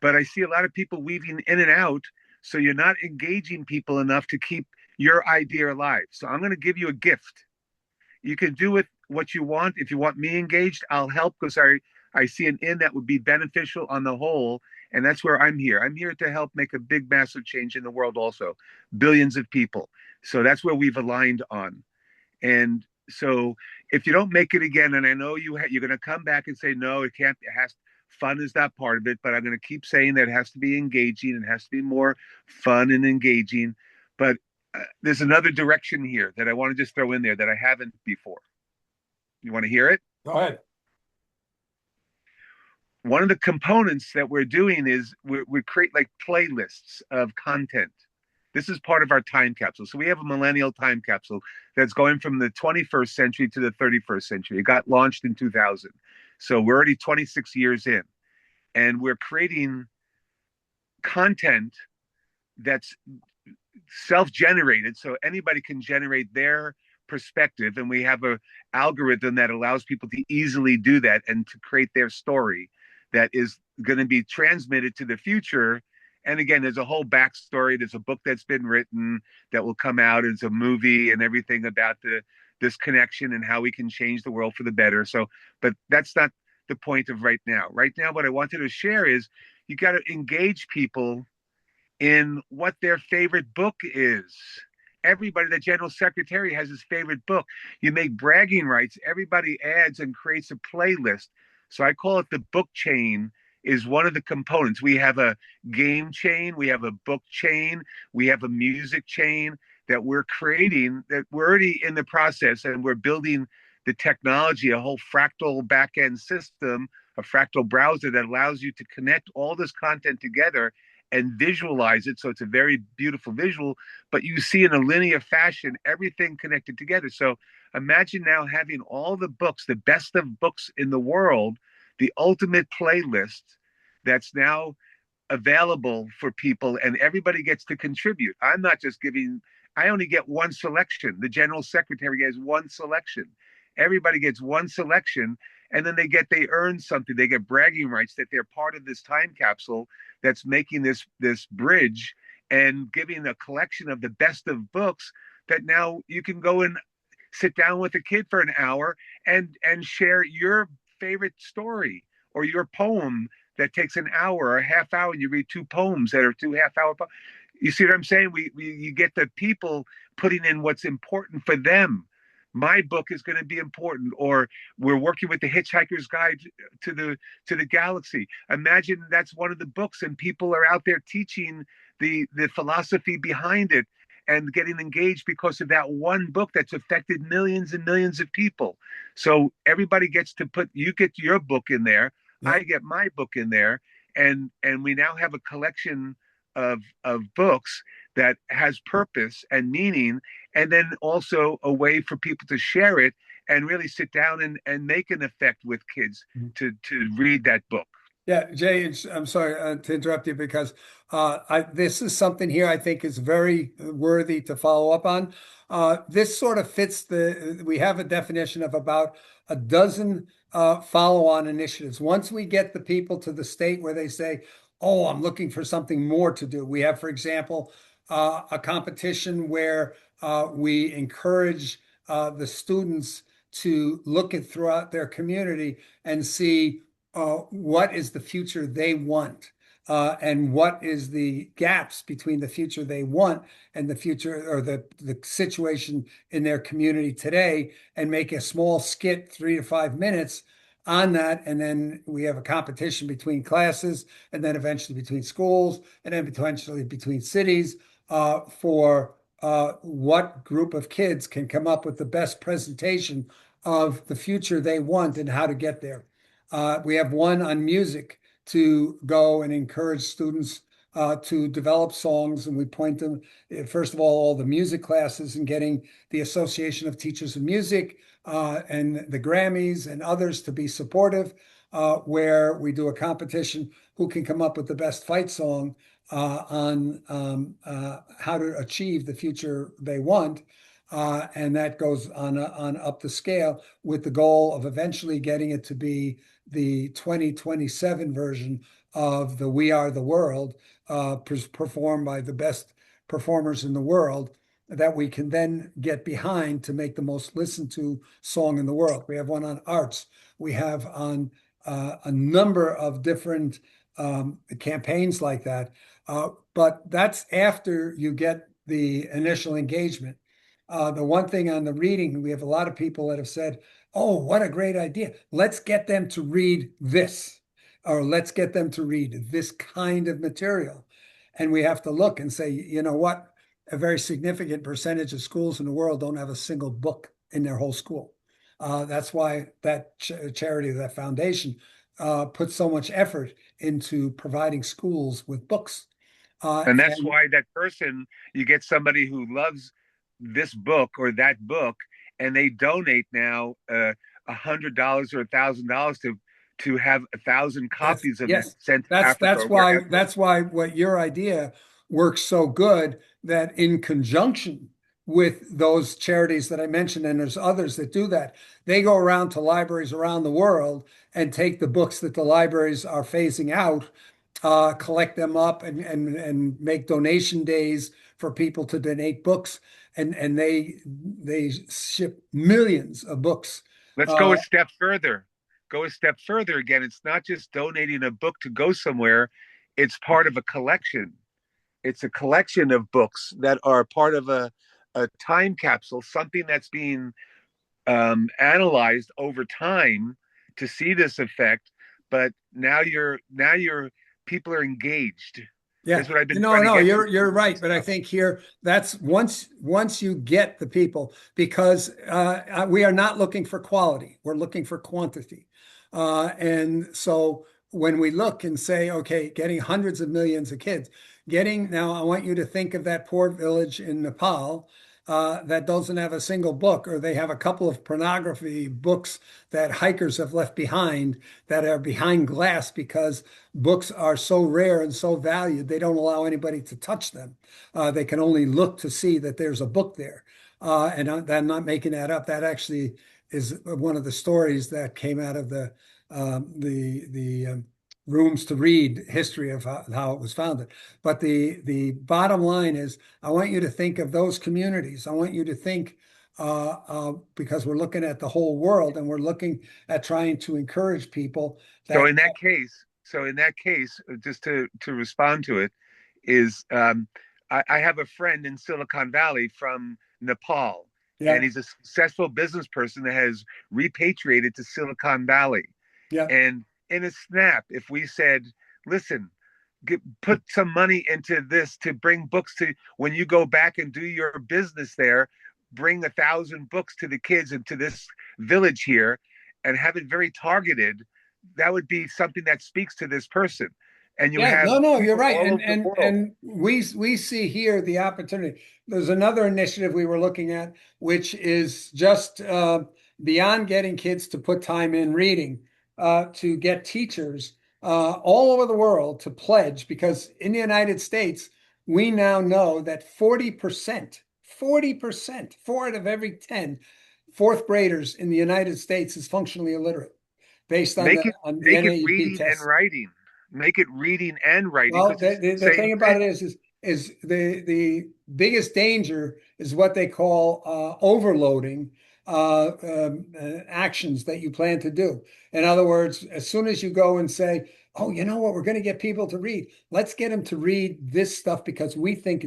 But I see a lot of people weaving in and out, so you're not engaging people enough to keep your idea alive. So I'm going to give you a gift. You can do with what you want. If you want me engaged, I'll help because I see an in that would be beneficial on the whole. And that's where I'm here. I'm here to help make a big, massive change in the world also. Billions of people. So that's where we've aligned on. And so if you don't make it again, and I know you're going to come back and say, no, it can't, it has, fun is not part of it, but I'm going to keep saying that it has to be engaging. It has to be more fun and engaging. But there's another direction here that I want to just throw in there that I haven't before. You want to hear it? go ahead. One of the components that we're doing is we create like playlists of content. This is part of our time capsule. So we have a millennial time capsule that's going from the 21st century to the 31st century. It got launched in 2000. So we're already 26 years in. And we're creating content that's self-generated so anybody can generate their perspective, and we have a algorithm that allows people to easily do that and to create their story that is going to be transmitted to the future. And again, there's a whole backstory. There's a book that's been written that will come out as a movie and everything about this connection and how we can change the world for the better. So, but that's not the point of right now. Right now, what I wanted to share is you got to engage people in what their favorite book is. Everybody, the general secretary has his favorite book. You make bragging rights. Everybody adds and creates a playlist. So I call it the book chain is one of the components. We have a game chain, we have a book chain, we have a music chain that we're creating that we're already in the process and we're building the technology, a whole fractal backend system, a fractal browser that allows you to connect all this content together and visualize it. So it's a very beautiful visual, but you see in a linear fashion, everything connected together. So imagine now having all the books, the best of books in the world, the ultimate playlist that's now available for people and everybody gets to contribute. I'm not just giving, I only get one selection. The general secretary has one selection. Everybody gets one selection and then they earn something. They get bragging rights that they're part of this time capsule that's making this bridge and giving a collection of the best of books that now you can go and sit down with a kid for an hour and share your favorite story or your poem that takes an hour or a half hour and you read two poems that are 2 half-hour you see what I'm saying? You get the people putting in what's important for them. My book is going to be important, or we're working with the Hitchhiker's Guide to the Galaxy. Imagine that's one of the books, and people are out there teaching the philosophy behind it and getting engaged because of that one book that's affected millions and millions of people. So everybody gets to you get your book in there, Yeah. I get my book in there, and we now have a collection of books that has purpose and meaning, and then also a way for people to share it and really sit down and make an effect with kids to read that book. Yeah, Jay, I'm sorry to interrupt you because this is something here I think is very worthy to follow up on. This sort of fits we have a definition of about a dozen follow-on initiatives. Once we get the people to the state where they say, oh, I'm looking for something more to do. We have, for example, a competition where we encourage the students to look at throughout their community and see what is the future they want. and what is the gaps between the future they want and the future or the situation in their community today, and make a small skit, 3 to 5 minutes on that. And then we have a competition between classes, and then eventually between schools, and then eventually between cities, for what group of kids can come up with the best presentation of the future they want and how to get there. We have one on music to go and encourage students to develop songs. And we point them, first of all the music classes, and getting the Association of Teachers of Music and the Grammys and others to be supportive, where we do a competition who can come up with the best fight song on how to achieve the future they want. And that goes on up the scale, with the goal of eventually getting it to be the 2027 version of the We Are the World, performed by the best performers in the world, that we can then get behind to make the most listened to song in the world. We have one on arts. We have on a number of different campaigns like that. But that's after you get the initial engagement. The one thing on the reading, we have a lot of people that have said, oh, what a great idea. Let's get them to read this, or let's get them to read this kind of material. And we have to look and say, you know what? A very significant percentage of schools in the world don't have a single book in their whole school. That's why that charity, that foundation, puts so much effort into providing schools with books. And that's why that person, you get somebody who loves this book or that book, and they donate now $100 or $1,000 to have 1,000 copies of it sent to Africa. That's why what your idea works so good, that in conjunction with those charities that I mentioned, and there's others that do that, they go around to libraries around the world and take the books that the libraries are phasing out, collect them up, and make donation days for people to donate books, and they ship millions of books. Let's go a step further. Go a step further again. It's not just donating a book to go somewhere. It's part of a collection. It's a collection of books that are part of a time capsule, something that's being analyzed over time to see this effect. But now people are engaged. Yeah, that's what I've been no, you're right. But I think here, that's once you get the people, because we are not looking for quality, we're looking for quantity. And so when we look and say, okay, getting hundreds of millions of kids, now I want you to think of that poor village in Nepal that doesn't have a single book, or they have a couple of pornography books that hikers have left behind, that are behind glass, because books are so rare and so valued, they don't allow anybody to touch them. They can only look to see that there's a book there. And I'm not making that up. That actually is one of the stories that came out of the rooms to read history of how it was founded. But the bottom line is, I want you to think of those communities. I want you to think, because we're looking at the whole world, and we're looking at trying to encourage people. So in that case, just to respond to it, is I have a friend in Silicon Valley from Nepal, and he's a successful business person that has repatriated to Silicon Valley. And in a snap, if we said, listen, put some money into this to bring books to, when you go back and do your business there, bring 1,000 books to the kids and to this village here, and have it very targeted, that would be something that speaks to this person. And you have you're right. And we see here the opportunity. There's another initiative we were looking at, which is just beyond getting kids to put time in reading, to get teachers all over the world to pledge, because in the United States, we now know that 40%, 4 out of every 10 fourth graders in the United States is functionally illiterate, based on the NAEP test. Make it reading and writing. Well, the thing about it is the biggest danger is what they call overloading actions that you plan to do. In other words, as soon as you go and say, oh, you know what? We're going to get people to read. Let's get them to read this stuff because we think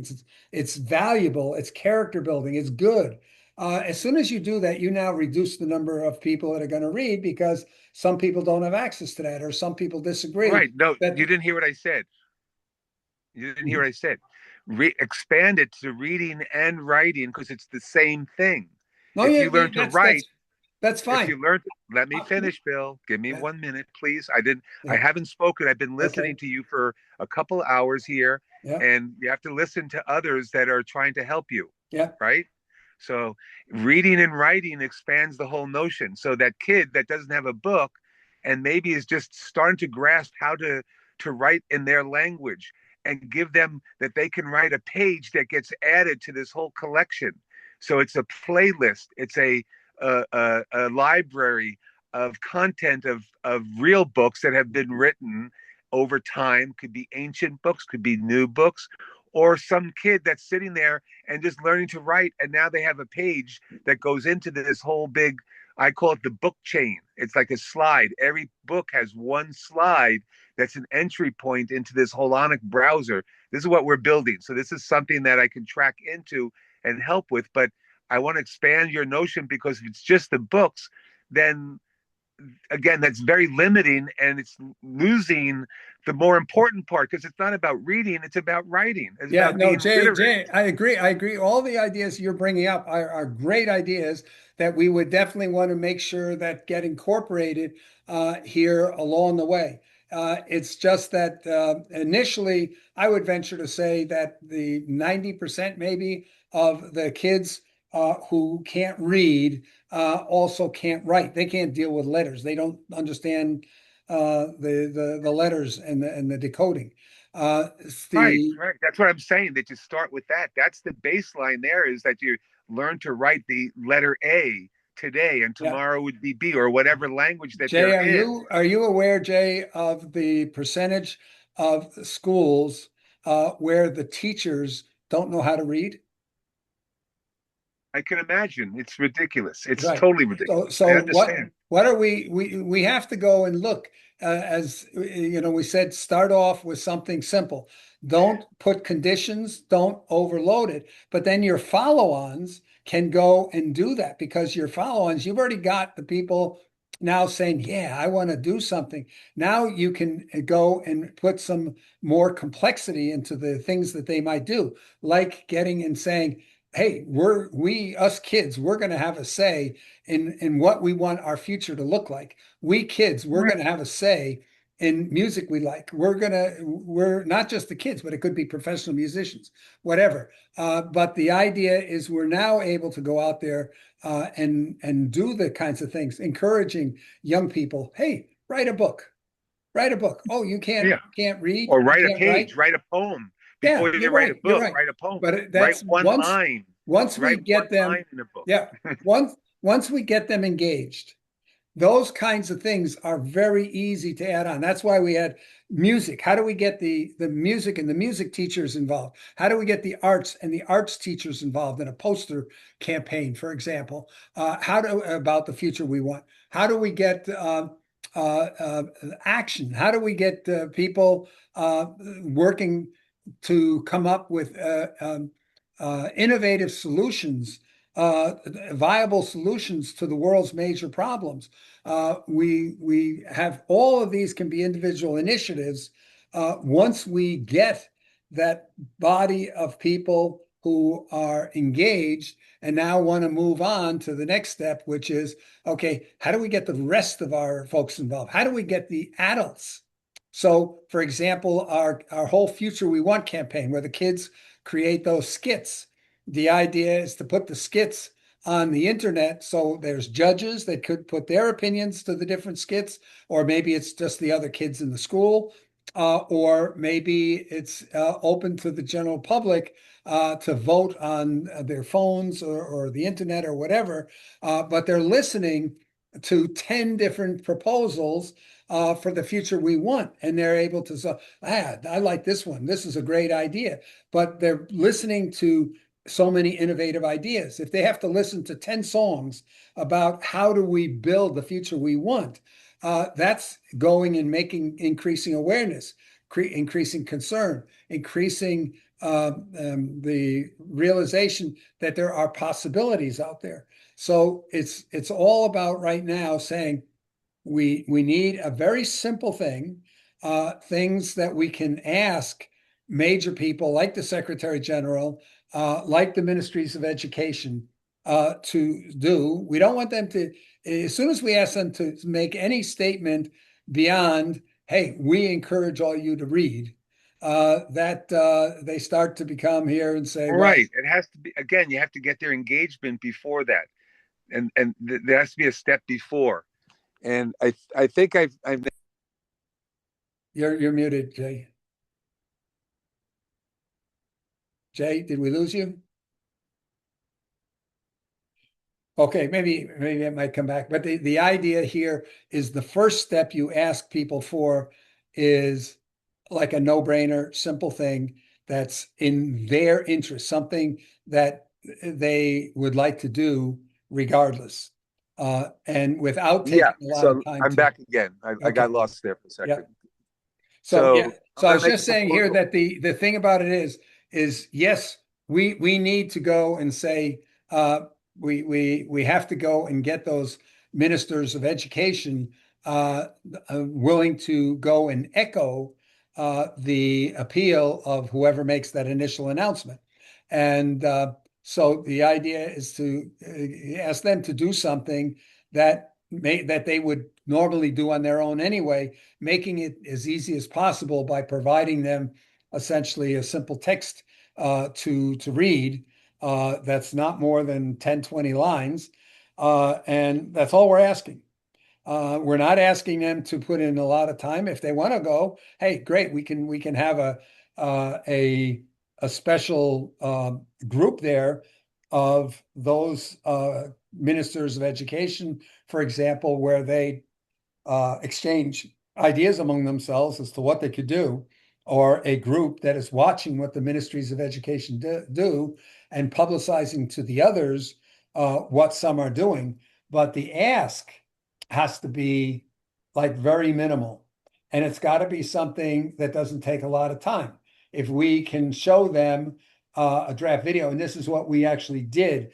it's valuable, it's character building, it's good. As soon as you do that, you now reduce the number of people that are going to read because some people don't have access to that, or some people disagree. Right. No, That you didn't hear what I said. You didn't hear what I said. Expand it to reading and writing because it's the same thing. no, If yeah, you learn to write, that's if fine. you learn to, let me Uh, finish, Bill. Give me yeah, 1 minute, please. I yeah, haven't spoken. I've been okay, listening to you for a couple hours here, yeah, and you have to listen to others that are trying to help you, yeah, right? So reading and writing expands the whole notion. So that kid that doesn't have a book and maybe is just starting to grasp how to write in their language and give them that they can write a page that gets added to this whole collection. So it's a playlist. It's a library of content of real books that have been written over time. Could be ancient books, could be new books, or some kid that's sitting there and just learning to write, and now they have a page that goes into this whole big, I call it the book chain. It's like a slide. Every book has one slide that's an entry point into this holonic browser. This is what we're building. So this is something that I can track into and help with. But I want to expand your notion because if it's just the books, then again, that's very limiting and it's losing the more important part because it's not about reading, it's about writing. It's yeah. about No, being literate. Jay, I agree. I agree. All the ideas you're bringing up are great ideas that we would definitely want to make sure that get incorporated here along the way. It's just that initially, I would venture to say that the 90% maybe of the kids who can't read also can't write. They can't deal with letters. They don't understand the letters and the decoding. It's Right, the right. That's what I'm saying. That you start with that. That's the baseline there is that you learn to write the letter A today and Yeah. tomorrow would be B or whatever language that Jay, they're in. are you aware, Jay, of the percentage of schools where the teachers don't know how to read? I can imagine. It's ridiculous. It's Right. totally So, ridiculous. I so understand. what are we have to go and look as you know, we said start off with something simple. Don't put conditions, don't overload it, but then your follow-ons can go and do that because your follow-ons, you've already got the people now saying, yeah, I want to do something. Now you can go and put some more complexity into the things that they might do, like getting and saying, hey, us kids, we're going to have a say in what we want our future to look like. We kids, we're Right. going to have a say in music we like. We're not just the kids, but it could be professional musicians, whatever. But the idea is we're now able to go out there and do the kinds of things, encouraging young people. Hey, write a book. Write a book. Oh, Yeah. can't read, Or you write a can't write. page, write a poem. Yeah, Before you you're write a right. You're book, right. write a poem. But Write that's one line. once we Write one get them, line in a book. yeah, once we get them engaged, those kinds of things are very easy to add on. That's why we had music. How do we get the music and the music teachers involved? How do we get the arts and the arts teachers involved in a poster campaign, for example? How do about the future we want? How do we get action? How do we get people working to come up with innovative solutions, viable solutions to the world's major problems? We have all of these can be individual initiatives. Once we get that body of people who are engaged and now want to move on to the next step, which is, okay, how do we get the rest of our folks involved? How do we get the adults? So, for example, our whole Future We Want campaign, where the kids create those skits. The idea is to put the skits on the internet so there's judges that could put their opinions to the different skits, or maybe it's just the other kids in the school, or maybe it's open to the general public to vote on their phones or the internet or whatever, but they're listening to 10 different proposals for the future we want. And they're able to say, I like this one. This is a great idea. But they're listening to so many innovative ideas. If they have to listen to 10 songs about how do we build the future we want, That's going and increasing awareness, increasing concern, increasing the realization that there are possibilities out there. So it's all about right now saying we need a very simple thing, things that we can ask major people like the Secretary General, like the ministries of education to do. We don't want them to, as soon as we ask them to make any statement beyond, hey, we encourage all you to read, that they start to become here and say, well, Right. It has to be, again, you have to get their engagement before that. And there has to be a step before. And I think I've you're muted, Jay. Jay, did we lose you? Okay, maybe it might come back. But the idea here is the first step you ask people for is like a no-brainer, simple thing that's in their interest, something that they would like to do regardless, and without Yeah, taking a lot of so time I'm to. back again. I Okay, got lost there for a yeah. second. So yeah, So I'm so I going was to make just a saying here proposal. that the thing about it is yes, we need to go and say we have to go and get those ministers of education willing to go and echo the appeal of whoever makes that initial announcement. And so the idea is to ask them to do something that they would normally do on their own anyway, making it as easy as possible by providing them essentially a simple text to read that's not more than 10, 20 lines. And that's all we're asking. We're not asking them to put in a lot of time. If they want to go, hey, great, we can have a special group there of those ministers of education, for example, where they exchange ideas among themselves as to what they could do, or a group that is watching what the ministries of education do and publicizing to the others what some are doing. But the ask has to be like very minimal. And it's got to be something that doesn't take a lot of time. If we can show them a draft video, and this is what we actually did,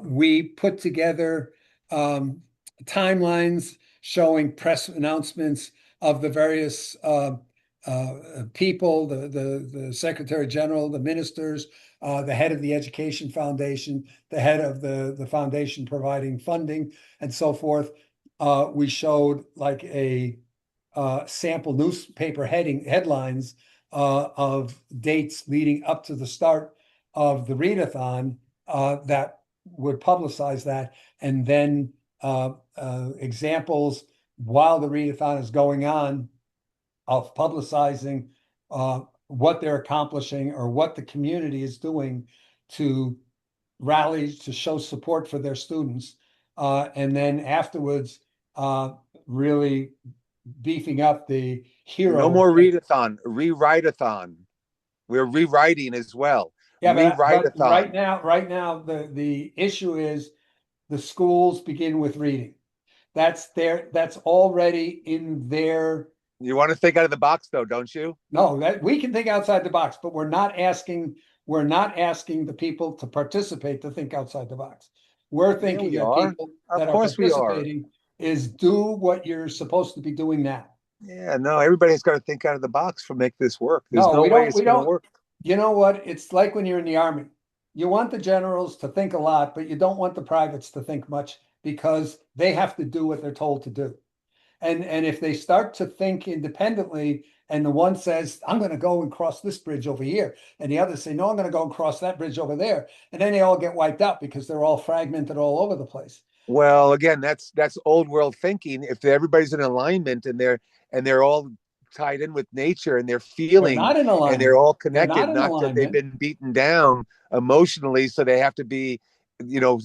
we put together timelines showing press announcements of the various people, the Secretary General, the ministers, the head of the Education Foundation, the head of the foundation providing funding, and so forth. We showed like a sample newspaper headlines of dates leading up to the start of the readathon that would publicize that, and then examples while the readathon is going on of publicizing what they're accomplishing or what the community is doing to rally to show support for their students, and then afterwards really beefing up the No hero. more readathon, rewrite-a-thon. We're rewriting as well. Yeah, but Rewrite-a-thon. right now the issue is the schools begin with reading. That's already in their. You want to think out of the box, though, don't you? No, that we can think outside the box, but we're not asking the people to participate to think outside the box. We're Yeah, thinking we that are. people Of that are course we are. participating is do what you're supposed to be doing now. Yeah, no, everybody's got to think out of the box to make this work. There's No, no we way don't. it's We going to don't. work. You know what? It's like when you're in the army. You want the generals to think a lot, but you don't want the privates to think much because they have to do what they're told to do. And if they start to think independently, and the one says, I'm going to go and cross this bridge over here, and the others say, no, I'm going to go and cross that bridge over there, and then they all get wiped out because they're all fragmented all over the place. Well, again, that's old world thinking. If everybody's in alignment and they're all tied in with nature and they're They're feeling not in and they're alignment. all They're connected, not in not that they've alignment. been beaten down emotionally, so they have to be, you know,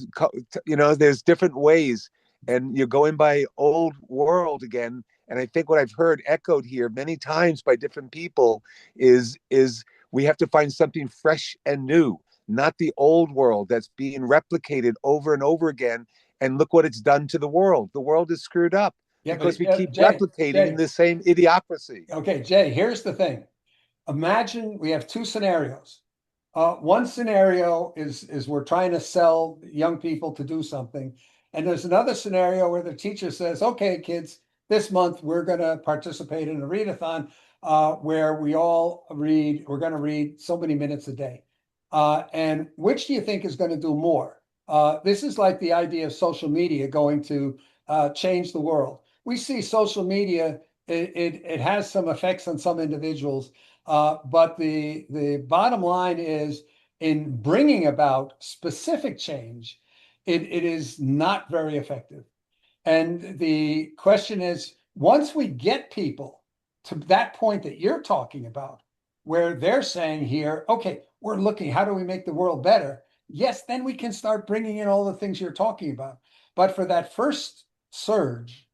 there's different ways, and you're going by old world again. And I think what I've heard echoed here many times by different people is we have to find something fresh and new, not the old world that's being replicated over and over again. And look what it's done to the world. The world is screwed up. Yeah, because but we keep Jay, replicating the same idiocracy. okay, Jay, here's the thing. Imagine we have two scenarios. One scenario is we're trying to sell young people to do something. And there's another scenario where the teacher says, okay, kids, this month we're going to participate in a readathon where we all read, we're going to read so many minutes a day. And which do you think is going to do more? This is like the idea of social media going to change the world. We see social media, it has some effects on some individuals. But the bottom line is in bringing about specific change, it is not very effective. And the question is, once we get people to that point that you're talking about, where they're saying here, okay, we're looking, how do we make the world better? Yes, then we can start bringing in all the things you're talking about. But for that first surge,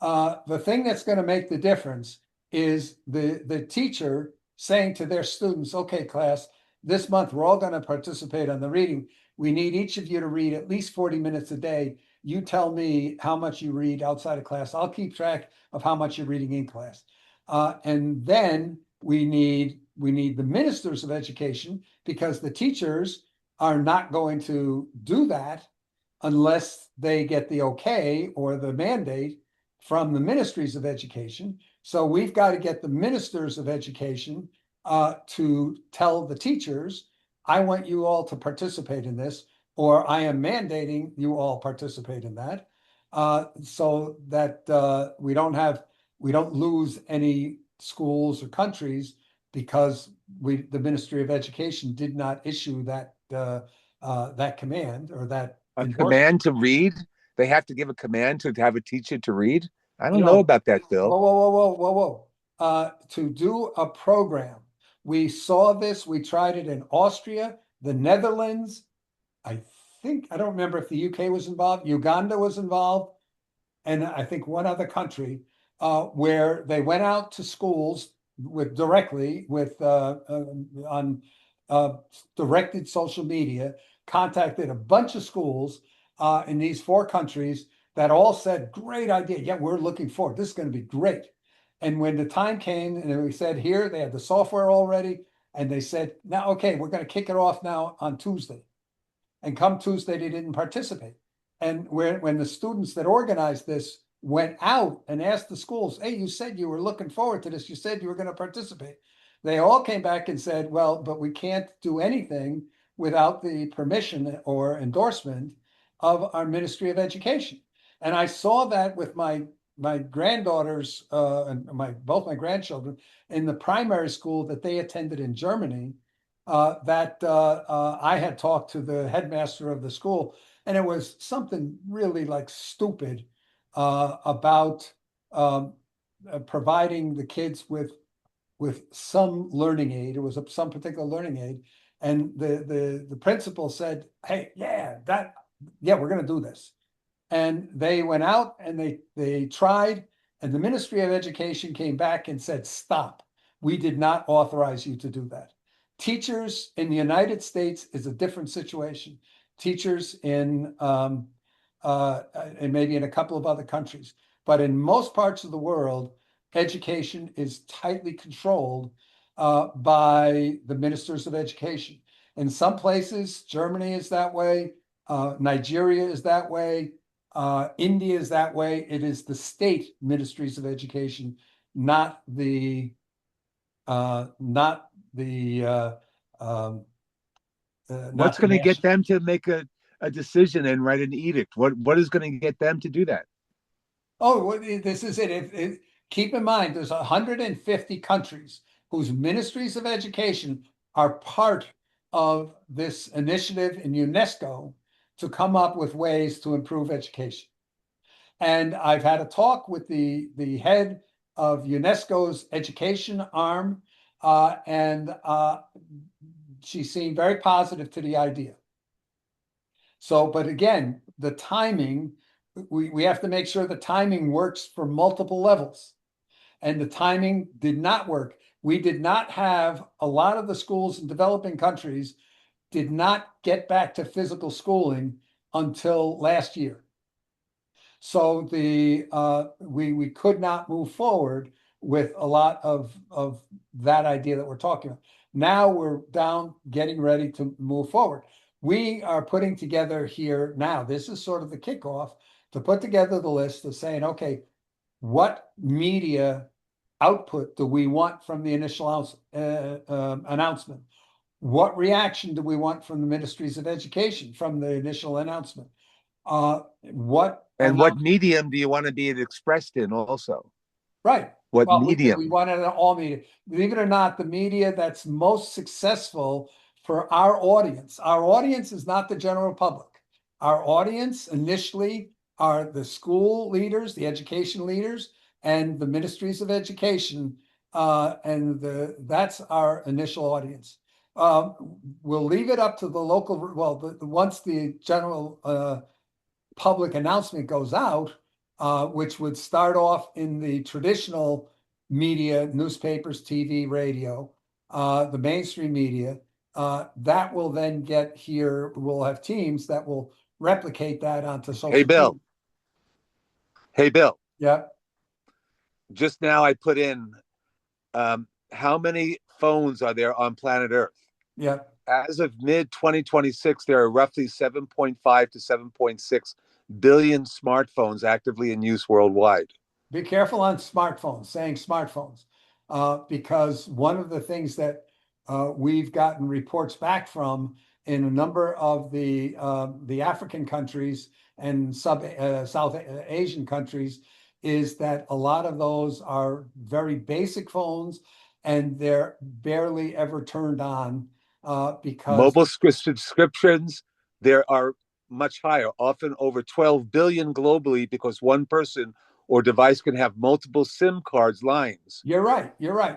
the thing that's going to make the difference is the teacher saying to their students, okay, class, this month we're all going to participate on the reading. We need each of you to read at least 40 minutes a day. You tell me how much you read outside of class. I'll keep track of how much you're reading in class. And then we need the ministers of education, because the teachers are not going to do that unless they get the okay or the mandate from the ministries of education. So we've got to get the ministers of education to tell the teachers, I want you all to participate in this, or I am mandating you all participate in that, so that we don't lose any schools or countries because the Ministry of Education did not issue that that command or that A endorsement. command to read? They have to give a command to have a teacher to read? I don't know No. about that, Bill. Whoa. To do a program. We saw this, we tried it in Austria, the Netherlands. I don't remember if the UK was involved, Uganda was involved, and I think one other country, where they went out to schools directly on directed social media, contacted a bunch of schools in these four countries that all said, great idea. Yeah, we're looking forward. This is going to be great. And when the time came and we said, here, they had the software already. And they said, now, okay, we're going to kick it off now on Tuesday. And come Tuesday, they didn't participate. And when the students that organized this went out and asked the schools, hey, you said you were looking forward to this. You said you were going to participate. They all came back and said, well, but we can't do anything without the permission or endorsement of our Ministry of Education. And I saw that with my granddaughters and both my grandchildren in the primary school that they attended in Germany. I had talked to the headmaster of the school, and it was something really like stupid about providing the kids with some learning aid. It was some particular learning aid, and the principal said, "Hey, yeah, we're going to do this." And they went out and they tried, and the Ministry of Education came back and said, "Stop. We did not authorize you to do that." Teachers in the United States is a different situation. Teachers and maybe in a couple of other countries, but in most parts of the world, education is tightly controlled by the ministers of education. In some places, Germany is that way. Nigeria is that way. India is that way. It is the state ministries of education, not the not the What's going to get them to make a decision and write an edict? What is going to get them to do that? Oh, well, this is it. Keep in mind, there's 150 countries whose ministries of education are part of this initiative in UNESCO to come up with ways to improve education. And I've had a talk with the head of UNESCO's education arm, and she seemed very positive to the idea. So, but again, the timing, we have to make sure the timing works for multiple levels. And the timing did not work. We did not have a lot of the schools in developing countries did not get back to physical schooling until last year. So we could not move forward with a lot of that idea that we're talking about. Now we're down, getting ready to move forward. We are putting together here now, this is sort of the kickoff to put together the list of saying, okay, what media output do we want from the initial announcement? What reaction do we want from the ministries of education from the initial announcement? What And what medium do you want to be expressed in also? Right. What Well, medium? we want it in all media. Believe it or not, the media that's most successful for our audience is not the general public. Our audience initially are the school leaders, the education leaders, and the ministries of education. That's our initial audience. We'll leave it up to the local, well, once the general public announcement goes out, which would start off in the traditional media, newspapers, TV, radio, the mainstream media, that will then get here. We'll have teams that will replicate that onto social Hey, Bill. media. Hey, Bill. Yeah. Just now I put in how many phones are there on planet Earth? Yeah. As of mid 2026, there are roughly 7.5 to 7.6 billion smartphones actively in use worldwide. Be careful on smartphones, saying smartphones, because one of the things that we've gotten reports back from in a number of the African countries and South Asian countries is that a lot of those are very basic phones and they're barely ever turned on because mobile subscriptions there are much higher, often over 12 billion globally, because one person or device can have multiple SIM cards lines. You're right.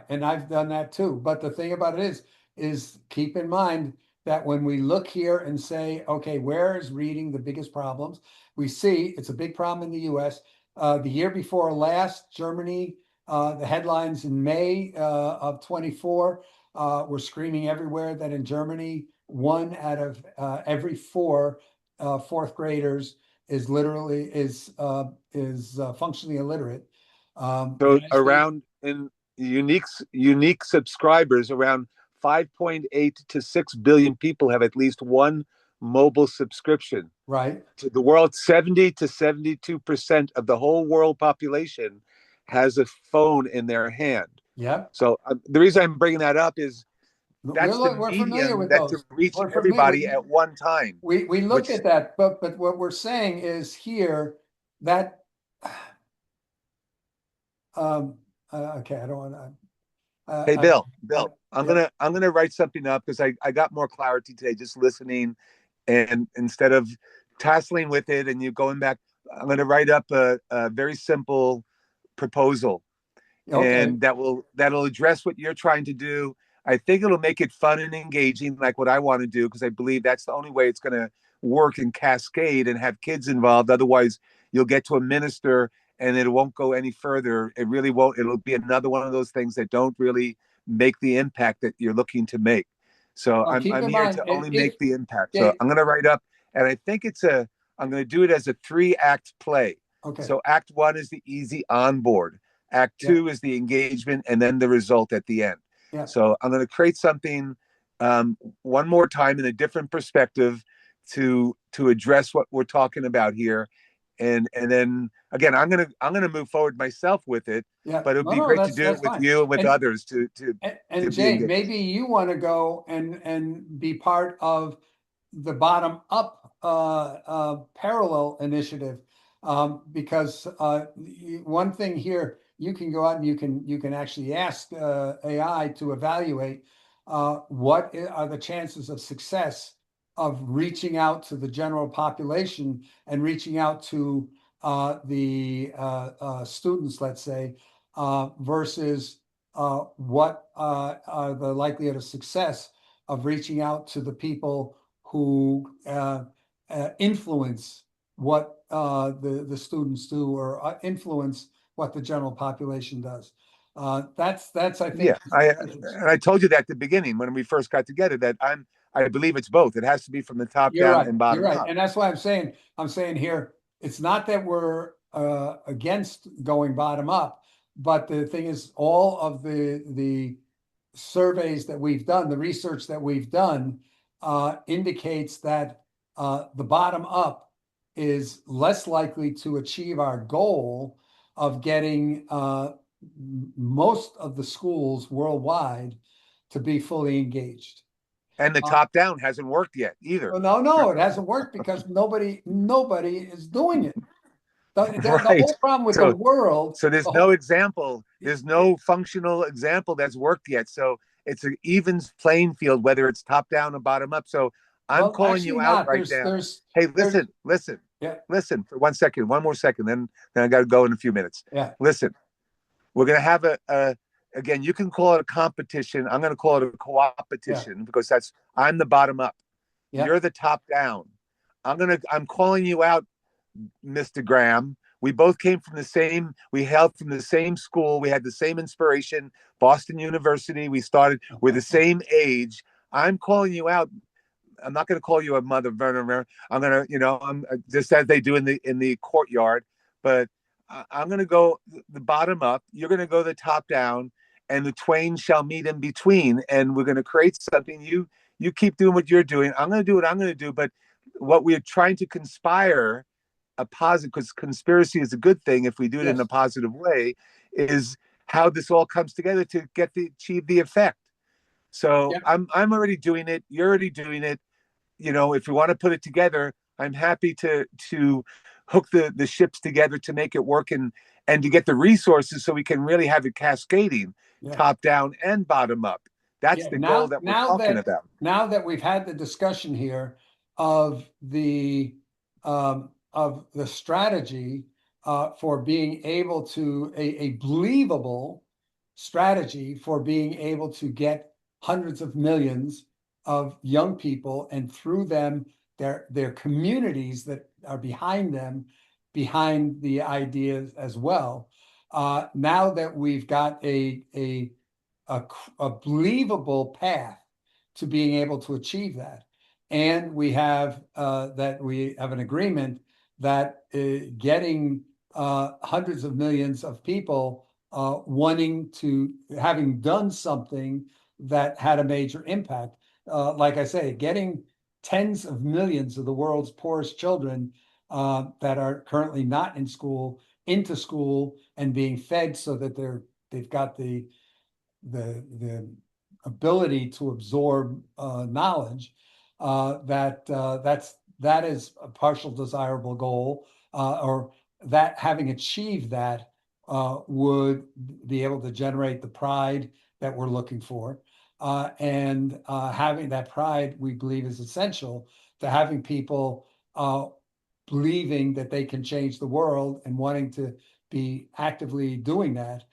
And I've done that too. But the thing about it is keep in mind that when we look here and say, okay, where is reading the biggest problems? We see it's a big problem in the US. The year before last, Germany, the headlines in May of 24 were screaming everywhere that in Germany, 1 out of every 4 fourth graders is functionally illiterate. So around in unique subscribers, around 5.8 to 6 billion people have at least one mobile subscription. Right. To the world, 70 to 72% of the whole world population has a phone in their hand. Yeah. So the reason I'm bringing that up is that's the we're familiar medium with that to those. reach We're everybody at one time. We looked at that, but what we're saying is here that okay, I don't want to. Hey, Bill, I'm gonna write something up because I got more clarity today just listening, and instead of tasseling with it and you going back, I'm gonna write up a very simple proposal, Okay. and that'll address what you're trying to do. I think it'll make it fun and engaging, like what I want to do, because I believe that's the only way it's gonna work and cascade and have kids involved. Otherwise, you'll get to a minister and it won't go any further. It really won't. It'll be another one of those things that don't really make the impact that you're looking to make. So Well, keep I'm in here mind to only make the impact. So it, I'm going to write up, and I think I'm going to do it as a 3-act play. okay. So Act 1 is the easy onboard. Act 2 is the engagement, and then the result at the end. Yeah. So I'm going to create something one more time in a different perspective to address what we're talking about here, and then again I'm gonna move forward myself with it. Yeah. But it'd be great to do it with you and with others to Jay, maybe you want to go and be part of the bottom up parallel initiative, because one thing here, you can go out and you can actually ask AI to evaluate what are the chances of success of reaching out to the general population and reaching out to the students, let's say, versus what are the likelihood of success of reaching out to the people who influence what the students do or influence what the general population does. That's I think. Yeah, I told you that at the beginning when we first got together that I believe it's both. It has to be from the top You're down right. and You're bottom right. up. And that's why I'm saying here, it's not that we're against going bottom up, but the thing is, all of the surveys that we've done, the research that we've done, indicates that the bottom up is less likely to achieve our goal of getting most of the schools worldwide to be fully engaged. And the top down hasn't worked yet either. Well, no, it hasn't worked because nobody is doing it. The Right. whole problem with the world. So there's no example, there's no functional example that's worked yet. So it's an even playing field, whether it's top down or bottom up. So I'm Well, calling actually you out not. right now. Hey, listen, Yeah. listen for 1 second, one more second, then I got to go in a few minutes. Yeah. Listen, we're going to have again, you can call it a competition. I'm going to call it a co-opetition because I'm the bottom up. Yeah. You're the top down. I'm calling you out, Mr. Graham. We both came from we hailed from the same school. We had the same inspiration, Boston University. We started, we're the same age. I'm calling you out. I'm not going to call you a mother, Werner. I'm going to, I'm just as they do in the courtyard, but I'm going to go the bottom up. You're going to go the top down, and the twain shall meet in between. And we're going to create something. You keep doing what you're doing. I'm going to do what I'm going to do. But what we're trying to conspire a positive, because conspiracy is a good thing if we do it in a positive way, is how this all comes together to achieve the effect. So I'm already doing it. You're already doing it. If you want to put it together, I'm happy to hook the ships together to make it work and to get the resources so we can really have it cascading, top down and bottom up. That's the goal that we're talking about. Now that we've had the discussion here of the strategy for being able to a believable strategy for being able to get hundreds of millions of young people, and through them their communities that are behind them, behind the ideas as well. Now that we've got a believable path to being able to achieve that, and we have an agreement that getting hundreds of millions of people wanting to, having done something that had a major impact. Like I say, getting tens of millions of the world's poorest children that are currently not in school into school and being fed so that they've got the ability to absorb knowledge. That is a partial desirable goal, or that having achieved that would be able to generate the pride that we're looking for. And having that pride, we believe, is essential to having people believing that they can change the world and wanting to be actively doing that.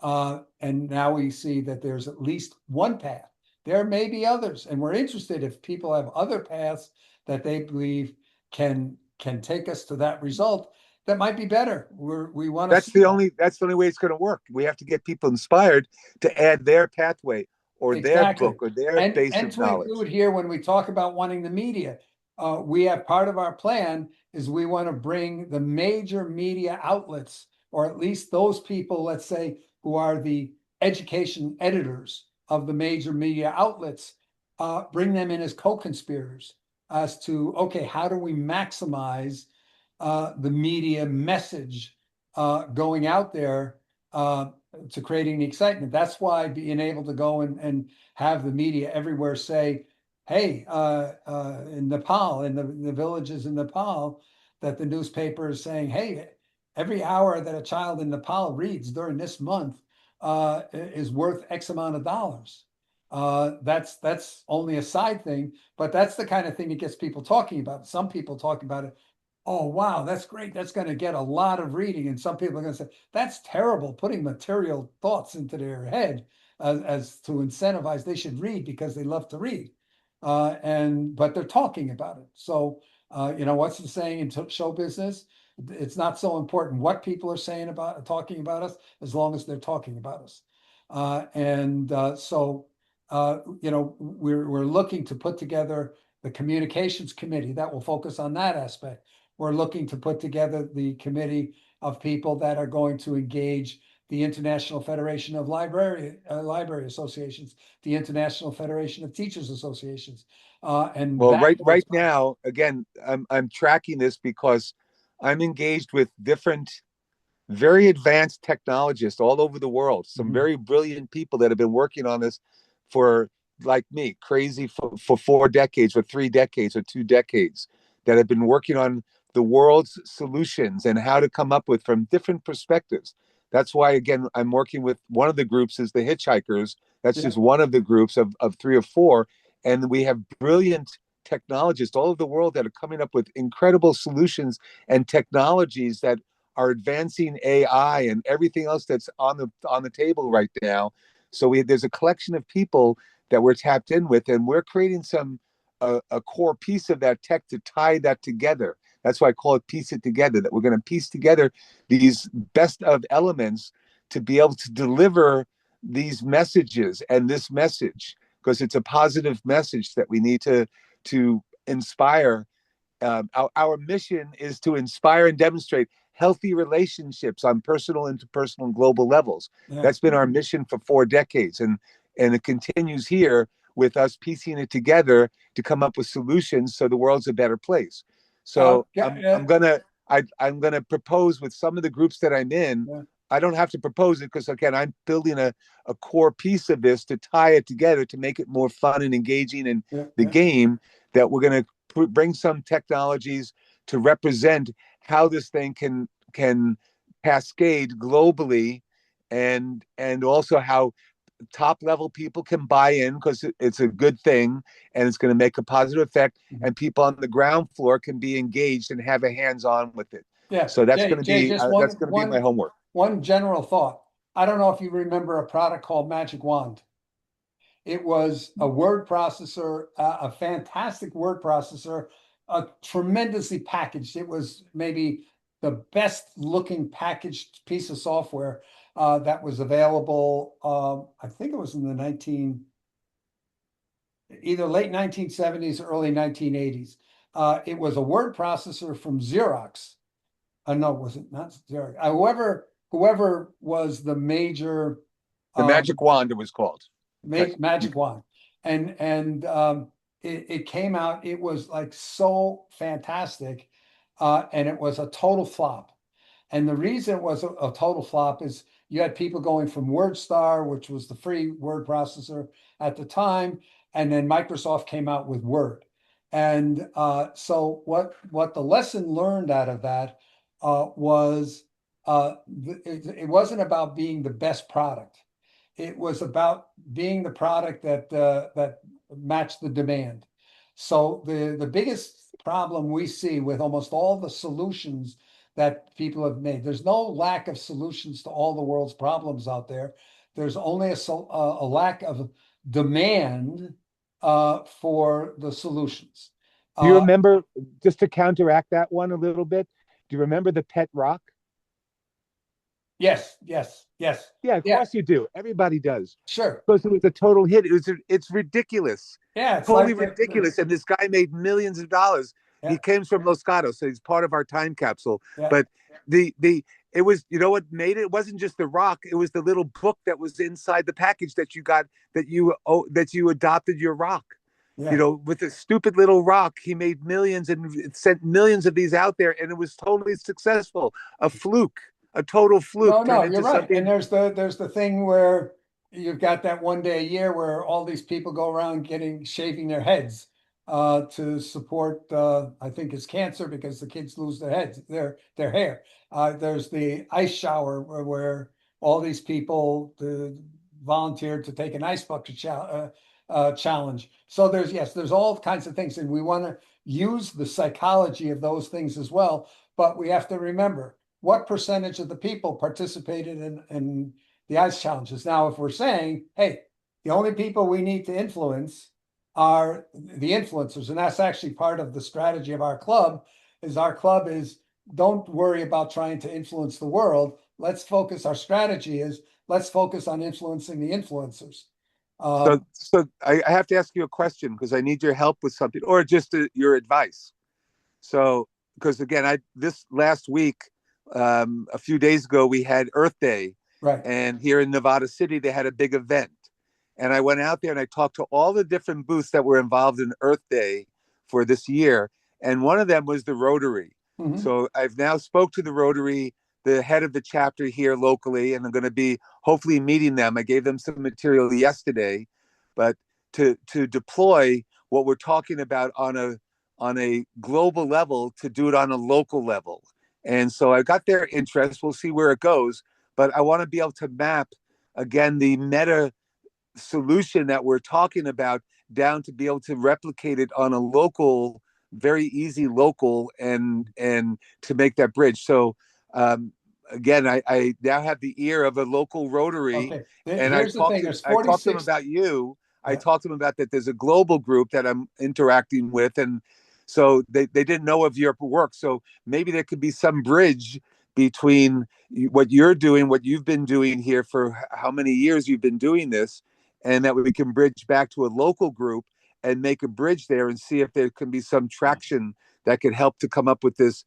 And now we see that there's at least one path. There may be others, and we're interested if people have other paths that they believe can take us to that result that might be better. We want to. That's the only way it's going to work. We have to get people inspired to add their pathway or their book or their base of knowledge. And to include here, when we talk about wanting the media, we have part of our plan is we want to bring the major media outlets, or at least those people, let's say, who are the education editors of the major media outlets, bring them in as co-conspirators as to, okay, how do we maximize the media message going out there to creating the excitement. That's why being able to go and have the media everywhere say, hey, in Nepal, in the villages in Nepal, that the newspaper is saying, hey, every hour that a child in Nepal reads during this month is worth X amount of dollars. That's only a side thing, but that's the kind of thing that gets people talking about it. Some people talk about it. Oh, wow, that's great. That's going to get a lot of reading. And some people are going to say, that's terrible, putting material thoughts into their head as to incentivize they should read because they love to read. But they're talking about it. So, what's the saying in show business? It's not so important what people are saying about talking about us, as long as they're talking about us. We're looking to put together the communications committee that will focus on that aspect. we're looking to put together the committee of people that are going to engage the International Federation of Library Associations, the International Federation of Teachers Associations, and Well, that right now, again, I'm tracking this because I'm engaged with different very advanced technologists all over the world, some very brilliant people that have been working on this for, like me, crazy for 4 decades or 3 decades or 2 decades, that have been working on the world's solutions and how to come up with from different perspectives. That's why, again, I'm working with one of the groups is the Hitchhikers. That's just one of the groups of 3 or 4. And we have brilliant technologists all over the world that are coming up with incredible solutions and technologies that are advancing AI and everything else that's on the table right now. So there's a collection of people that we're tapped in with, and we're creating a core piece of that tech to tie that together. That's why I call it piece it together. That we're going to piece together these best of elements to be able to deliver these messages and this message, because it's a positive message that we need to inspire. Our mission is to inspire and demonstrate healthy relationships on personal, interpersonal, and global levels. That's been our mission for 4 decades, and it continues here with us piecing it together to come up with solutions so the world's a better place. So I'm gonna propose with some of the groups that I'm in. I don't have to propose it because, again, I'm building a core piece of this to tie it together to make it more fun and engaging in the game, that we're going to bring some technologies to represent how this thing can cascade globally, and also how top level people can buy in, because it's a good thing and it's going to make a positive effect, and people on the ground floor can be engaged and have a hands-on with it. So that's going to be my homework. One general thought. I don't know if you remember a product called Magic Wand. It was a word processor, a fantastic word processor, tremendously packaged. It was maybe the best looking packaged piece of software that was available. I think it was in the either late 1970s or early 1980s. It was a word processor from Xerox. No, was it not Xerox? Whoever was the major, the Magic Wand, it was called. Magic Wand, and it came out. It was like so fantastic, and it was a total flop. And the reason it was a total flop is you had people going from WordStar, which was the free word processor at the time, and then Microsoft came out with Word. And so what the lesson learned out of that was it wasn't about being the best product. It was about being the product that matched the demand. So the biggest problem we see with almost all the solutions that people have made, there's no lack of solutions to all the world's problems out there. There's only a lack of demand for the solutions. Do you remember, just to counteract that one a little bit, do you remember the pet rock? Yes. Yeah, of course you do. Everybody does. Sure. Because it was a total hit. It's ridiculous. Yeah, it's totally like ridiculous. And this guy made millions of dollars. Yeah. He came from Los Gatos, so he's part of our time capsule. Yeah. But it was, you know what made it? It wasn't just the rock. It was the little book that was inside the package that you got, that you adopted your rock. Yeah. You know, with a stupid little rock, he made millions and sent millions of these out there, and it was totally successful. A fluke, a total fluke. No, you're right. And there's the thing where you've got that one day a year where all these people go around shaving their heads to support I think it's cancer, because the kids lose their heads, their hair. There's the ice shower where all these people volunteered to take an ice bucket challenge. So there's all kinds of things, and we want to use the psychology of those things as well. But we have to remember what percentage of the people participated in the ice challenges. Now, if we're saying, hey, the only people we need to influence are the influencers, and that's actually part of the strategy of our club is don't worry about trying to influence the world. Let's focus. Our strategy is let's focus on influencing the influencers. So I have to ask you a question, because I need your help with something, or just your advice. So because again, this last week, a few days ago, we had Earth Day, Right. and here in Nevada City, they had a big event, and I went out there and I talked to all the different booths that were involved in Earth Day for this year, and one of them was the Rotary. Mhm. So I've now spoke to the Rotary, the head of the chapter here locally, and I'm going to be hopefully meeting them. I gave them some material yesterday, but to deploy what we're talking about on a global level to do it on a local level. And so I got their interest. We'll see where it goes, but I want to be able to map again the meta solution that we're talking about down to be able to replicate it on a local, very easy local, and to make that bridge. So again, I now have the ear of a local Rotary, Okay. and Here's the thing. There's I talked to them 46. about you. I Yeah. talked to them about that there's a global group that I'm interacting with, and so they didn't know of your work. So maybe there could be some bridge between what you're doing, what you've been doing here for how many years you've been doing this, and that we can bridge back to a local group and make a bridge there and see if there can be some traction that could help to come up with this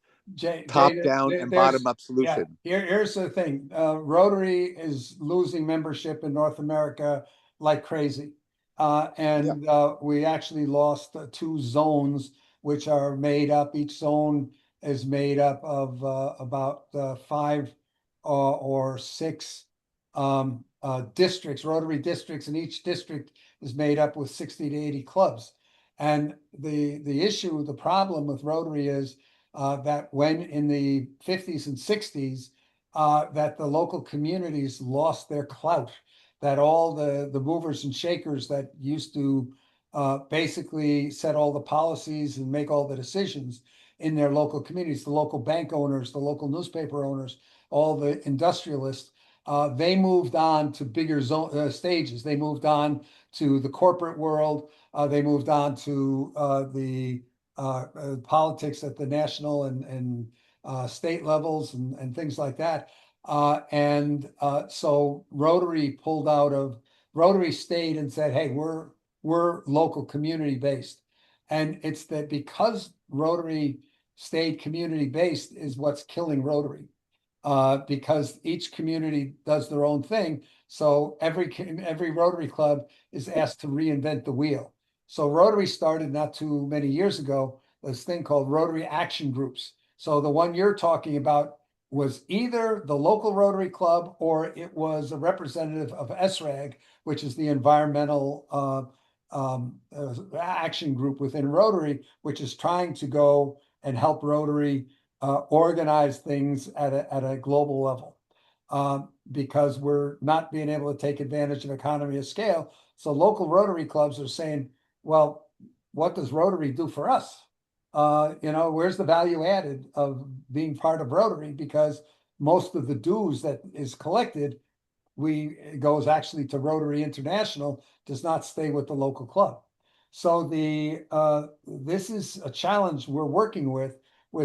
top down and bottom up solution. Here's the thing. Rotary is losing membership in North America like crazy. We actually lost 2 zones, which are made up. Each zone is made up of about 5 or 6 districts, Rotary districts, and each district is made up with 60 to 80 clubs. And the problem with Rotary is that when in the 50s and 60s, that the local communities lost their clout, that all the movers and shakers that used to basically set all the policies and make all the decisions in their local communities, the local bank owners, the local newspaper owners, all the industrialists, they moved on to bigger stages. They moved on to the corporate world. They moved on to the politics at the national and state levels and things like that. So Rotary stayed and said, hey, we're local community based. And it's that because Rotary stayed community based is what's killing Rotary. Because each community does their own thing. So every Rotary club is asked to reinvent the wheel. So Rotary started not too many years ago, this thing called Rotary Action Groups. So the one you're talking about was either the local Rotary Club or it was a representative of SRAG, which is the environmental action group within Rotary, which is trying to go and help Rotary organize things at a global level. Because we're not being able to take advantage of economy of scale. So local Rotary clubs are saying, well, what does Rotary do for us? Where's the value added of being part of Rotary? Because most of the dues that is collected, goes actually to Rotary International, does not stay with the local club. So this is a challenge we're working with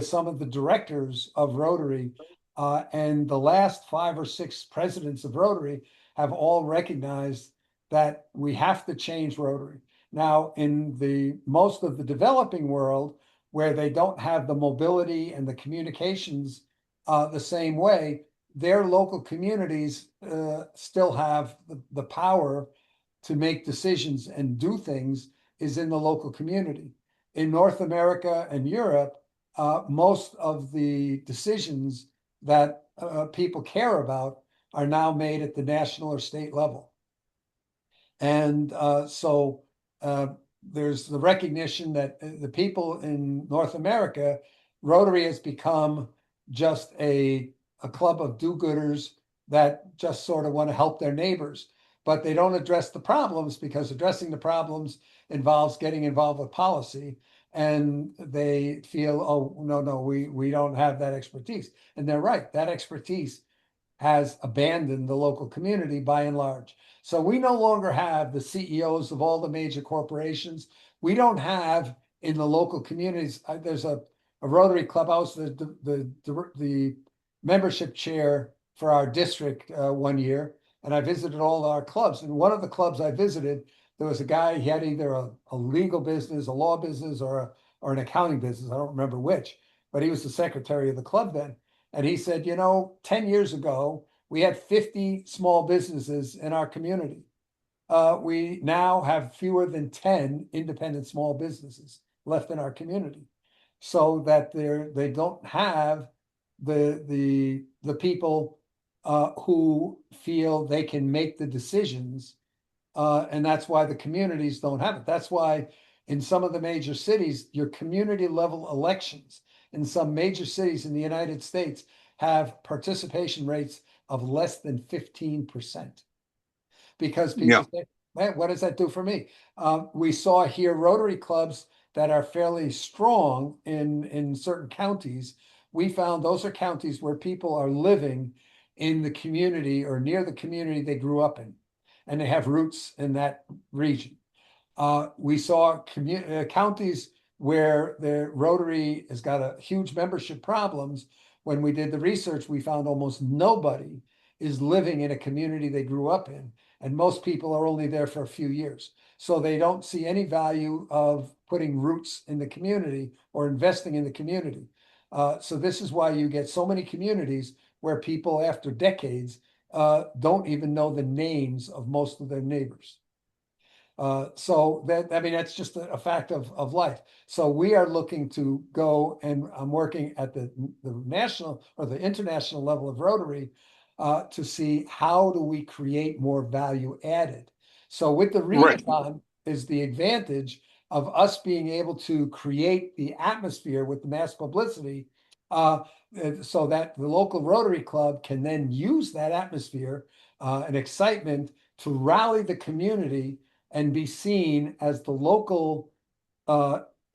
some of the directors of Rotary. And the last 5 or 6 presidents of Rotary have all recognized that we have to change Rotary. Now, in the most of the developing world, where they don't have the mobility and the communications the same way, their local communities still have the power to make decisions and do things is in the local community. In North America and Europe, most of the decisions that people care about are now made at the national or state level. And so there's the recognition that the people in North America, Rotary has become just a club of do-gooders that just sort of want to help their neighbors, but they don't address the problems because addressing the problems involves getting involved with policy. And they feel, oh, no, we don't have that expertise. And they're right, that expertise has abandoned the local community by and large. So we no longer have the CEOs of all the major corporations. We don't have in the local communities. There's a Rotary clubhouse, the membership chair for our district one year, and I visited all our clubs. And one of the clubs I visited, there was a guy. He had either a legal business, a law business, or an accounting business. I don't remember which. but he was the secretary of the club then. And he said, 10 years ago, we had 50 small businesses in our community. We now have fewer than 10 independent small businesses left in our community, so that they don't have the people who feel they can make the decisions, and that's why the communities don't have it. That's why in some of the major cities, your community level elections in some major cities in the United States have participation rates of less than 15%. Because Yeah. people say, man, what does that do for me? We saw here Rotary clubs that are fairly strong in certain counties. We found those are counties where people are living in the community or near the community they grew up in, and they have roots in that region. We saw counties where the Rotary has got a huge membership problems. When we did the research, we found almost nobody is living in a community they grew up in, and most people are only there for a few years. So they don't see any value of putting roots in the community or investing in the community. So this is why you get so many communities where people after decades don't even know the names of most of their neighbors. So that's just a fact of life. So we are looking to go, and I'm working at the national or the international level of Rotary to see how do we create more value added. So with the Right. readathon is the advantage of us being able to create the atmosphere with the mass publicity, so that the local Rotary Club can then use that atmosphere and excitement to rally the community and be seen as the local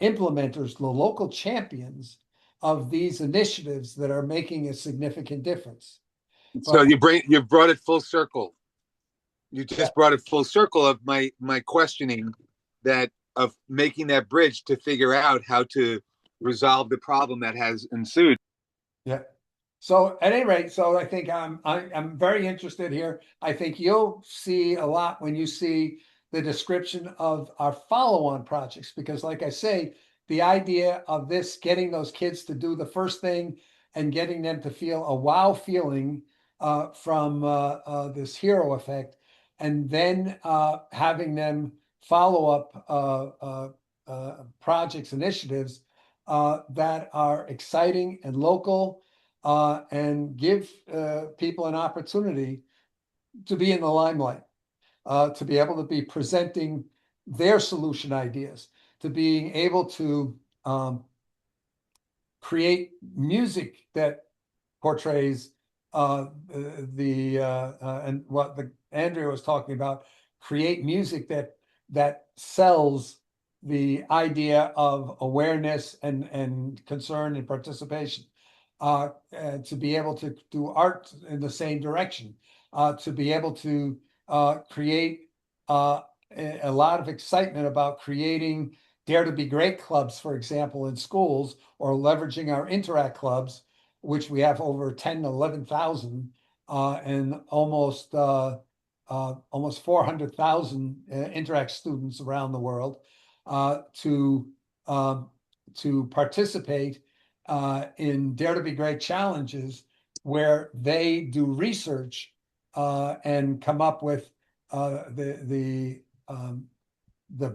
implementers, the local champions of these initiatives that are making a significant difference. So But you brought it full circle. You just Yeah. brought it full circle of my questioning that of making that bridge to figure out how to resolve the problem that has ensued. Yeah. So at any rate, so I think I'm very interested here. I think you'll see a lot when you see the description of our follow-on projects, because like I say, the idea of this, getting those kids to do the first thing and getting them to feel a wow feeling from this hero effect, and then having them follow up projects, initiatives that are exciting and local, and give people an opportunity to be in the limelight, to be able to be presenting their solution ideas, to being able to create music that portrays and what Andrea was talking about, create music that sells the idea of awareness and concern and participation, to be able to do art in the same direction, to be able to create a lot of excitement about creating Dare to Be Great clubs, for example, in schools, or leveraging our Interact clubs, which we have over 10, 11,000, and almost 400,000 Interact students around the world, to participate in Dare to Be Great challenges, where they do research and come up with the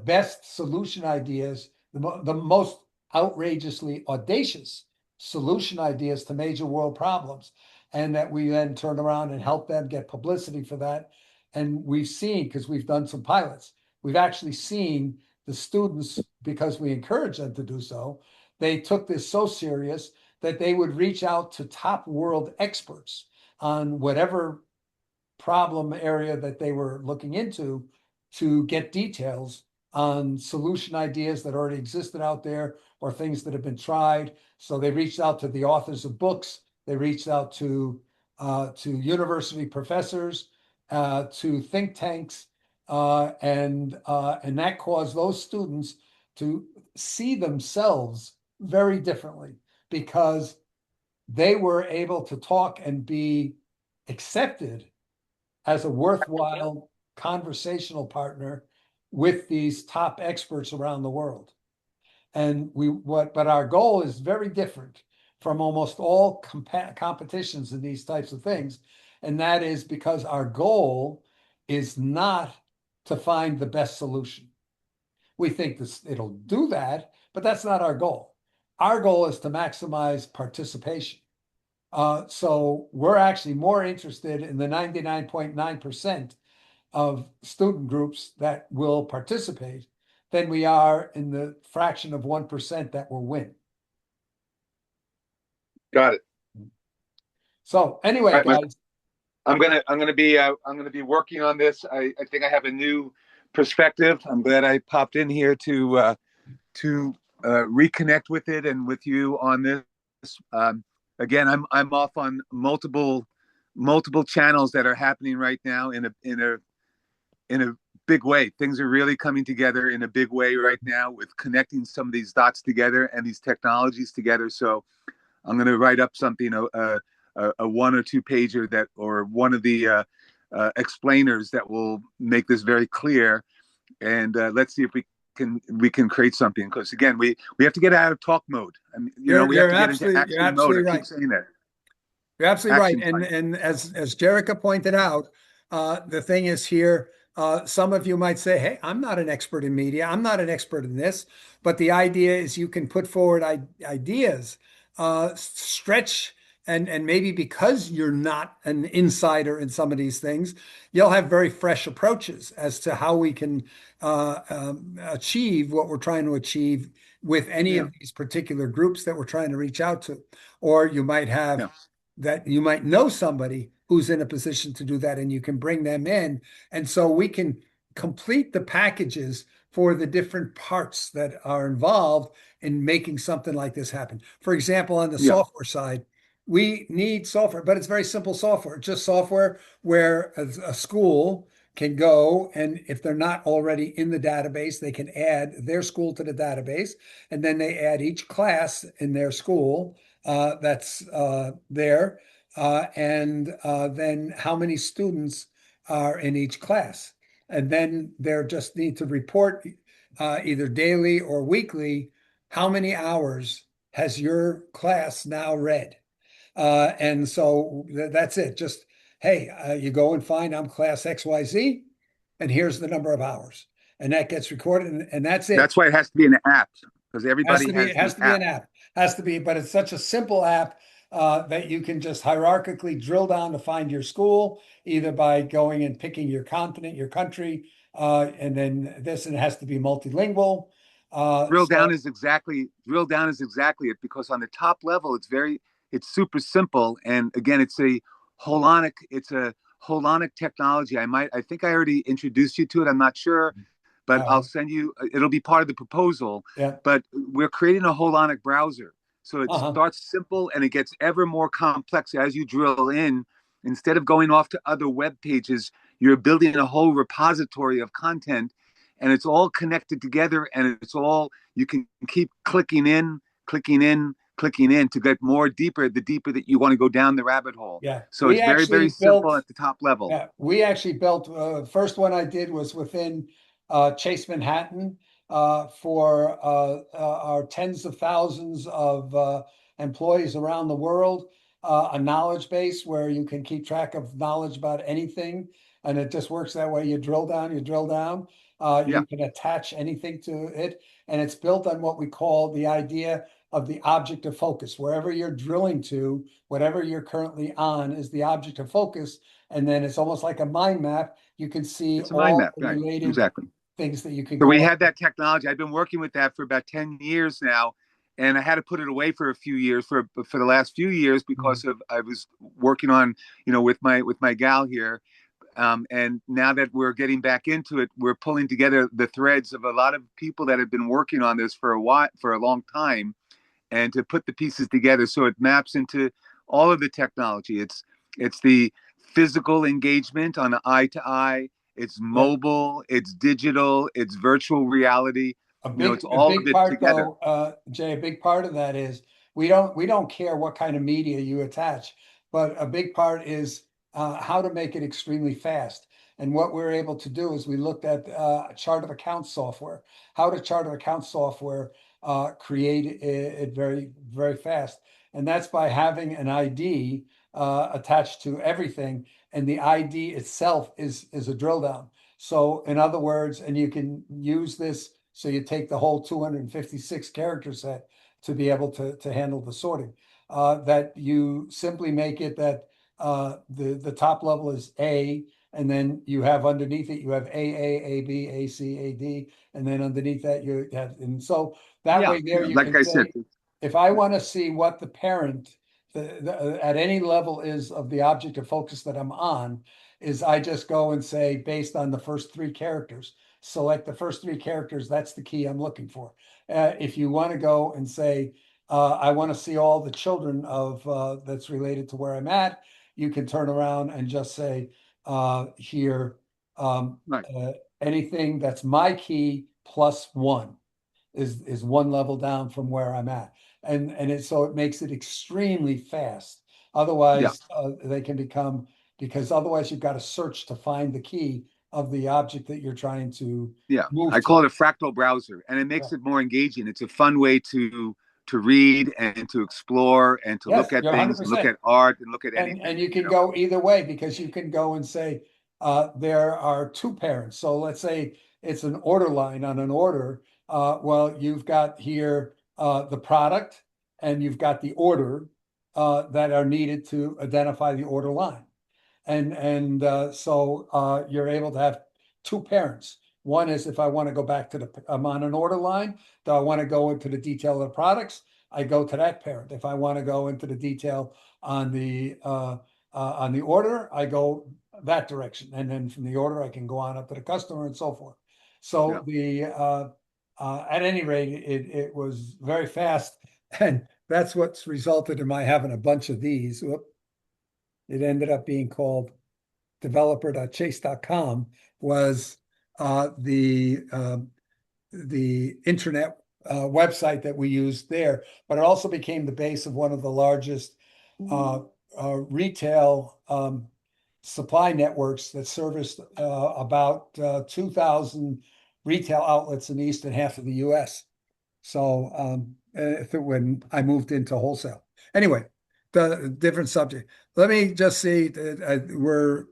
best solution ideas, the most outrageously audacious solution ideas to major world problems, and that we then turn around and help them get publicity for that. And we've seen, because we've done some pilots, we've actually seen the students, because we encourage them to do so, they took this so serious that they would reach out to top world experts on whatever problem area that they were looking into, to get details on solution ideas that already existed out there or things that have been tried. So they reached out to the authors of books. They reached out to university professors, to think tanks, and that caused those students to see themselves very differently, because they were able to talk and be accepted as a worthwhile conversational partner with these top experts around the world. And but our goal is very different. from almost all competitions in these types of things. And that is because our goal is not to find the best solution. We think this it'll do that, but that's not our goal. Our goal is to maximize participation. So we're actually more interested in the 99.9% of student groups that will participate than we are in the fraction of 1% that will win. Got it. So anyway, All right, guys, I'm gonna be working on this. I think I have a new perspective. I'm glad I popped in here to reconnect with it and with you on this. Again, I'm off on multiple channels that are happening right now in a big way. Things are really coming together in a big way right now with connecting some of these dots together and these technologies together. So I'm going to write up something, a 1 or 2 pager that, or one of the explainers that will make this very clear. And let's see if we can create something. Because again, we have to get out of talk mode. I mean, we have to get into action mode. I keep saying that. You're absolutely right. Action And as Jerica pointed out, the thing is here, some of you might say, hey, I'm not an expert in media. I'm not an expert in this. But the idea is you can put forward ideas, stretch, and maybe because you're not an insider in some of these things, you'll have very fresh approaches as to how we can achieve what we're trying to achieve with any of these particular groups that we're trying to reach out to. Or you might have that you might know somebody who's in a position to do that, and you can bring them in. And so we can complete the packages for the different parts that are involved in making something like this happen. For example, on the software side, we need software, but it's very simple software, just software where a school can go, and if they're not already in the database, they can add their school to the database, and then they add each class in their school that's there, and then how many students are in each class. And then they just need to report either daily or weekly, how many hours has your class now read? And so that's it. Just, hey, you go and find I'm class XYZ, and here's the number of hours. And that gets recorded, and that's it. That's why it has to be an app, because everybody has to be an app. Has to be, but it's such a simple app that you can just hierarchically drill down to find your school, either by going and picking your continent, your country, and then this, and it has to be multilingual. Drill down is exactly it, because on the top level it's super simple, and again it's a holonic technology. I think I already introduced you to it. I'm not sure, but I'll send you. It'll be part of the proposal. Yeah. But we're creating a holonic browser, so it starts simple and it gets ever more complex as you drill in. Instead of going off to other web pages, you're building a whole repository of content, and it's all connected together, and it's all, you can keep clicking in to get more deeper, the deeper that you want to go down the rabbit hole. Yeah. So it's very, very simple at the top level. Yeah. We actually built, first one I did was within Chase Manhattan for our tens of thousands of employees around the world, a knowledge base where you can keep track of knowledge about anything. And it just works that way. You drill down. You can attach anything to it. And it's built on what we call the idea of the object of focus. Wherever you're drilling to, whatever you're currently on is the object of focus. And then it's almost like a mind map. You can see all the related things that you can So we had that technology. I've been working with that for about 10 years now. And I had to put it away for a few years, for the last few years, because of I was working on, with my gal here. And now that we're getting back into it, we're pulling together the threads of a lot of people that have been working on this for a long time, and to put the pieces together so it maps into all of the technology. It's the physical engagement on an eye to eye. It's mobile. It's digital. It's virtual reality. It's all of it together. Jay, a big part of that is we don't care what kind of media you attach, but a big part is how to make it extremely fast. And what we're able to do is we looked at chart of account software, how to chart of account software create it very, very fast. And that's by having an ID attached to everything. And the ID itself is a drill down. So in other words, and you can use this, so you take the whole 256 character set to be able to handle the sorting. That you simply make it that the top level is A, and then you have underneath it, you have A, B, A, C, A, D, and then underneath that you have, and so that way there you like can I say, said, if I want to see what the parent at any level is of the object of focus that I'm on, is I just go and say, based on the first three characters, select the first three characters, that's the key I'm looking for. If you want to go and say, I want to see all the children of that's related to where I'm at, you can turn around and just say here, right. anything that's my key plus one is one level down from where I'm at. And so it makes it extremely fast. Otherwise, they can become, because otherwise you've got to search to find the key of the object that you're trying to move I to. call it a fractal browser, and it makes it more engaging. It's a fun way to read and to explore and to Yes, look at you're things and look 100%. at art and look at And anything. you can go either way, because you can go and say there are two parents. So let's say it's an order line on an order. Well, you've got here the product and you've got the order that are needed to identify the order line. And so you're able to have two parents. One is if I want to go back to I'm on an order line, do I want to go into the detail of the products? I go to that parent. If I want to go into the detail on the order, I go that direction. And then from the order, I can go on up to the customer and so forth. So at any rate, it was very fast. And that's what's resulted in my having a bunch of these. Whoop. It ended up being called developer.chase.com, was the internet website that we used there, but it also became the base of one of the largest retail supply networks that serviced about 2,000 retail outlets in the eastern half of the US. So when I moved into wholesale. Anyway, the different subject. Let me just see. We're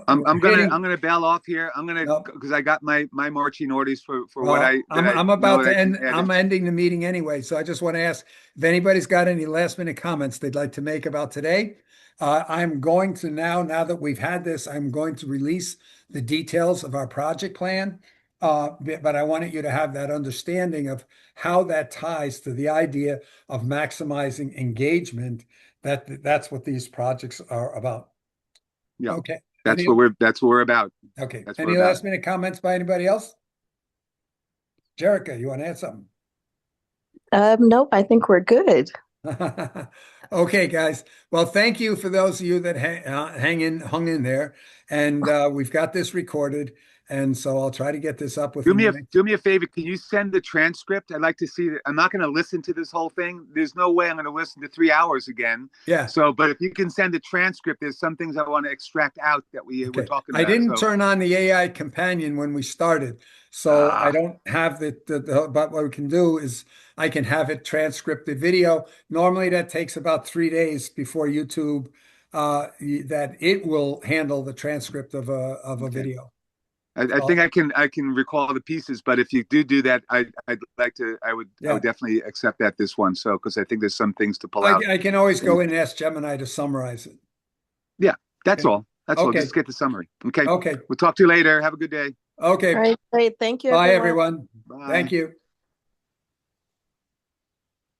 I'm hitting. gonna bail off here. I'm gonna, Nope. because I got my marching orders for what Well, I'm about to end. edit. I'm ending the meeting anyway, so I just want to ask if anybody's got any last minute comments they'd like to make about today. I'm going to now that we've had this, I'm going to release the details of our project plan. But I wanted you to have that understanding of how that ties to the idea of maximizing engagement. That's what these projects are about. Yeah, Okay. that's what we're about. Okay. That's Any last minute comments by anybody else? Jerica, you want to add something? Nope, I think we're good. Okay, guys. Well, thank you for those of you that hung in there, and we've got this recorded, and so I'll try to get this up within the next. Do me a favor. Can you send the transcript? I'd like to see it. I'm not going to listen to this whole thing. There's no way I'm going to listen to 3 hours again. Yeah. So, but if you can send the transcript, there's some things I want to extract out that were talking about. I didn't turn on the AI companion when we started, so I don't have but what we can do is I can have it transcript the video. Normally that takes about 3 days before YouTube that it will handle the transcript of a video. I think I can recall the pieces, but if you do that, I would definitely accept that this one. So, because I think there's some things to pull out. I can always go in and ask Gemini to summarize it. Yeah, that's all. That's all. Just get the summary. Okay. We'll talk to you later. Have a good day. Okay. All right. Great. Thank you. Bye, everyone. Bye. Thank you.